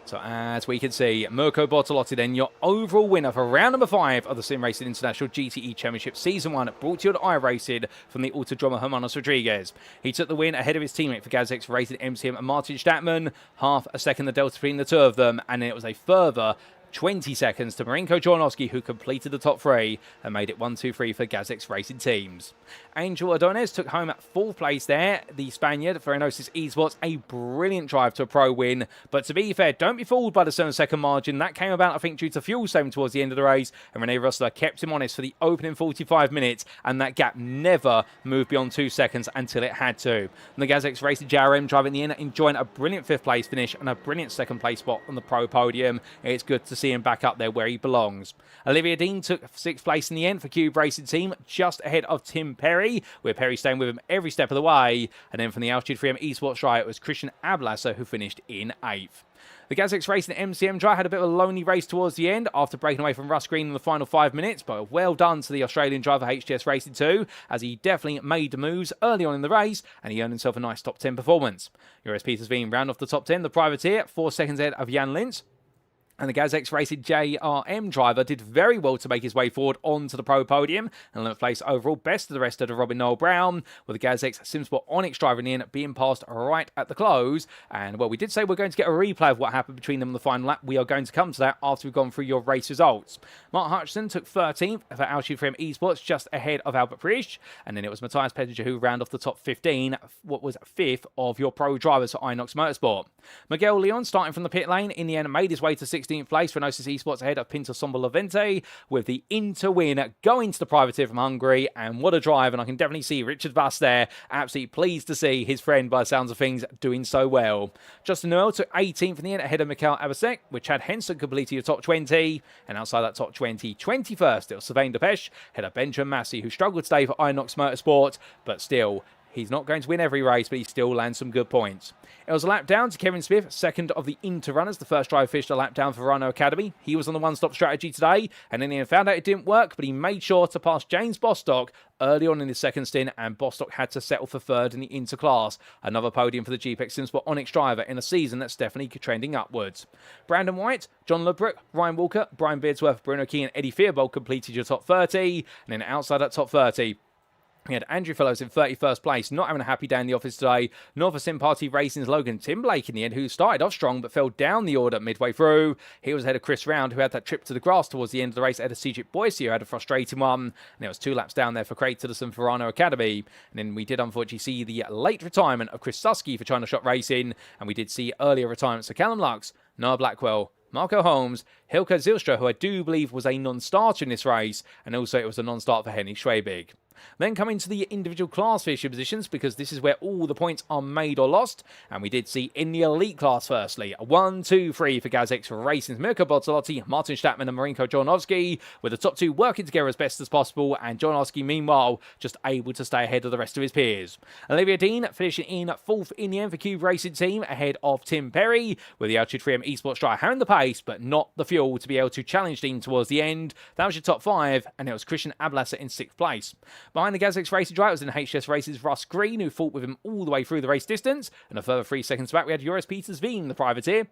So as we can see, Mirko Bortolotti then your overall winner for round number 5 of the SimRacing International GTE Championship Season 1, brought to you on iRacing from the Autódromo Hermanos Rodríguez. He took the win ahead of his teammate for GazX Racing MCM Martin Stattmann, half a second the delta between the two of them, and then it was a further 20 seconds to Marinko Jornowski, who completed the top 3 and made it 1, 2, 3 for GazX Racing teams. Angel Ordonez took home at 4th place there, the Spaniard for Enosis Esports, a brilliant drive to a pro win, but to be fair, don't be fooled by the 7-second margin. That came about, I think, due to fuel saving towards the end of the race, and Rene Rustler kept him honest for the opening 45 minutes, and that gap never moved beyond 2 seconds until it had to. And the GazX Racing JRM driver in the end enjoying a brilliant 5th place finish and a brilliant 2nd place spot on the pro podium. It's good to see him back up there where he belongs. Olivia Dean took 6th place in the end for Cube Racing team, just ahead of Tim Perry, with Perry staying with him every step of the way. And then from the Altitude 3M Esports drive, it was Christian Ablasser who finished in 8th. The GazX Racing MCM drive had a bit of a lonely race towards the end after breaking away from Russ Green in the final 5 minutes, but well done to the Australian driver HTS Racing 2, as he definitely made the moves early on in the race, and he earned himself a nice top 10 performance. Joris Petersveen round off the top 10, the privateer, 4 seconds ahead of Jan Lintz. And the GazX Racing JRM driver did very well to make his way forward onto the pro podium and 11th place overall, best of the rest of the Robin Noel Brown, with the GazX SimSport Onyx driver in the end being passed right at the close. And well, we did say we're going to get a replay of what happened between them in the final lap. We are going to come to that after we've gone through your race results. Mark Hutchison took 13th for Altitude 3M Esports, just ahead of Albert Prisch. And then it was Matthias Pettinger who rounded off the top 15, what was 5th of your pro drivers for Inox Motorsport. Miguel Leon, starting from the pit lane, in the end made his way to 16th place for Enosis Esports ahead of Pinto Sombo Levente, with the Inter win going to the privateer from Hungary. And what a drive, and I can definitely see Richard Vass there, absolutely pleased to see his friend, by the sounds of things, doing so well. Justin Noel took 18th in the end ahead of Mikhail Abasek, with Chad Henson completing your top 20, and outside that top 20, 21st, it was Sylvain Delpech, ahead of Benjamin Massey, who struggled today for Inox Motorsport, but still, he's not going to win every race, but he still lands some good points. It was a lap down to Kevin Smith, 2nd of the Inter runners, the first driver fished a lap down for Verano Academy. He was on the one-stop strategy today, and in the end found out it didn't work, but he made sure to pass James Bostock early on in his second stint, and Bostock had to settle for 3rd in the Inter class. Another podium for the GPEX SimSport Onyx driver in a season that's definitely trending upwards. Brandon White, John Ludbrook, Ryan Walker, Brian Beardsworth, Bruno Key, and Eddie Fearbold completed your top 30, and then outside that top 30, we had Andrew Fellows in 31st place, not having a happy day in the office today. Nor for Sim Party Racing's Logan Tim Blake in the end, who started off strong but fell down the order midway through. He was ahead of Chris Round, who had that trip to the grass towards the end of the race, ahead of Cedric Boyce, who had a frustrating one. And it was 2 laps down there for Craig Tillison for Verano Academy. And then we did unfortunately see the late retirement of Chris Susky for China Shot Racing. And we did see earlier retirements of Callum Lux, Noah Blackwell, Marco Holmes, Hilke Zilstra, who I do believe was a non-starter in this race, and also it was a non-start for Henny Schwabig. Then coming to the individual class finisher positions, because this is where all the points are made or lost. And we did see in the elite class, firstly, 1, 2, 3 for GazX Racing's Mirko Bortolotti, Martin Stattmann and Marinko Jornowski, with the top 2 working together as best as possible, and Jornowski, meanwhile, just able to stay ahead of the rest of his peers. Olivia Dean finishing in 4th in the end for Cube Racing team, ahead of Tim Perry, with the Altitude 3M Esports driver having the pace, but not the fuel to be able to challenge Dean towards the end. That was your top 5, and it was Christian Ablasser in 6th place. Behind the GazX Racing driver was in HS Race's Russ Green, who fought with him all the way through the race distance, and a further 3 seconds back we had Joris Petersveen, the privateer,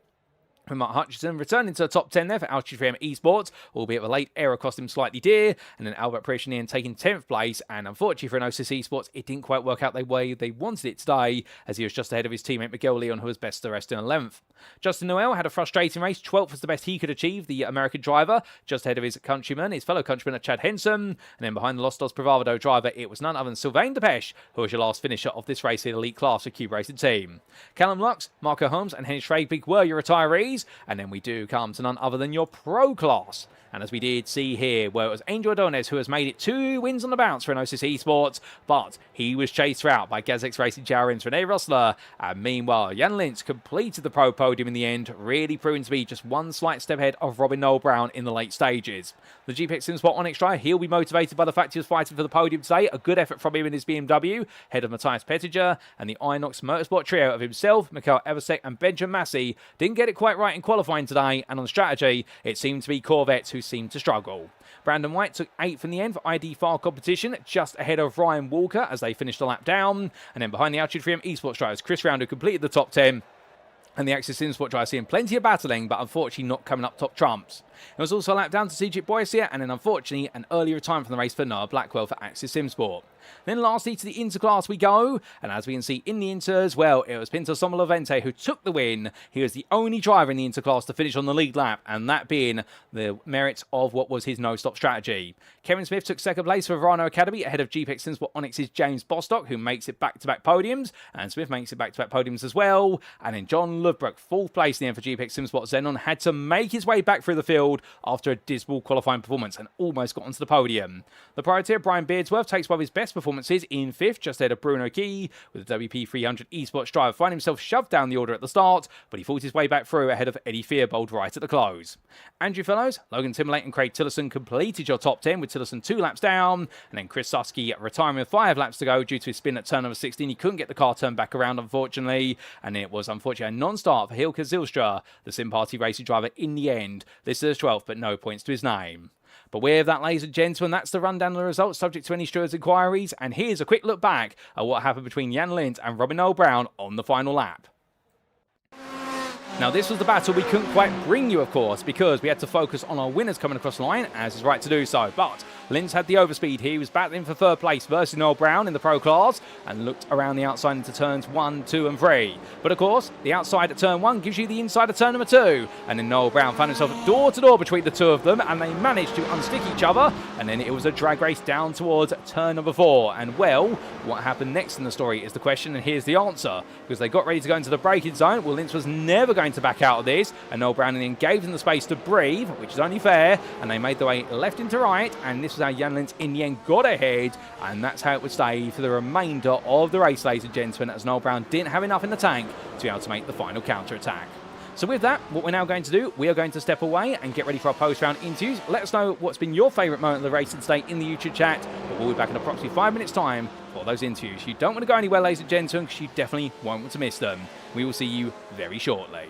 with Mark Hutchison returning to the top 10 there for Altitude 3M Esports, albeit the late error cost him slightly dear, and then Albert Prisch taking 10th place, and unfortunately for Enosis Esports, it didn't quite work out the way they wanted it today, as he was just ahead of his teammate Miguel Leon, who was best of the rest in 11th. Justin Noel had a frustrating race, 12th was the best he could achieve, the American driver, just ahead of his countryman, his fellow countryman Chad Henson, and then behind the Los Dos Bravado driver, it was none other than Sylvain Delpech, who was your last finisher of this race in the elite class for Cube Racing team. Callum Lux, Marco Holmes, and Henry Schradbig were your retirees, series. And then we do come to none other than your pro class. And as we did see here, well, it was Angel Adonis who has made it 2 wins on the bounce for Enosis Esports, but he was chased out by Gazix Racing Jowrins, Rene Rosler, and meanwhile, Jan Lintz completed the pro podium in the end, really proving to be just one slight step ahead of Robin Noel Brown in the late stages. The GPX SimSport Onyx driver, he'll be motivated by the fact he was fighting for the podium today. A good effort from him in his BMW, head of Matthias Pettiger, and the Inox Motorsport trio of himself, Mikael Eversek, and Benjamin Massey didn't get it quite right in qualifying today, and on strategy, it seemed to be Corvettes who seemed to struggle. Brandon White took 8th in the end for ID File competition, just ahead of Ryan Walker as they finished a lap down. And then behind the Altitude Freedom Esports drivers, Chris Round, who completed the top 10. And the Axis SimSport driver seeing plenty of battling, but unfortunately not coming up top trumps. It was also a lap down to Cedric Boyce, and then unfortunately an early retirement from the race for Noah Blackwell for Axis SimSport. Then lastly to the Interclass we go, and as we can see in the Inters, well, it was Pinto Somolovente who took the win. He was the only driver in the Interclass to finish on the lead lap, and that being the merits of what was his no-stop strategy. Kevin Smith took 2nd place for Verano Academy ahead of GPX SimSport Onyx's James Bostock, who makes it back-to-back podiums, and Smith makes it back-to-back podiums as well. And then John Lovebrook, 4th place in the end for GPX SimSport Xenon, had to make his way back through the field after a dismal qualifying performance and almost got onto the podium. The priority of Brian Beardsworth takes one of his best performances in 5th, just ahead of Bruno Key, with the WP300 Esports driver finding himself shoved down the order at the start, but he fought his way back through ahead of Eddie Fearbold right at the close. Andrew Fellows, Logan Timberlake and Craig Tillotson completed your top 10, with Tillotson 2 laps down, and then Chris Susky retiring with 5 laps to go due to his spin at turn number 16. He couldn't get the car turned back around, unfortunately, and it was unfortunately a non-start for Hilke Zilstra, the Sim Party Racing driver in the end. This is 12th, but no points to his name. But with that, ladies and gentlemen, that's the rundown of the results, subject to any stewards' inquiries. And here's a quick look back at what happened between Jan Lintz and Robin Noel Brown on the final lap. Now, this was the battle we couldn't quite bring you, of course, because we had to focus on our winners coming across the line, as is right to do so. But Lintz had the overspeed. He was battling for 3rd place versus Noel Brown in the pro class and looked around the outside into turns 1, 2 and 3. But of course, the outside at turn 1 gives you the inside at turn number 2. And then Noel Brown found himself door to door between the two of them, and they managed to unstick each other. And then it was a drag race down towards turn number 4. And well, what happened next in the story is the question, and here's the answer. Because they got ready to go into the braking zone. Well, Lintz was never going to back out of this, and Noel Brown then gave them the space to breathe, which is only fair, and they made their way left into right, and this was how Jan Lintz in the end got ahead, and that's how it would stay for the remainder of the race, ladies and gentlemen, as Noel Brown didn't have enough in the tank to be able to make the final counter-attack. So with that, what we're now going to do, we are going to step away and get ready for our post-round interviews. Let us know what's been your favourite moment of the race today in the YouTube chat, but we'll be back in approximately 5 minutes' time for those interviews. You don't want to go anywhere, ladies and gentlemen, because you definitely won't want to miss them. We will see you very shortly.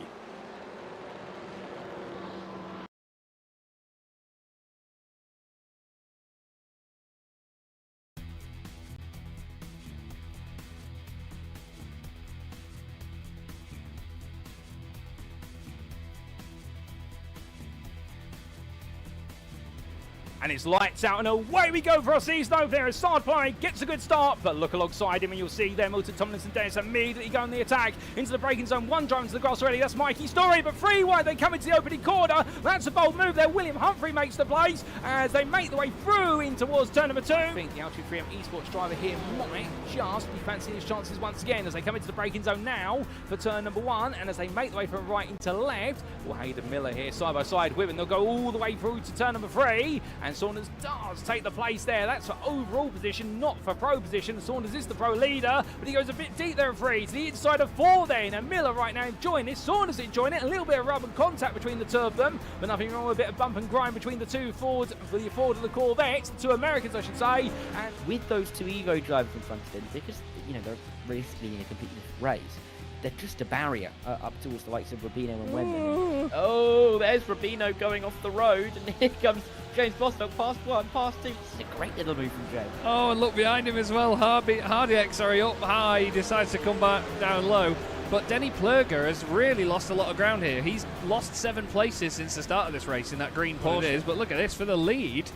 And it's lights out and away we go for our season opener as Stattmann gets a good start, but look alongside him and you'll see there Milton Tomlinson Dennis immediately go on the attack into the braking zone. 1 drive into the grass already, that's Mikey Story, but 3 wide they come into the opening corner. That's a bold move there. William Humphrey makes the place as they make the way through in towards turn number 2. I think the Altitude Freedom Esports driver here might just be fancying his chances once again as they come into the braking zone now for turn number 1, and as they make the way from right into left, well, Hayden Miller here side by side with him. They'll go all the way through to turn number 3, and Saunders does take the place there. That's for overall position, not for pro position. Saunders is the pro leader, but he goes a bit deep there in 3 to the inside of 4 then, and Miller right now enjoying this. Saunders enjoying it. A little bit of rub and contact between the two of them, but nothing wrong with a bit of bump and grind between the two Fords, for the Ford and the Corvette, 2 Americans I should say. And with those 2 Evo drivers in front of them, they're just, you know, they're realistically in a completely different race. They're just a barrier up towards the likes of Rubino and Wendell. Oh, there's Rubino going off the road, and here comes James Bostock, past 1, past 2. This is a great little move from James. Oh, and look behind him as well. Hardiak, up high, he decides to come back down low. But Denny Plurger has really lost a lot of ground here. He's lost 7 places since the start of this race in that green Porsche. But look at this, for the lead,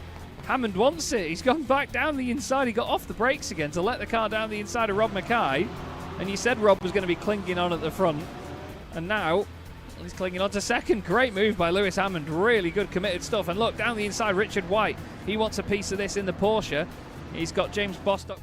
Hammond wants it. He's gone back down the inside. He got off the brakes again to let the car down the inside of Rob Mackay. And you said Rob was going to be clinging on at the front. And now he's clinging on to second. Great move by Lewis Hammond. Really good committed stuff. And look, down the inside, Richard White. He wants a piece of this in the Porsche. He's got James Bostock.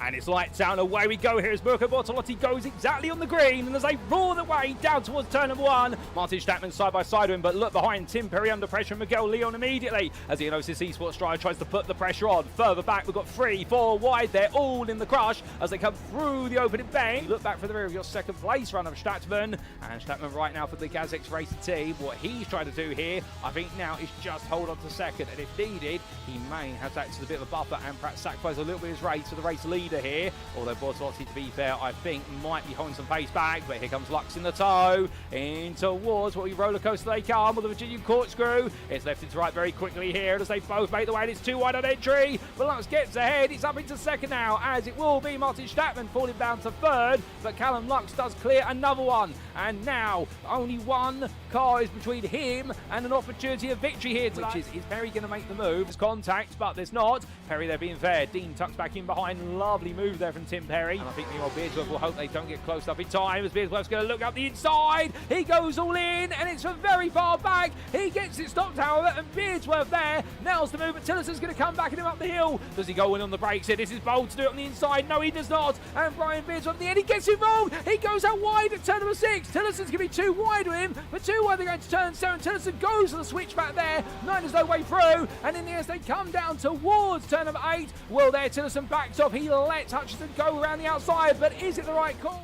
And it's lights out and away we go here as Mirko Bortolotti goes exactly on the green, and as they roar the way down towards turn number 1, Martin Stattmann side by side with him, but look behind, Tim Perry under pressure, Miguel Leon immediately as the Enosis Esports driver tries to put the pressure on. Further back we've got 3, 4 wide, they're all in the crush as they come through the opening bank. Look back for the rear of your second place runner of Stattmann, and Stattmann right now for the Gazix Racing team. What he's trying to do here, I think now, is just hold on to second, and if needed, he may have to act as a bit of a buffer and perhaps sacrifice a little bit of his race to the race leader here. Although Bortolotti, to be fair, I think might be holding some pace back, but here comes Lux in the tow, in towards what we roller coaster they come with the Virginian corkscrew. It's left into right very quickly here as they both make the way, and it's too wide on entry, but Lux gets ahead. It's up into second now, as it will be Martin Stattmann falling down to third, but Callum Lux does clear another one, and now only one car is between him and an opportunity of victory here tonight. Which is Perry going to make the move? It's contact, but there's not. Perry there being fair. Dean tucks back in behind. Lovely move there from Tim Perry. And I think meanwhile Beardsworth will hope they don't get close enough in time, as Beardsworth's going to look up the inside. He goes all in, and it's from very far back. He gets it stopped, however, and Beardsworth there nails the move, but Tillerson's going to come back at him up the hill. Does he go in on the brakes here? This is bold to do it on the inside. No, he does not. And Brian Beardsworth at the end, he gets it wrong. He goes out wide at turn number 6. Tillerson's going to be too wide with him, but too wide they're going to turn 7. Tillerson goes to the switch back there. 9 is no way through, and in the end they come down towards turn number 8. Well, there Tillerson backs off. He lets Hutchinson go around the outside, but is it the right call?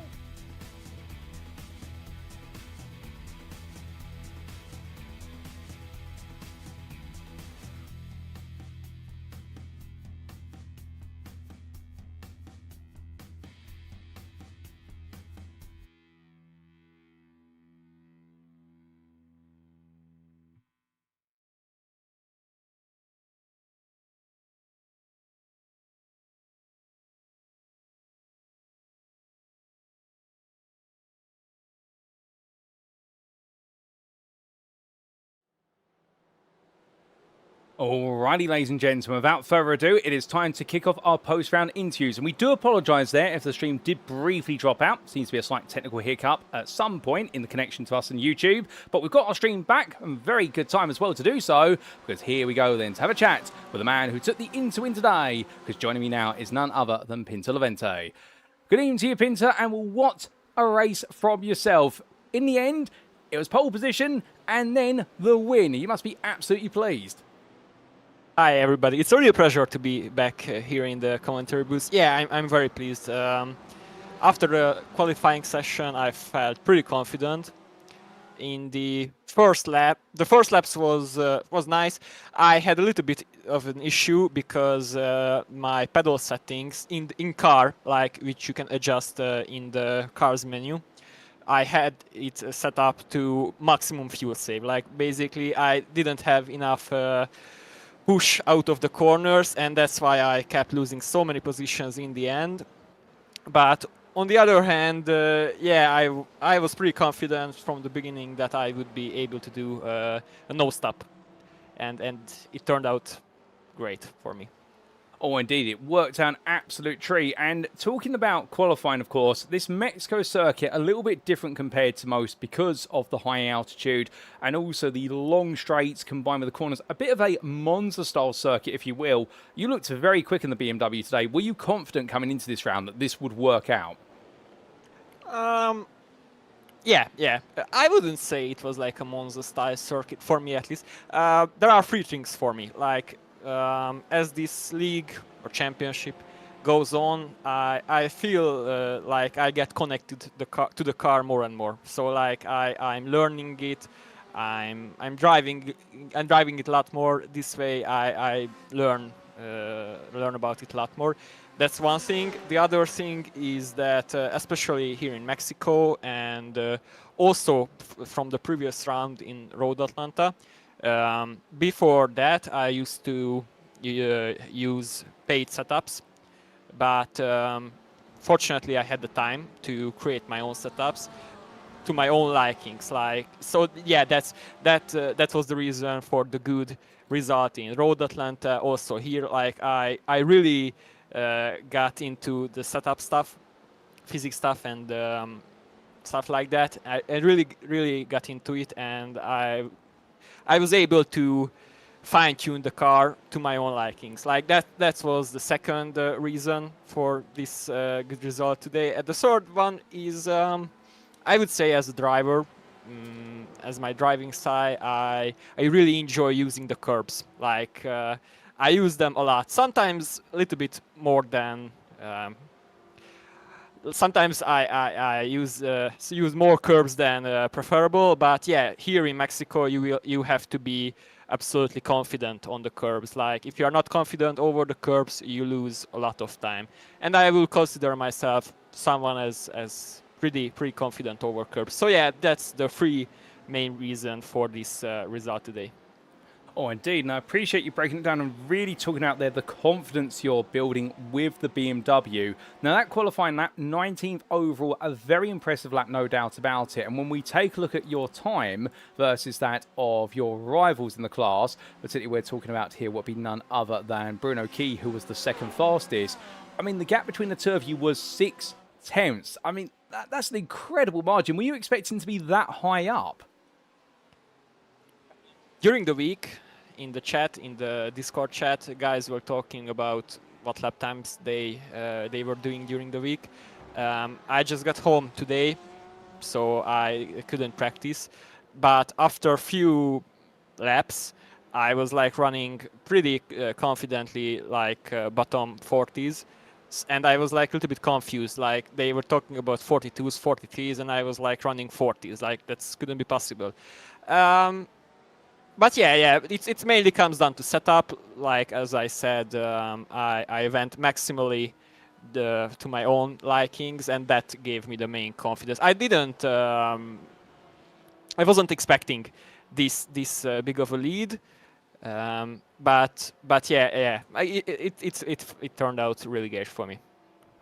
Alrighty, ladies and gentlemen, without further ado, it is time to kick off our post-round interviews. And we do apologise there if the stream did briefly drop out. Seems to be a slight technical hiccup at some point in the connection to us on YouTube. But we've got our stream back, and very good time as well to do so, because here we go then to have a chat with the man who took the Inter-win today, because joining me now is none other than Pinter Levente. Good evening to you, Pinter, and what a race from yourself. In the end, it was pole position and then the win. You must be absolutely pleased. Hi everybody, it's really a pleasure to be back here in the commentary booth. Yeah, I'm very pleased. After the qualifying session, I felt pretty confident. In the first lap, the first laps was nice. I had a little bit of an issue because my pedal settings in car, like which you can adjust in the car's menu, I had it set up to maximum fuel save. Like basically, I didn't have enough push out of the corners, and that's why I kept losing so many positions in the end. But on the other hand, yeah, I was pretty confident from the beginning that I would be able to do a no stop, and it turned out great for me. Oh, indeed, it worked out an absolute treat. And talking about qualifying, of course, this Mexico circuit, a little bit different compared to most because of the high altitude and also the long straights combined with the corners. A bit of a Monza-style circuit, if you will. You looked very quick in the BMW today. Were you confident coming into this round that this would work out? Yeah. I wouldn't say it was like a Monza-style circuit, for me at least. There are 3 things for me, like as this league or championship goes on, I feel like I get connected to the car more and more. So like I'm learning it, I'm driving it a lot more. This way I learn about it a lot more. That's one thing. The other thing is that especially here in Mexico and also from the previous round in Road Atlanta. Before that, I used to use paid setups, but fortunately, I had the time to create my own setups to my own likings. Like so, yeah, that was the reason for the good result in Road Atlanta. Also here, like I really got into the setup stuff, physics stuff, and stuff like that. I really got into it, and I was able to fine-tune the car to my own likings. Like that was the second reason for this good result today. And the third one is, I would say, as a driver, as my driving style, I really enjoy using the curbs. Like I use them a lot. Sometimes a little bit more than. Sometimes I use more curbs than preferable. But yeah, here in Mexico, you have to be absolutely confident on the curbs. Like if you are not confident over the curbs, you lose a lot of time. And I will consider myself someone as pretty confident over curbs. So yeah, that's the three main reason for this result today. Oh, indeed. And I appreciate you breaking it down and really talking out there the confidence you're building with the BMW. Now, that qualifying lap, 19th overall, a very impressive lap, no doubt about it. And when we take a look at your time versus that of your rivals in the class, particularly we're talking about here what would be none other than Bruno Key, who was the second fastest. I mean, the gap between the two of you was 6/10. I mean, that's an incredible margin. Were you expecting to be that high up? During the week, in the Discord chat, guys were talking about what lap times they were doing during the week. I just got home today, so I couldn't practice. But after a few laps, I was like running pretty confidently, like bottom 40s. And I was like a little bit confused. Like they were talking about 42s, 43s, and I was like running 40s. Like that couldn't be possible. But yeah, it mainly comes down to setup. Like as I said, I went maximally to my own likings, and that gave me the main confidence. I didn't, I wasn't expecting this big of a lead, but yeah, it turned out really great for me.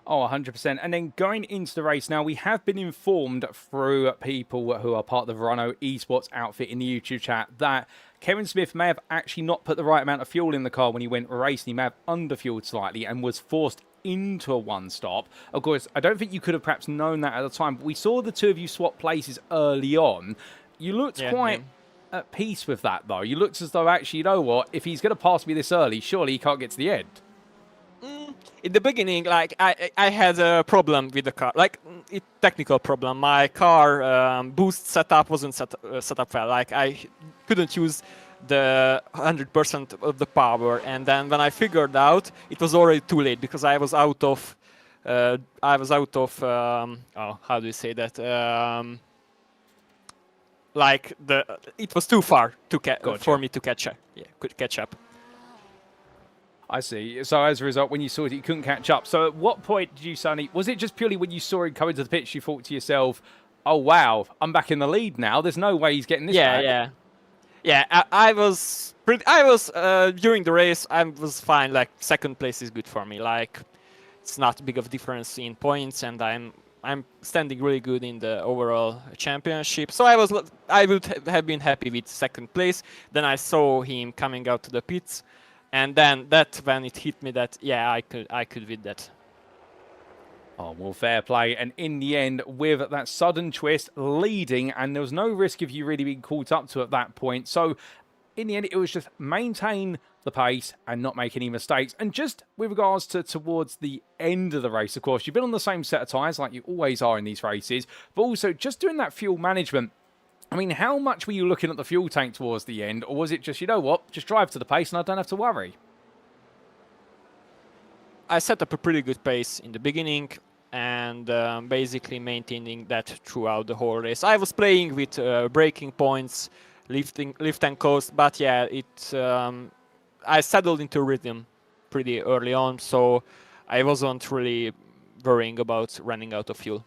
Oh, 100%. And then going into the race, now we have been informed through people who are part of the Verano Esports outfit in the YouTube chat that Kevin Smith may have actually not put the right amount of fuel in the car when he went racing. He may have underfueled slightly and was forced into a one-stop. Of course, I don't think you could have perhaps known that at the time, but we saw the two of you swap places early on. You looked quite at peace with that, though. You looked as though, actually, you know what, if he's going to pass me this early, surely he can't get to the end. In the beginning, like I had a problem with the car, like a technical problem. My car boost setup wasn't set up well. Like I couldn't use the 100% of the power, and then when I figured out, it was already too late because I was out of oh, how do you say that? Like it was too far to for me to catch up. Yeah, could catch up. I see. So as a result, when you saw it, you couldn't catch up. So at what point did you suddenly... Was it just purely when you saw him come into the pitch, you thought to yourself, oh, wow, I'm back in the lead now. There's no way he's getting this back. Yeah, I was during the race, I was fine. Like, second place is good for me. Like, it's not big of a difference in points, and I'm standing really good in the overall championship. So I would have been happy with second place. Then I saw him coming out to the pits. And then when it hit me that, yeah, I could win that. Oh, well, fair play. And in the end, with that sudden twist leading, and there was no risk of you really being caught up to at that point. So in the end, it was just maintain the pace and not make any mistakes. And just with regards to towards the end of the race, of course, you've been on the same set of tyres like you always are in these races, but also just doing that fuel management. I mean, how much were you looking at the fuel tank towards the end? Or was it just, you know what, just drive to the pace and I don't have to worry? I set up a pretty good pace in the beginning and basically maintaining that throughout the whole race. I was playing with braking points, lift and coast, but yeah, I settled into rhythm pretty early on, so I wasn't really worrying about running out of fuel.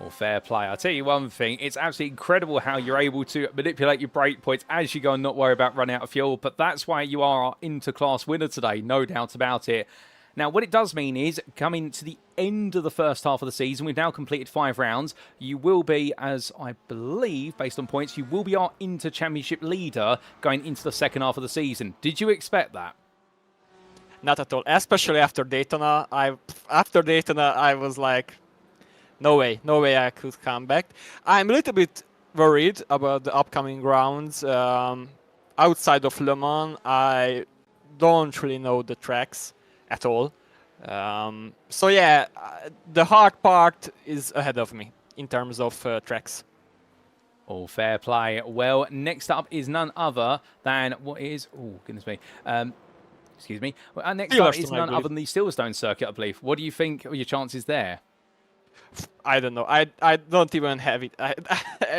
Well, fair play. I'll tell you one thing. It's absolutely incredible how you're able to manipulate your brake points as you go and not worry about running out of fuel. But that's why you are our inter-class winner today, no doubt about it. Now, what it does mean is, coming to the end of the first half of the season, we've now completed 5 rounds. You will be, as I believe, based on points, you will be our inter-championship leader going into the second half of the season. Did you expect that? Not at all. Especially after Daytona. After Daytona, I was like, no way I could come back. I'm a little bit worried about the upcoming rounds. outside of Le Mans, I don't really know the tracks at all. So yeah, the hard part is ahead of me in terms of tracks. All fair play. Well, next up is none other than what is... Oh, goodness me. Excuse me. Well, next up is Silverstone, I none believe. other than the Silverstone circuit, I believe. What do you think are your chances there? I don't know. I don't even have it. I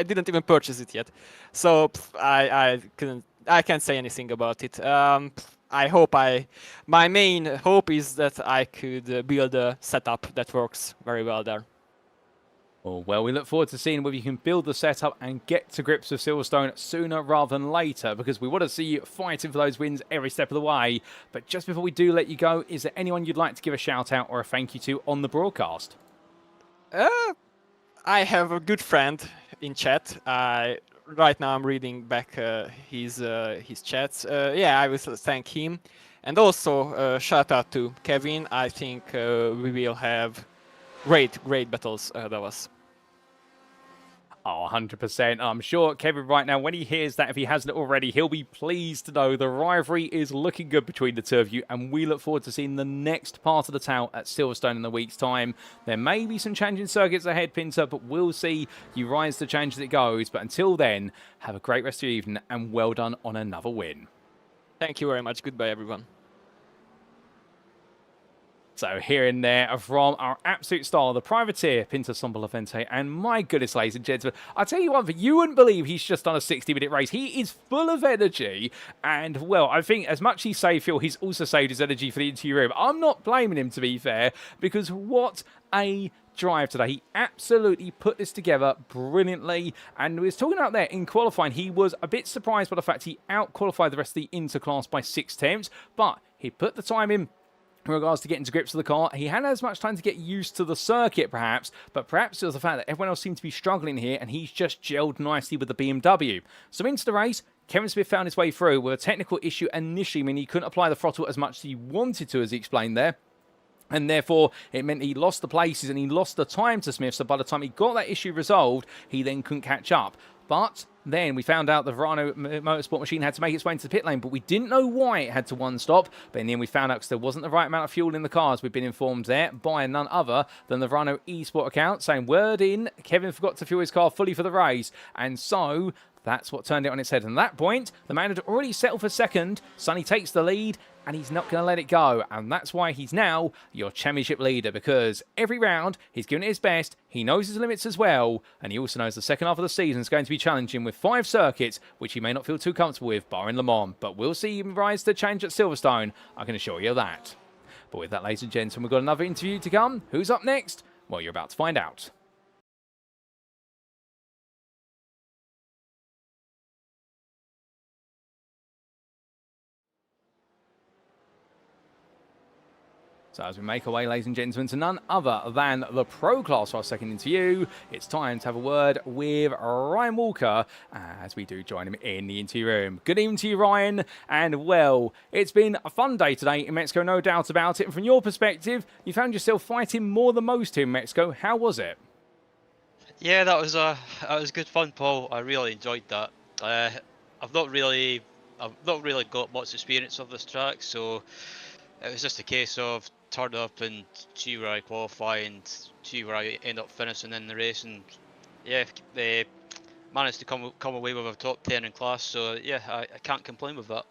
didn't even purchase it yet, so I can't say anything about it. My main hope is that I could build a setup that works very well there. Oh, well, we look forward to seeing whether you can build the setup and get to grips with Silverstone sooner rather than later, because we want to see you fighting for those wins every step of the way. But just before we do let you go, is there anyone you'd like to give a shout out or a thank you to on the broadcast? I have a good friend in chat. Right now I'm reading back his chats. Yeah, I will thank him, and also shout out to Kevin. I think we will have great battles ahead of us. Oh, 100%. I'm sure Kevin right now, when he hears that, if he hasn't already, he'll be pleased to know the rivalry is looking good between the two of you, and we look forward to seeing the next part of the tale at Silverstone in a week's time. There may be some changing circuits ahead, Pinter, but we'll see. You rise to change as it goes. But until then, have a great rest of your evening, and well done on another win. Thank you very much. Goodbye, everyone. So here and there from our absolute star, the privateer, Pinto Sombolavente, and my goodness, ladies and gentlemen, I'll tell you one thing, you wouldn't believe he's just done a 60-minute race. He is full of energy, and, well, I think as much as he saved fuel, he's also saved his energy for the interview room. I'm not blaming him, to be fair, because what a drive today. He absolutely put this together brilliantly, and we was talking out there in qualifying, he was a bit surprised by the fact he out-qualified the rest of the interclass by 6 attempts, but he put the time in regards to getting to grips with the car. He hadn't as much time to get used to the circuit, perhaps, but perhaps it was the fact that everyone else seemed to be struggling here, and he's just gelled nicely with the BMW. So into the race, Kevin Smith found his way through with a technical issue initially, meaning he couldn't apply the throttle as much as he wanted to, as he explained there. And therefore, it meant he lost the places and he lost the time to Smith. So by the time he got that issue resolved, he then couldn't catch up. But then we found out the Verano Motorsport machine had to make its way into the pit lane, but we didn't know why it had to one stop. But in the end, we found out because there wasn't the right amount of fuel in the cars. We've been informed there by none other than the Verano eSport account saying, word in, Kevin forgot to fuel his car fully for the race. And so that's what turned it on its head. And at that point, the man had already settled for second. Sonny takes the lead, and he's not going to let it go. And that's why he's now your championship leader, because every round he's given it his best. He knows his limits as well. And he also knows the second half of the season is going to be challenging with 5 circuits, which he may not feel too comfortable with, barring Le Mans. But we'll see him rise to change at Silverstone. I can assure you that. But with that, ladies and gentlemen, we've got another interview to come. Who's up next? Well, you're about to find out. So as we make our way, ladies and gentlemen, to none other than the Pro Class for our second interview, it's time to have a word with Ryan Walker as we do join him in the interview room. Good evening to you, Ryan. And, well, it's been a fun day today in Mexico, no doubt about it. And from your perspective, you found yourself fighting more than most here in Mexico. How was it? Yeah, that was good fun, Paul. I really enjoyed that. I've not really got much experience of this track, so it was just a case of turn up and see where I qualify and see where I end up finishing in the race, and yeah, managed to come away with a top 10 in class. So yeah, I can't complain with that.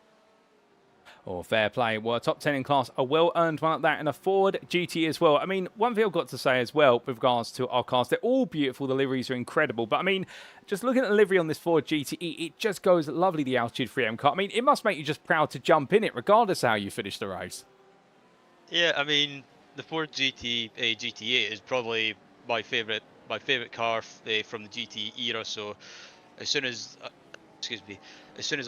Oh, fair play. Well, a top 10 in class, a well-earned one at that, and a Ford GT as well. I mean, one thing I've got to say as well with regards to our cars, they're all beautiful. The liveries are incredible. But, I mean, just looking at the livery on this Ford GTE, it just goes lovely, the Altitude 3M car. I mean, it must make you just proud to jump in it, regardless of how you finish the race. Yeah, I mean, the Ford GT8 is probably my favourite car from the GT era. So as soon as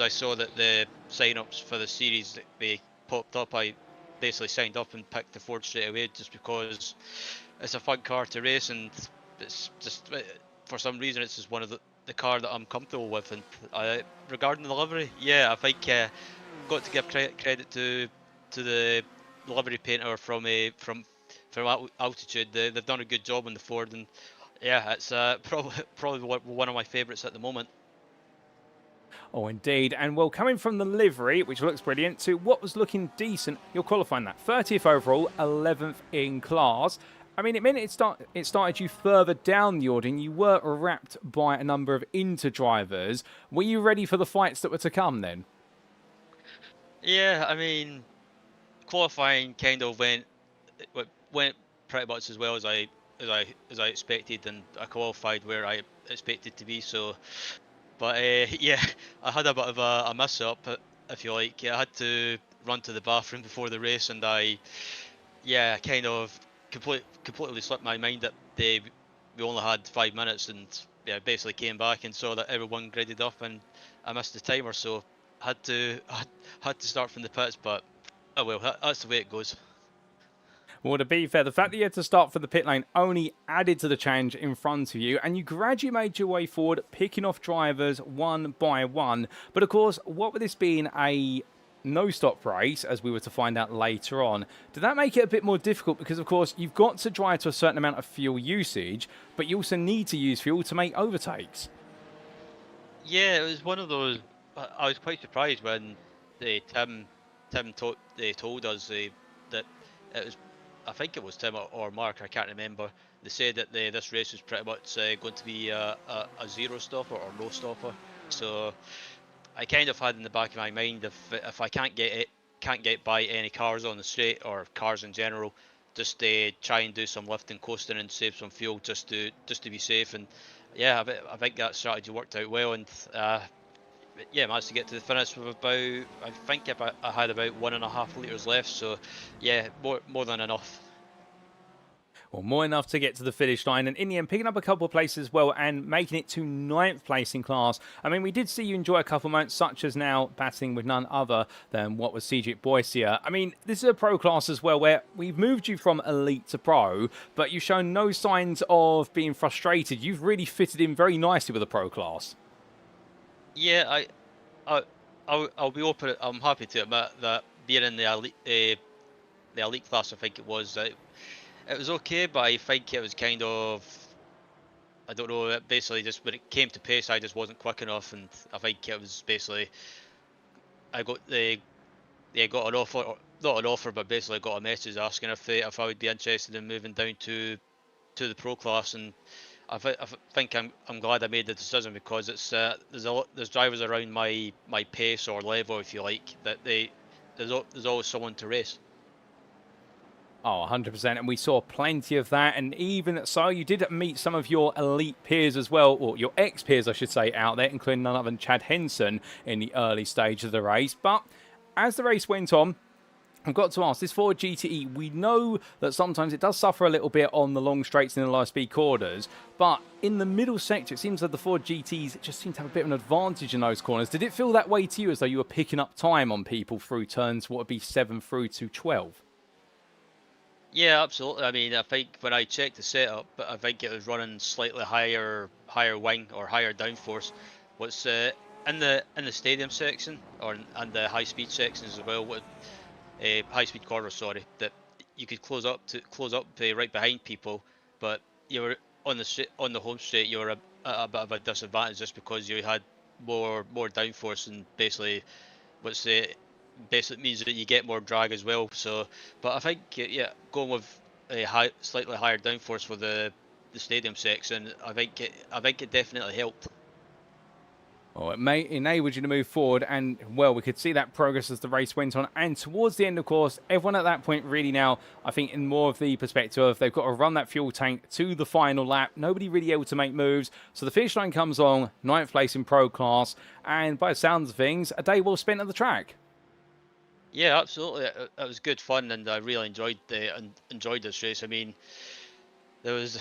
I saw that the sign-ups for the series they popped up, I basically signed up and picked the Ford straight away, just because it's a fun car to race, and it's just for some reason it's just one of the car that I'm comfortable with. And regarding the livery, yeah, I think got to give credit to the livery painter from Altitude. They've done a good job on the Ford, and yeah, it's probably one of my favourites at the moment. Oh, indeed. And well, coming from the livery, which looks brilliant, to what was looking decent, you're qualifying that 30th overall, 11th in class. I mean, it meant it started you further down the order, and you were wrapped by a number of Inter drivers. Were you ready for the fights that were to come then? Yeah, I mean, qualifying kind of went pretty much as well as I expected, and I qualified where I expected to be. So, but yeah, I had a bit of a mess up, if you like. I had to run to the bathroom before the race, and I kind of completely slipped my mind that we only had 5 minutes, and yeah, basically came back and saw that everyone graded up, and I missed the timer, so had to start from the pits. But oh well, that's the way it goes. Well, to be fair, the fact that you had to start for the pit lane only added to the challenge in front of you, and you gradually made your way forward, picking off drivers one by one. But of course, what with this being a no-stop race, as we were to find out later on, did that make it a bit more difficult? Because, of course, you've got to drive to a certain amount of fuel usage, but you also need to use fuel to make overtakes. Yeah, it was one of those. I was quite surprised when Tim told us that it was. I think it was Tim or Mark, I can't remember. They said that this race was pretty much going to be a zero stopper or no stopper. So I kind of had in the back of my mind, if I can't get by any cars on the straight or cars in general, just try and do some lifting, coasting, and save some fuel just to be safe. And yeah, I think that strategy worked out well, and yeah, managed to get to the finish with about, I think I had about 1.5 litres left, so yeah, more than enough. Well, more enough to get to the finish line, and in the end, picking up a couple of places as well and making it to 9th place in class. I mean, we did see you enjoy a couple of moments, such as now battling with none other than what was Cedric Boycia. I mean, this is a pro class as well, where we've moved you from elite to pro, but you've shown no signs of being frustrated. You've really fitted in very nicely with the pro class. Yeah, I'll be open. I'm happy to admit that being in the elite class, I think it was okay, but I think it was kind of, I don't know. Basically, just when it came to pace, I just wasn't quick enough, and I think it was basically I got got an offer, or not an offer, but basically got a message asking if I would be interested in moving down to the pro class, and I think I'm glad I made the decision, because it's there's drivers around my pace or level, if you like, that there's always someone to race. Oh, 100%, and we saw plenty of that, and even so, you did meet some of your elite peers as well, or your ex-peers, I should say, out there, including none other than Chad Henson in the early stage of the race. But as the race went on, I've got to ask, this Ford GTE, we know that sometimes it does suffer a little bit on the long straights and the low speed corners, but in the middle sector, it seems that the Ford GTs just seem to have a bit of an advantage in those corners. Did it feel that way to you, as though you were picking up time on people through turns, what would be 7 through to 12? Yeah, absolutely. I mean, I think when I checked the setup, I think it was running slightly higher wing or higher downforce. What's in the stadium section and the high speed sections as well? High speed corner, sorry, that you could close up right behind people, but you were on the home straight. You were at a bit of a disadvantage just because you had more downforce, and basically means that you get more drag as well. So, but I think yeah, going with a slightly higher downforce for the stadium section, I think it definitely helped. Well, it enabled you to move forward, and well, we could see that progress as the race went on. And towards the end, of course, everyone at that point really now, I think, in more of the perspective of they've got to run that fuel tank to the final lap. Nobody really able to make moves. So the finish line comes along, 9th place in pro class, and by the sounds of things, a day well spent at the track. Yeah, absolutely. It was good fun, and I really enjoyed this race. I mean, there was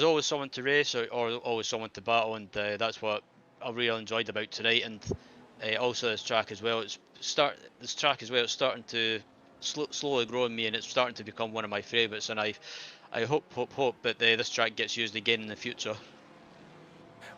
always someone to race, or always someone to battle, and that's what I really enjoyed about tonight. And also this track as well. It's starting to slowly grow on me, and it's starting to become one of my favourites. And I hope that this track gets used again in the future.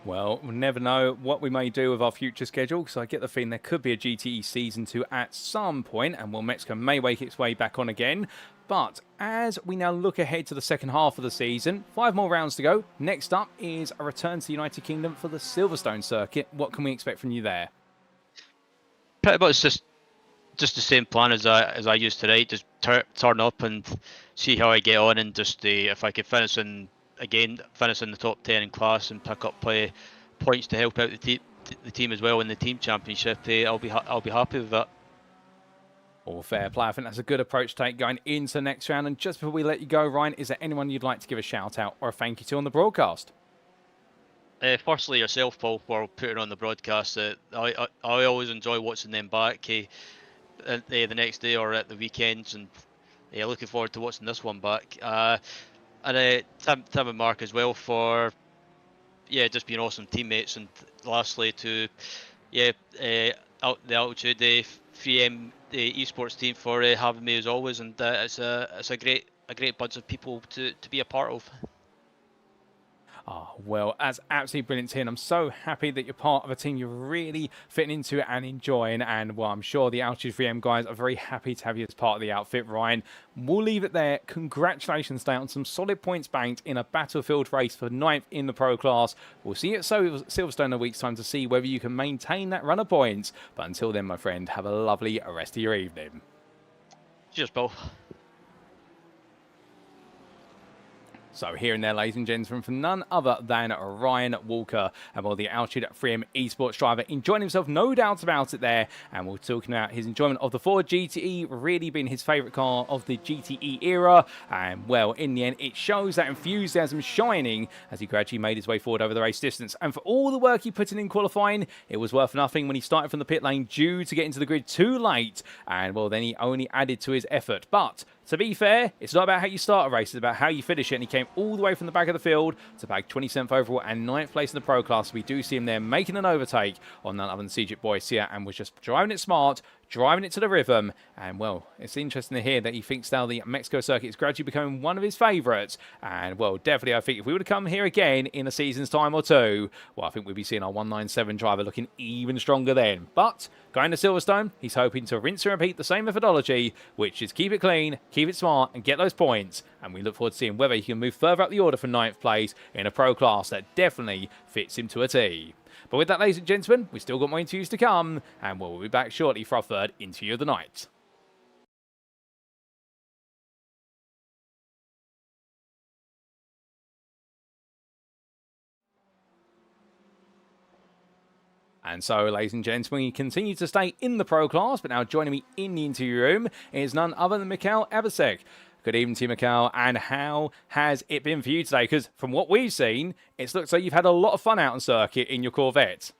Well, we'll never know what we may do with our future schedule, because I get the feeling there could be a GTE Season 2 at some point, and well, Mexico may make its way back on again. But as we now look ahead to the second half of the season, 5 more rounds to go. Next up is a return to the United Kingdom for the Silverstone circuit. What can we expect from you there? Pretty much just the same plan as I used tonight. Just turn up and see how I get on, and just if I could finish in the top 10 in class and pick up points to help out the team as well in the team championship. I'll be happy with that. All fair play. I think that's a good approach to take going into the next round. And just before we let you go, Ryan, is there anyone you'd like to give a shout out or a thank you to on the broadcast? Firstly, yourself, Paul, for putting on the broadcast. I always enjoy watching them back the next day or at the weekends, and looking forward to watching this one back. And Tim and Mark as well for just being awesome teammates. And lastly to the Altitude 3M esports team for having me as always. And it's a great bunch of people to be a part of. Oh, well, that's absolutely brilliant to hear. And I'm so happy that you're part of a team you're really fitting into and enjoying. And, well, I'm sure the Altitude 3M guys are very happy to have you as part of the outfit, Ryan. We'll leave it there. Congratulations, Dale, on some solid points banked in a Battlefield race for 9th in the Pro class. We'll see you at Silverstone in a week's time to see whether you can maintain that run of points. But until then, my friend, have a lovely rest of your evening. Cheers, Paul. So here and there, ladies and gentlemen, from none other than Ryan Walker, and well, the Altitude 3M esports driver, enjoying himself, no doubt about it there. And we're talking about his enjoyment of the Ford GTE, really being his favourite car of the GTE era. And well, in the end, it shows that enthusiasm shining as he gradually made his way forward over the race distance. And for all the work he put in qualifying, it was worth nothing when he started from the pit lane due to get into the grid too late. And well, then he only added to his effort. But to be fair, it's not about how you start a race, it's about how you finish it. And he came all the way from the back of the field to bag 27th overall and 9th place in the Pro class. We do see him there making an overtake on none other than Cedric Boycia, and was just driving it smart, driving it to the rhythm. And well, it's interesting to hear that he thinks now the Mexico circuit is gradually becoming one of his favourites. And well, definitely, I think if we were to come here again in a season's time or two, well, I think we'd be seeing our 197 driver looking even stronger then. But going to Silverstone, he's hoping to rinse and repeat the same methodology, which is keep it clean, keep it smart, and get those points. And we look forward to seeing whether he can move further up the order for 9th place in a Pro class that definitely fits him to a T. But with that, ladies and gentlemen, we've still got more interviews to come, and we'll be back shortly for our third interview of the night. And so, ladies and gentlemen, we continue to stay in the Pro class, but now joining me in the interview room is none other than Mikael Abasek. Good evening to you, Mikael, and how has it been for you today? Because from what we've seen, it looks like you've had a lot of fun out on circuit in your Corvette.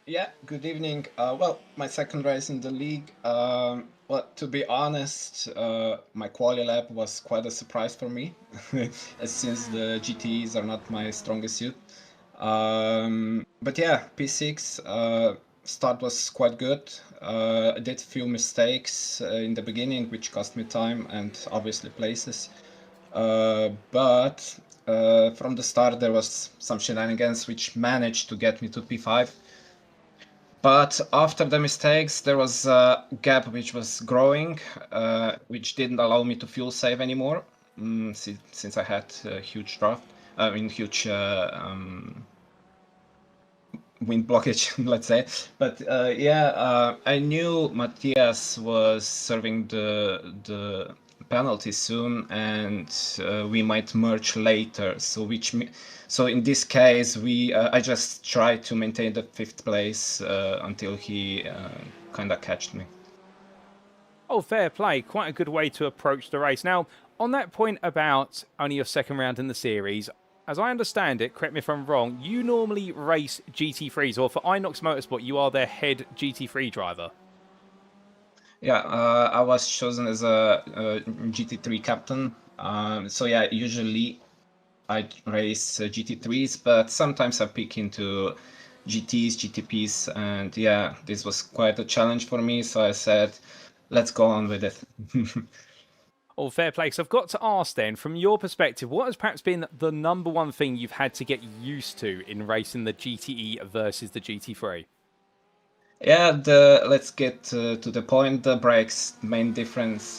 Yeah, good evening. Well, my second race in the league. Well, to be honest, my quali lap was quite a surprise for me, since the GTEs are not my strongest suit. But yeah, P6 start was quite good. I did a few mistakes in the beginning, which cost me time and obviously places. But from the start there was some shenanigans which managed to get me to P5. But after the mistakes, there was a gap which was growing, which didn't allow me to fuel save anymore, since I had a huge draft, huge wind blockage, let's say. But I knew Matthias was serving the penalty soon, and we might merge later. So in this case, I just tried to maintain the 5th place until he kind of catched me. Oh, fair play. Quite a good way to approach the race. Now, on that point about only your second round in the series, as I understand it, correct me if I'm wrong, you normally race GT3s, or for Inox Motorsport, you are their head GT3 driver. Yeah, I was chosen as a GT3 captain. So yeah, usually I race GT3s, but sometimes I pick into GTs, GTPs, and yeah, this was quite a challenge for me. So I said, let's go on with it. Oh, fair play. So I've got to ask then, from your perspective, what has perhaps been the number one thing you've had to get used to in racing the GTE versus the GT3? Yeah, let's get to the point. The brakes, main difference,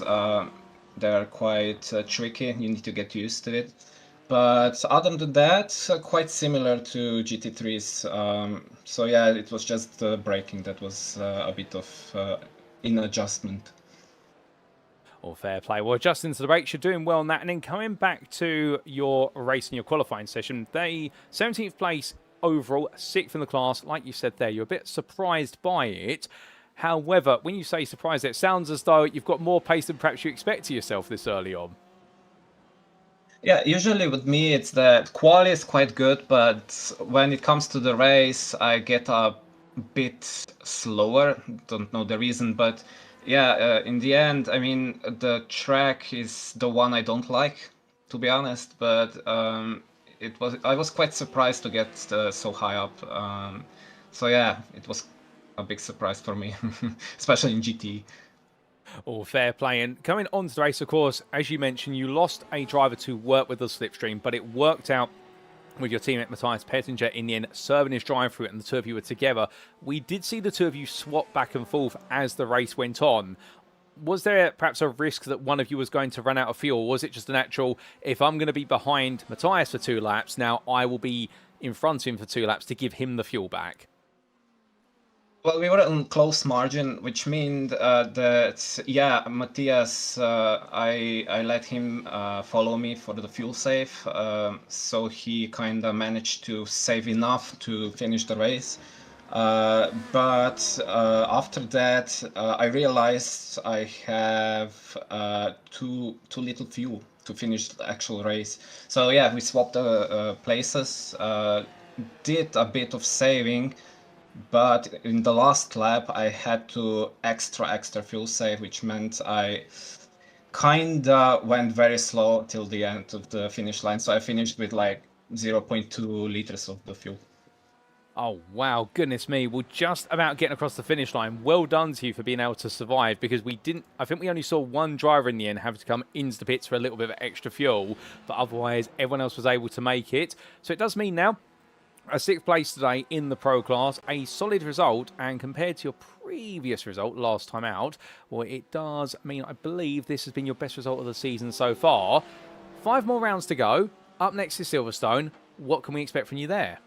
they're quite tricky. You need to get used to it. But other than that, quite similar to GT3s. So yeah, it was just the braking that was a bit of in adjustment. All fair play. Well, just into the brakes, you're doing well on that. And then coming back to your race and your qualifying session, they 17th place overall, 6th in the class. Like you said there, you're a bit surprised by it. However, when you say surprised, it sounds as though you've got more pace than perhaps you expect to yourself this early on. Yeah, usually with me, it's that quali is quite good, but when it comes to the race, I get a bit slower. Don't know the reason, but yeah, in the end, I mean, the track is the one I don't like, to be honest. But I was quite surprised to get so high up. So yeah, it was a big surprise for me, especially in GT. All fair play. And coming on to the race, of course, as you mentioned, you lost a driver to work with the slipstream, but it worked out with your teammate Matthias Pettinger in the end, serving his drive through it, and the two of you were together. We did see the two of you swap back and forth as the race went on. Was there perhaps a risk that one of you was going to run out of fuel? Or was it just a natural, if I'm going to be behind Matthias for 2 laps, now I will be in front of him for 2 laps to give him the fuel back? Well, we were on close margin, which means that, yeah, Matthias, I let him follow me for the fuel save, so he kind of managed to save enough to finish the race. But after that, I realized I have too little fuel to finish the actual race. So yeah, we swapped places, did a bit of saving. But in the last lap, I had to extra fuel save, which meant I kinda went very slow till the end of the finish line. So I finished with like 0.2 liters of the fuel. Oh, wow. Goodness me. Well, just about getting across the finish line. Well done to you for being able to survive, because I think we only saw one driver in the end have to come into the pits for a little bit of extra fuel, but otherwise everyone else was able to make it. So it does mean now a 6th place today in the Pro class, a solid result, and compared to your previous result last time out, well, it does mean I believe this has been your best result of the season so far. 5 more rounds to go. Up next is Silverstone. What can we expect from you there?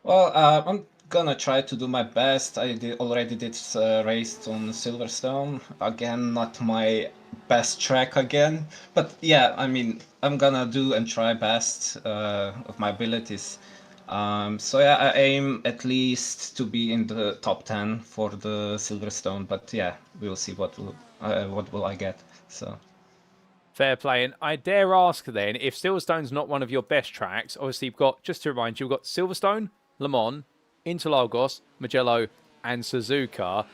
Well, I'm gonna try to do my best. I already did race on Silverstone. Again, not my best track again, but yeah, I mean, I'm gonna do and try best of my abilities. So yeah, I aim at least to be in the top 10 for the Silverstone, but yeah, we'll see what will I get. So. Fair play. And I dare ask then, if Silverstone's not one of your best tracks, obviously you've got, just to remind you, you've got Silverstone, Le Mans, Interlagos, Mugello, and Suzuka.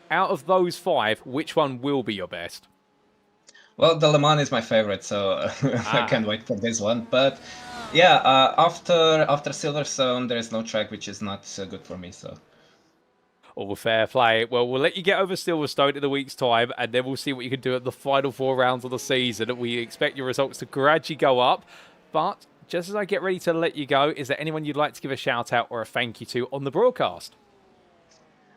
Out of those 5, which one will be your best? Well, the Le Mans is my favorite, so I can't wait for this one. But yeah, after Silverstone, there is no track which is not good for me. So. All fair play. Well, we'll let you get over Silverstone in a week's time, and then we'll see what you can do at the final 4 rounds of the season. We expect your results to gradually go up, but just as I get ready to let you go, is there anyone you'd like to give a shout out or a thank you to on the broadcast?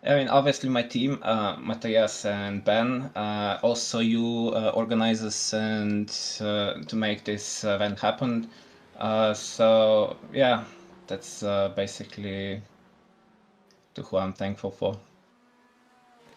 I mean, obviously my team, Matthias and Ben, also you organizers and to make this event happen. So yeah, that's basically to who I'm thankful for.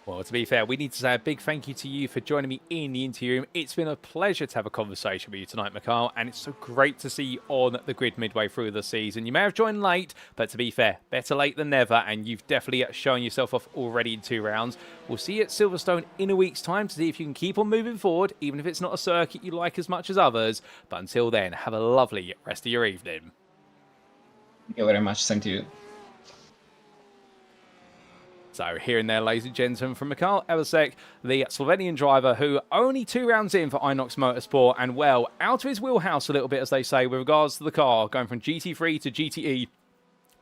Well, to be fair, we need to say a big thank you to you for joining me in the interview room. It's been a pleasure to have a conversation with you tonight, Mikhail, and it's so great to see you on the grid midway through the season. You may have joined late, but to be fair, better late than never, and you've definitely shown yourself off already in 2 rounds. We'll see you at Silverstone in a week's time to see if you can keep on moving forward, even if it's not a circuit you like as much as others. But until then, have a lovely rest of your evening. Thank you very much. Same to you. So here and there, ladies and gentlemen, from Mikhail Elisek, the Slovenian driver who only 2 rounds in for Inox Motorsport and, well, out of his wheelhouse a little bit, as they say, with regards to the car, going from GT3 to GTE.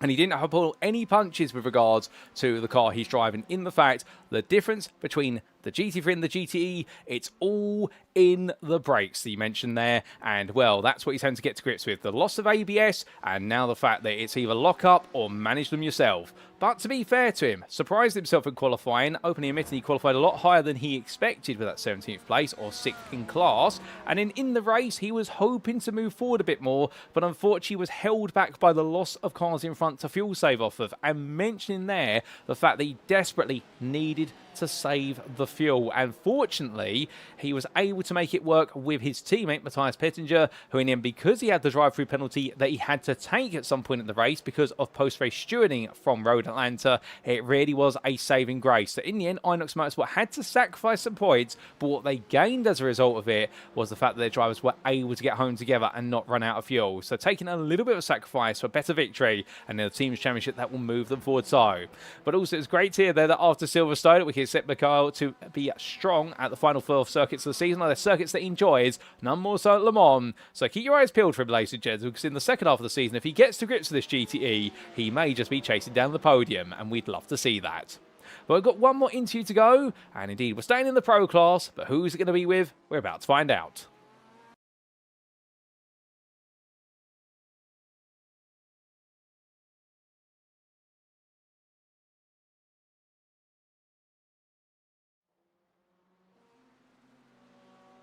And he didn't have to pull any punches with regards to the car he's driving, in the fact the difference between the GT3 and the GTE, it's all in the brakes that you mentioned there. And, well, that's what he's having to get to grips with. The loss of ABS, and now the fact that it's either lock up or manage them yourself. But to be fair to him, surprised himself in qualifying, openly admitting he qualified a lot higher than he expected with that 17th place, or 6th in class. And then in the race, he was hoping to move forward a bit more, but unfortunately was held back by the loss of cars in front to fuel save off of. And mentioning there the fact that he desperately needed to save the fuel. And fortunately, he was able to make it work with his teammate, Matthias Pettinger, who in the end, because he had the drive-through penalty that he had to take at some point in the race because of post-race stewarding from Road Atlanta, it really was a saving grace. So in the end, Inox Motorsport had to sacrifice some points, but what they gained as a result of it was the fact that their drivers were able to get home together and not run out of fuel. So taking a little bit of sacrifice for a better victory, and in the Teams Championship, that will move them forward. So, but also it's great to hear there that after Silverstone, we can set Mikhail to be strong at the final 4 circuits of the season. They're circuits that he enjoys, none more so at Le Mans. So keep your eyes peeled for him, ladies and gentlemen, because in the second half of the season, if he gets to grips with this GTE, he may just be chasing down the podium, and we'd love to see that. But we've got one more interview to go, and indeed, we're staying in the Pro class, but who's it going to be with? We're about to find out.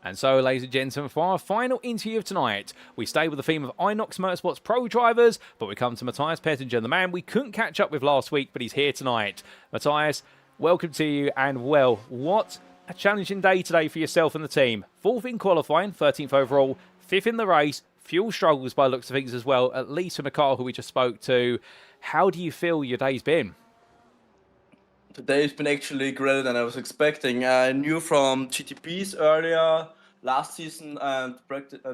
And so, ladies and gentlemen, for our final interview of tonight, we stay with the theme of Inox Motorsport's pro drivers, but we come to Matthias Pettinger, the man we couldn't catch up with last week, but he's here tonight. Matthias, welcome to you, and well, what a challenging day today for yourself and the team. 4th in qualifying, 13th overall, 5th in the race, fuel struggles by the looks of things as well, at least for Mikhail, who we just spoke to. How do you feel your day's been? Today's been actually greater than I was expecting. I knew from GTPs earlier last season and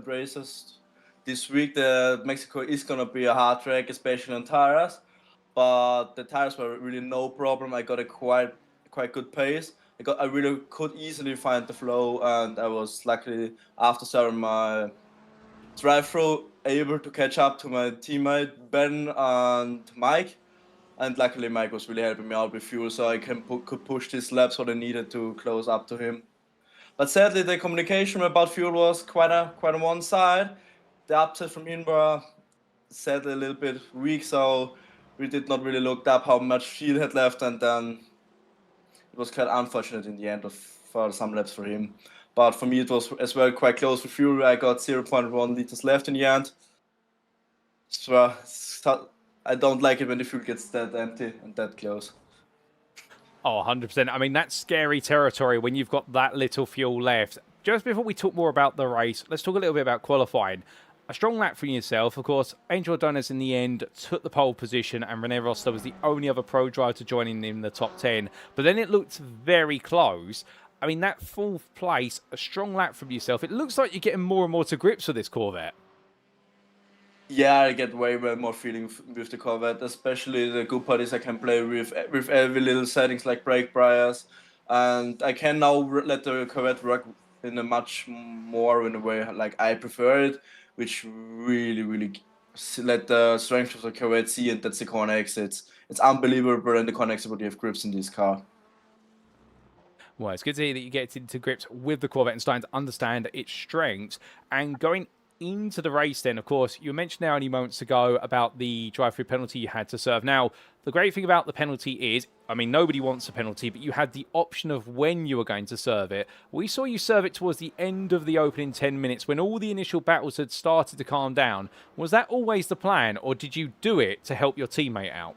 races this week that Mexico is going to be a hard track, especially on tires. But the tires were really no problem. I got a quite good pace. I really could easily find the flow, and I was luckily, after starting my drive-through, able to catch up to my teammate Ben and Mike. And luckily, Mike was really helping me out with fuel, so I could push these laps what I needed to close up to him. But sadly, the communication about fuel was quite on one side. The upset from him were sadly a little bit weak, so we did not really look up how much fuel had left, and then it was quite unfortunate in the end for some laps for him. But for me, it was as well quite close with fuel. I got 0.1 liters left in the end. So I don't like it when the fuel gets that empty and that close. Oh, 100%. I mean, that's scary territory when you've got that little fuel left. Just before we talk more about the race, let's talk a little bit about qualifying. A strong lap for yourself. Of course, Angel Adonis in the end took the pole position, and Rene Roster was the only other pro driver to join in the top 10. But then it looked very close. I mean, that 4th place, a strong lap from yourself. It looks like you're getting more and more to grips with this Corvette. Yeah, I get way more feeling with the Corvette, especially the good part is I can play with every little settings like brake bias, and I can now let the Corvette work in a much more in a way like I prefer it, which really let the strength of the Corvette see, and that's the corner exits. It's unbelievable, and the corner exit what you have grips in this car. Well, it's good to hear that you get into grips with the Corvette and starting to understand its strengths. And going into the race then, of course, you mentioned there only moments ago about the drive-through penalty you had to serve. Now, the great thing about the penalty is, I mean, nobody wants a penalty, but you had the option of when you were going to serve it. We saw you serve it towards the end of the opening 10 minutes when all the initial battles had started to calm down. Was that always the plan, or did you do it to help your teammate out?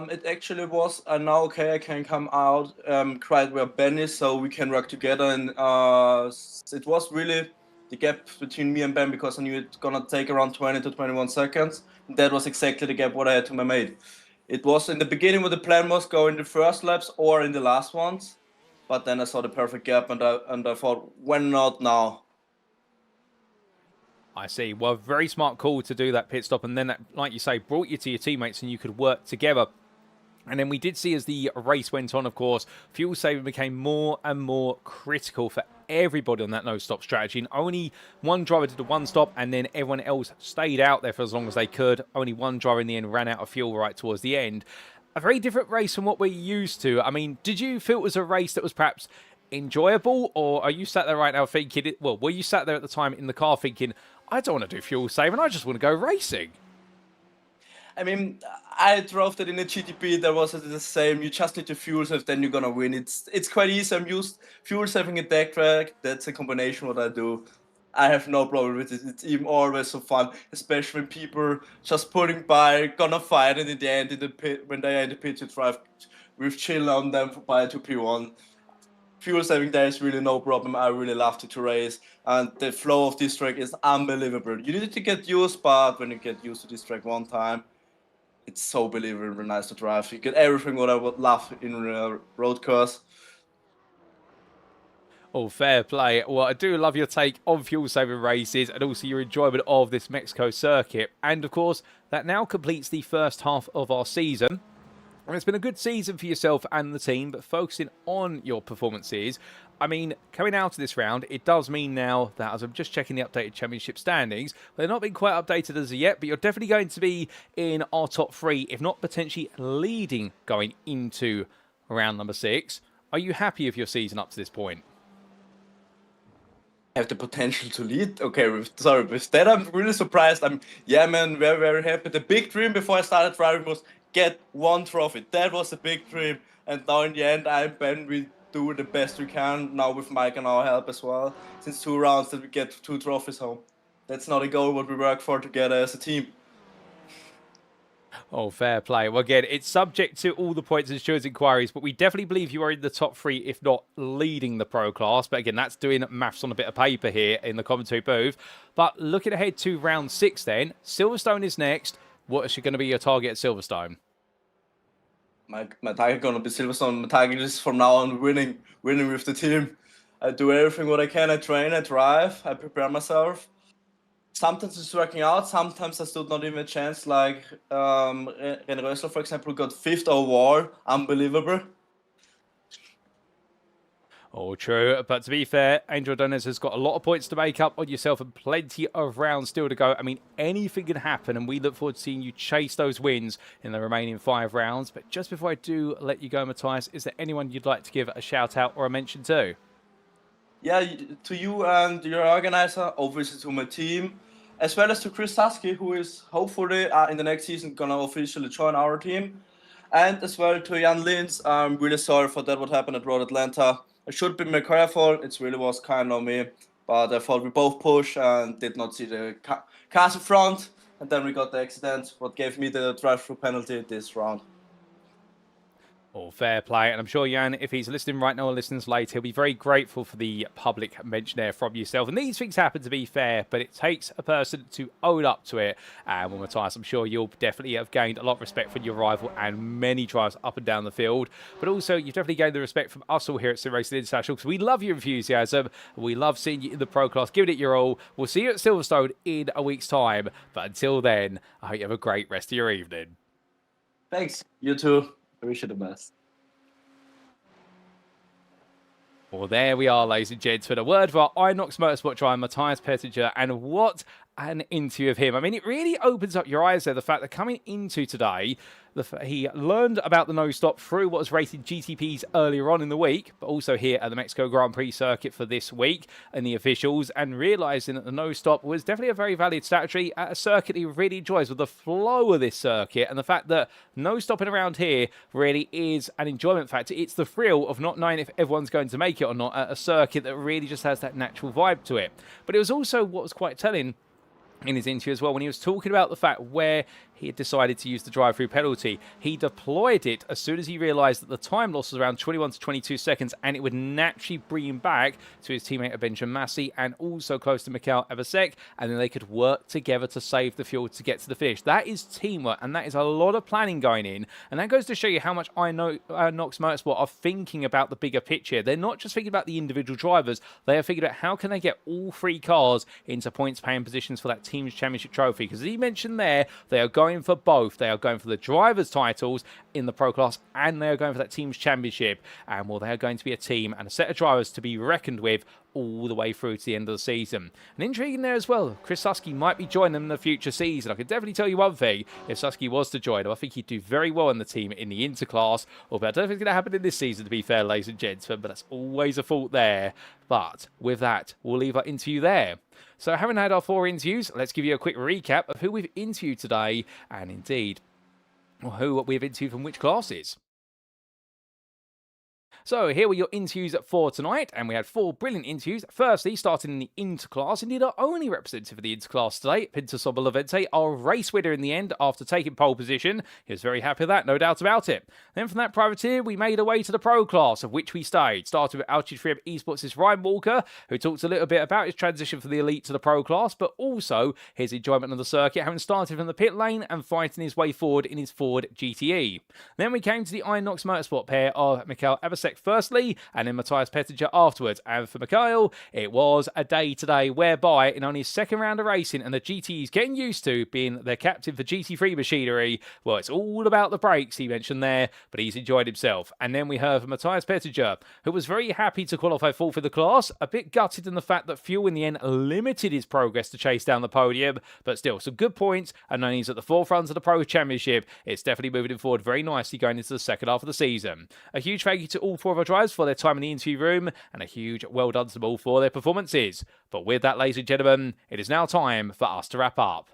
It actually was, now okay, I can come out quite where Ben is, so we can work together, and it was really the gap between me and Ben, because I knew it's gonna take around 20 to 21 seconds. And that was exactly the gap what I had to my mate. It was in the beginning where the plan was go in the first laps or in the last ones, but then I saw the perfect gap, and I thought, when not now? I see. Well, very smart call to do that pit stop, and then that, like you say, brought you to your teammates and you could work together. And then we did see as the race went on, of course, fuel saving became more and more critical for everybody on that no-stop strategy. And only one driver did a one-stop, and then everyone else stayed out there for as long as they could. Only one driver in the end ran out of fuel right towards the end. a very different race from what we're used to. I mean, did you feel it was a race that was perhaps enjoyable, or are you sat there right now thinking, well, were you sat there at the time in the car thinking, I don't want to do fuel saving, I just want to go racing? I mean, I drove that in a GTP. That was the same. You just need to fuel save, then you're gonna win. It's quite easy. I'm used fuel saving a deck track. That's a combination what I do. I have no problem with it. It's even always so fun, especially when people just pulling by, gonna fight, and in the end, in the pit, when they are in the pit, you drive with chill on them by to P1. Fuel saving there is really no problem. I really love to race, and the flow of this track is unbelievable. You need to get used, but when you get used to this track one time, it's so believable, nice to drive. You get everything what I would love in a road course. Oh, fair play. Well, I do love your take on fuel-saving races and also your enjoyment of this Mexico circuit. And, of course, that now completes the first half of our season. And it's been a good season for yourself and the team, but focusing on your performances, I mean, coming out of this round, it does mean now that, as I'm just checking the updated championship standings, they're not been quite updated as of yet, but you're definitely going to be in our top 3, if not potentially leading going into round number 6. Are you happy with your season up to this point? Have the potential to lead. Okay, with that I'm really surprised. Man, very, very happy. The big dream before I started driving was get 1 trophy. That was the big dream. And now in the end, we do the best we can, now with Mike and our help as well, since 2 rounds that we get 2 trophies home. That's not a goal what we work for together as a team. Oh, fair play. Well, again, it's subject to all the points and insurance inquiries, but we definitely believe you are in the top 3, if not leading the pro class. But again, that's doing maths on a bit of paper here in the commentary booth. But looking ahead to round 6 then, Silverstone is next. What is going to be your target at Silverstone? My target is going to be Silverstone. My target is from now on winning with the team. I do everything what I can. I train, I drive, I prepare myself. Sometimes it's working out, sometimes I still not even a chance, like René Rössler, for example, got 5th overall, unbelievable. Oh, true. But to be fair, Angel Donez has got a lot of points to make up on yourself and plenty of rounds still to go. I mean, anything can happen, and we look forward to seeing you chase those wins in the remaining 5 rounds. But just before I do let you go, Matthias, is there anyone you'd like to give a shout out or a mention to? Yeah, to you and your organizer, obviously to my team, as well as to Chris Husky, who is hopefully in the next season gonna officially join our team, and as well to Jan Linz. I'm really sorry for that what happened at Road Atlanta. It should be my careful. It really was kind of me, but I thought we both pushed and did not see the cars in front, and then we got the accident, what gave me the drive-through penalty this round. Oh, fair play. And I'm sure Jan, if he's listening right now or listens later, he'll be very grateful for the public mention there from yourself. And these things happen, to be fair, but it takes a person to own up to it. And well, Matthias, I'm sure you'll definitely have gained a lot of respect from your rival and many drives up and down the field. But also, you've definitely gained the respect from us all here at SimRacing International, because we love your enthusiasm. We love seeing you in the pro class, giving it your all. We'll see you at Silverstone in a week's time. But until then, I hope you have a great rest of your evening. Thanks. You too. I wish you the best. Well, there we are, ladies and gents, for the word of our Inox Motorsport driver, Matthias Pettinger, and what an interview of him. I mean, it really opens up your eyes there, the fact that coming into today, he learned about the no-stop through what was rated GTPs earlier on in the week, but also here at the Mexico Grand Prix circuit for this week and the officials, and realising that the no-stop was definitely a very valid strategy at a circuit he really enjoys, with the flow of this circuit and the fact that no-stopping around here really is an enjoyment factor. It's the thrill of not knowing if everyone's going to make it or not at a circuit that really just has that natural vibe to it. But it was also what was quite telling in his interview as well, when he was talking about the fact where he had decided to use the drive-through penalty. He deployed it as soon as he realised that the time loss was around 21 to 22 seconds, and it would naturally bring him back to his teammate Benjamin Massey and also close to Mikel Evasek, and then they could work together to save the fuel to get to the finish. That is teamwork, and that is a lot of planning going in, and that goes to show you how much Inox Motorsport are thinking about the bigger picture. They're not just thinking about the individual drivers, they are thinking about how can they get all 3 cars into points-paying positions for that Teams Championship trophy, because as he mentioned there, they are going for both. They are going for the drivers' titles in the Pro Class, and they are going for that Teams Championship. And well, they are going to be a team and a set of drivers to be reckoned with all the way through to the end of the season. And intriguing there as well, Chris Susky might be joining them in the future season. I can definitely tell you one thing, if Susky was to join him, I think he'd do very well in the team in the Interclass, although I don't think it's going to happen in this season, to be fair, ladies and gentlemen, but that's always a fault there. But with that, we'll leave our interview there. So having had our 4 interviews, let's give you a quick recap of who we've interviewed today, and indeed, who we've interviewed from which classes. So here were your interviews for tonight, and we had 4 brilliant interviews. Firstly, starting in the Interclass, indeed our only representative of the Interclass today, Pinto Levente, our race winner in the end after taking pole position. He was very happy with that, no doubt about it. Then from that privateer, we made our way to the Pro Class, of which we stayed. Started with Altitude Freedom Esports' Ryan Walker, who talked a little bit about his transition from the Elite to the Pro Class, but also his enjoyment of the circuit, having started from the pit lane and fighting his way forward in his Ford GTE. Then we came to the Inox Motorsport pair of Mikhail Abasek firstly, and then Matthias Pettinger afterwards. And for Mikhail, it was a day today whereby in only his second round of racing and the GTE's getting used to being their captain for GT3 machinery, well, it's all about the brakes, he mentioned there, but he's enjoyed himself. And then we heard from Matthias Pettinger, who was very happy to qualify 4th for the class, a bit gutted in the fact that fuel in the end limited his progress to chase down the podium, but still some good points, and now he's at the forefront of the Pro Championship. It's definitely moving him forward very nicely going into the second half of the season. A huge thank you to all 4 of our drivers for their time in the interview room, and a huge well done to them all for their performances. But with that, ladies and gentlemen, it is now time for us to wrap up.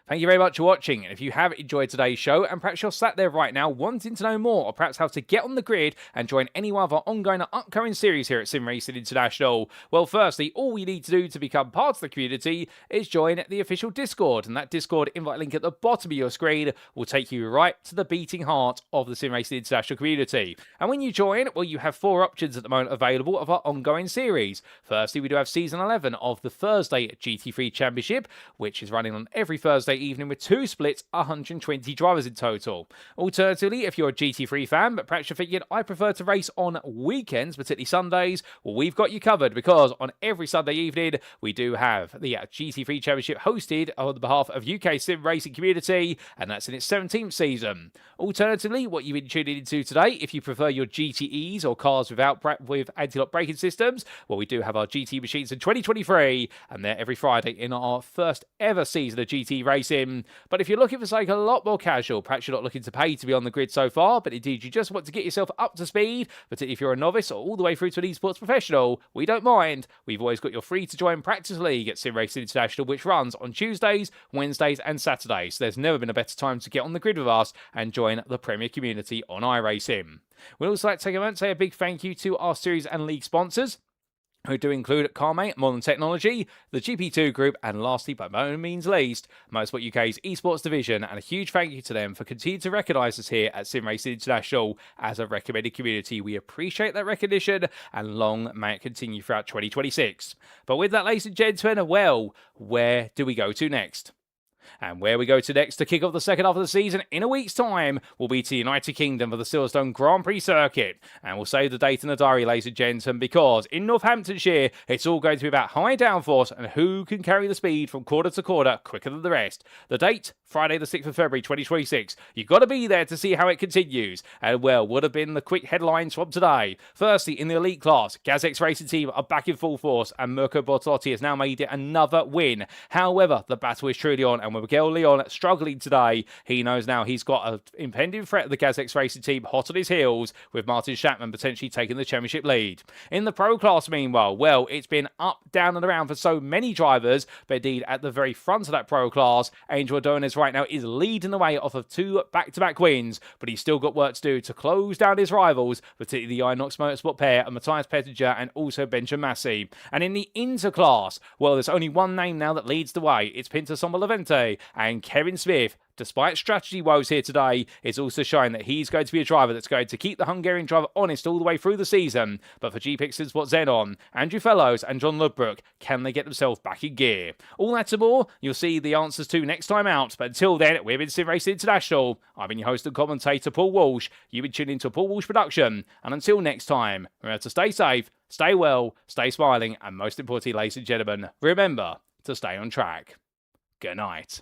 Thank you very much for watching, and if you have enjoyed today's show and perhaps you're sat there right now wanting to know more or perhaps how to get on the grid and join any one of our ongoing or upcoming series here at SimRacing International, well, firstly, all you need to do to become part of the community is join the official Discord, and that Discord invite link at the bottom of your screen will take you right to the beating heart of the SimRacing International community. And when you join, well, you have 4 options at the moment available of our ongoing series. Firstly, we do have Season 11 of the Thursday GT3 Championship, which is running on every Thursday evening with 2 splits, 120 drivers in total. Alternatively, if you're a GT3 fan, but perhaps you're thinking, I prefer to race on weekends, particularly Sundays, well, we've got you covered, because on every Sunday evening, we do have the GT3 Championship hosted on behalf of UK Sim Racing Community, and that's in its 17th season. Alternatively, what you've been tuning into today, if you prefer your GTEs or cars with anti-lock braking systems, well, we do have our GT machines in 2023, and they're every Friday in our first ever season of GT racing. But if you're looking for something a lot more casual, perhaps you're not looking to pay to be on the grid so far, but indeed you just want to get yourself up to speed, particularly if you're a novice or all the way through to an esports professional, we don't mind. We've always got your free to join practice league at SimRacing International, which runs on Tuesdays, Wednesdays and Saturdays. So there's never been a better time to get on the grid with us and join the premier community on iRacing. We'd also like to take a moment to say a big thank you to our series and league sponsors, who do include CarMate, Modern Technology, the GP2 Group, and lastly, but by no means least, Motorsport UK's esports division, and a huge thank you to them for continuing to recognise us here at SimRacing International as a recommended community. We appreciate that recognition, and long may it continue throughout 2026. But with that, ladies and gentlemen, well, where do we go to next? And where we go to next to kick off the second half of the season in a week's time will be to the United Kingdom for the Silverstone Grand Prix circuit. And we'll save the date in the diary, ladies and gentlemen, because in Northamptonshire, it's all going to be about high downforce and who can carry the speed from quarter to quarter quicker than the rest. The date, Friday the 6th of February 2026. You've got to be there to see how it continues. And well, would have been the quick headlines from today. Firstly, in the elite class, Gazex's racing team are back in full force and Mirko Bortolotti has now made it another win. However, the battle is truly on, and with Miguel Leon struggling today, he knows now he's got an impending threat of the Gazex racing team hot on his heels, with Martin Stattmann potentially taking the championship lead. In the pro class, meanwhile, well, it's been up, down and around for so many drivers, but indeed at the very front of that pro class, Angel Adonis right now is leading the way off of 2 back-to-back wins, but he's still got work to do to close down his rivals, particularly the Inox Motorsport pair of Matthias Pettinger and also Benjamin Massey. And in the interclass, well, there's only one name now that leads the way. It's Pinto Levente, and Kevin Smith, despite strategy woes here today, is also showing that he's going to be a driver that's going to keep the Hungarian driver honest all the way through the season. But for GPX's What's Xenon, Andrew Fellows and John Ludbrook, can they get themselves back in gear? All that and more, you'll see the answers to next time out. But until then, we've been SimRacing International. I've been your host and commentator, Paul Walsh. You've been tuning into a Paul Walsh production. And until next time, remember to stay safe, stay well, stay smiling, and most importantly, ladies and gentlemen, remember to stay on track. Good night.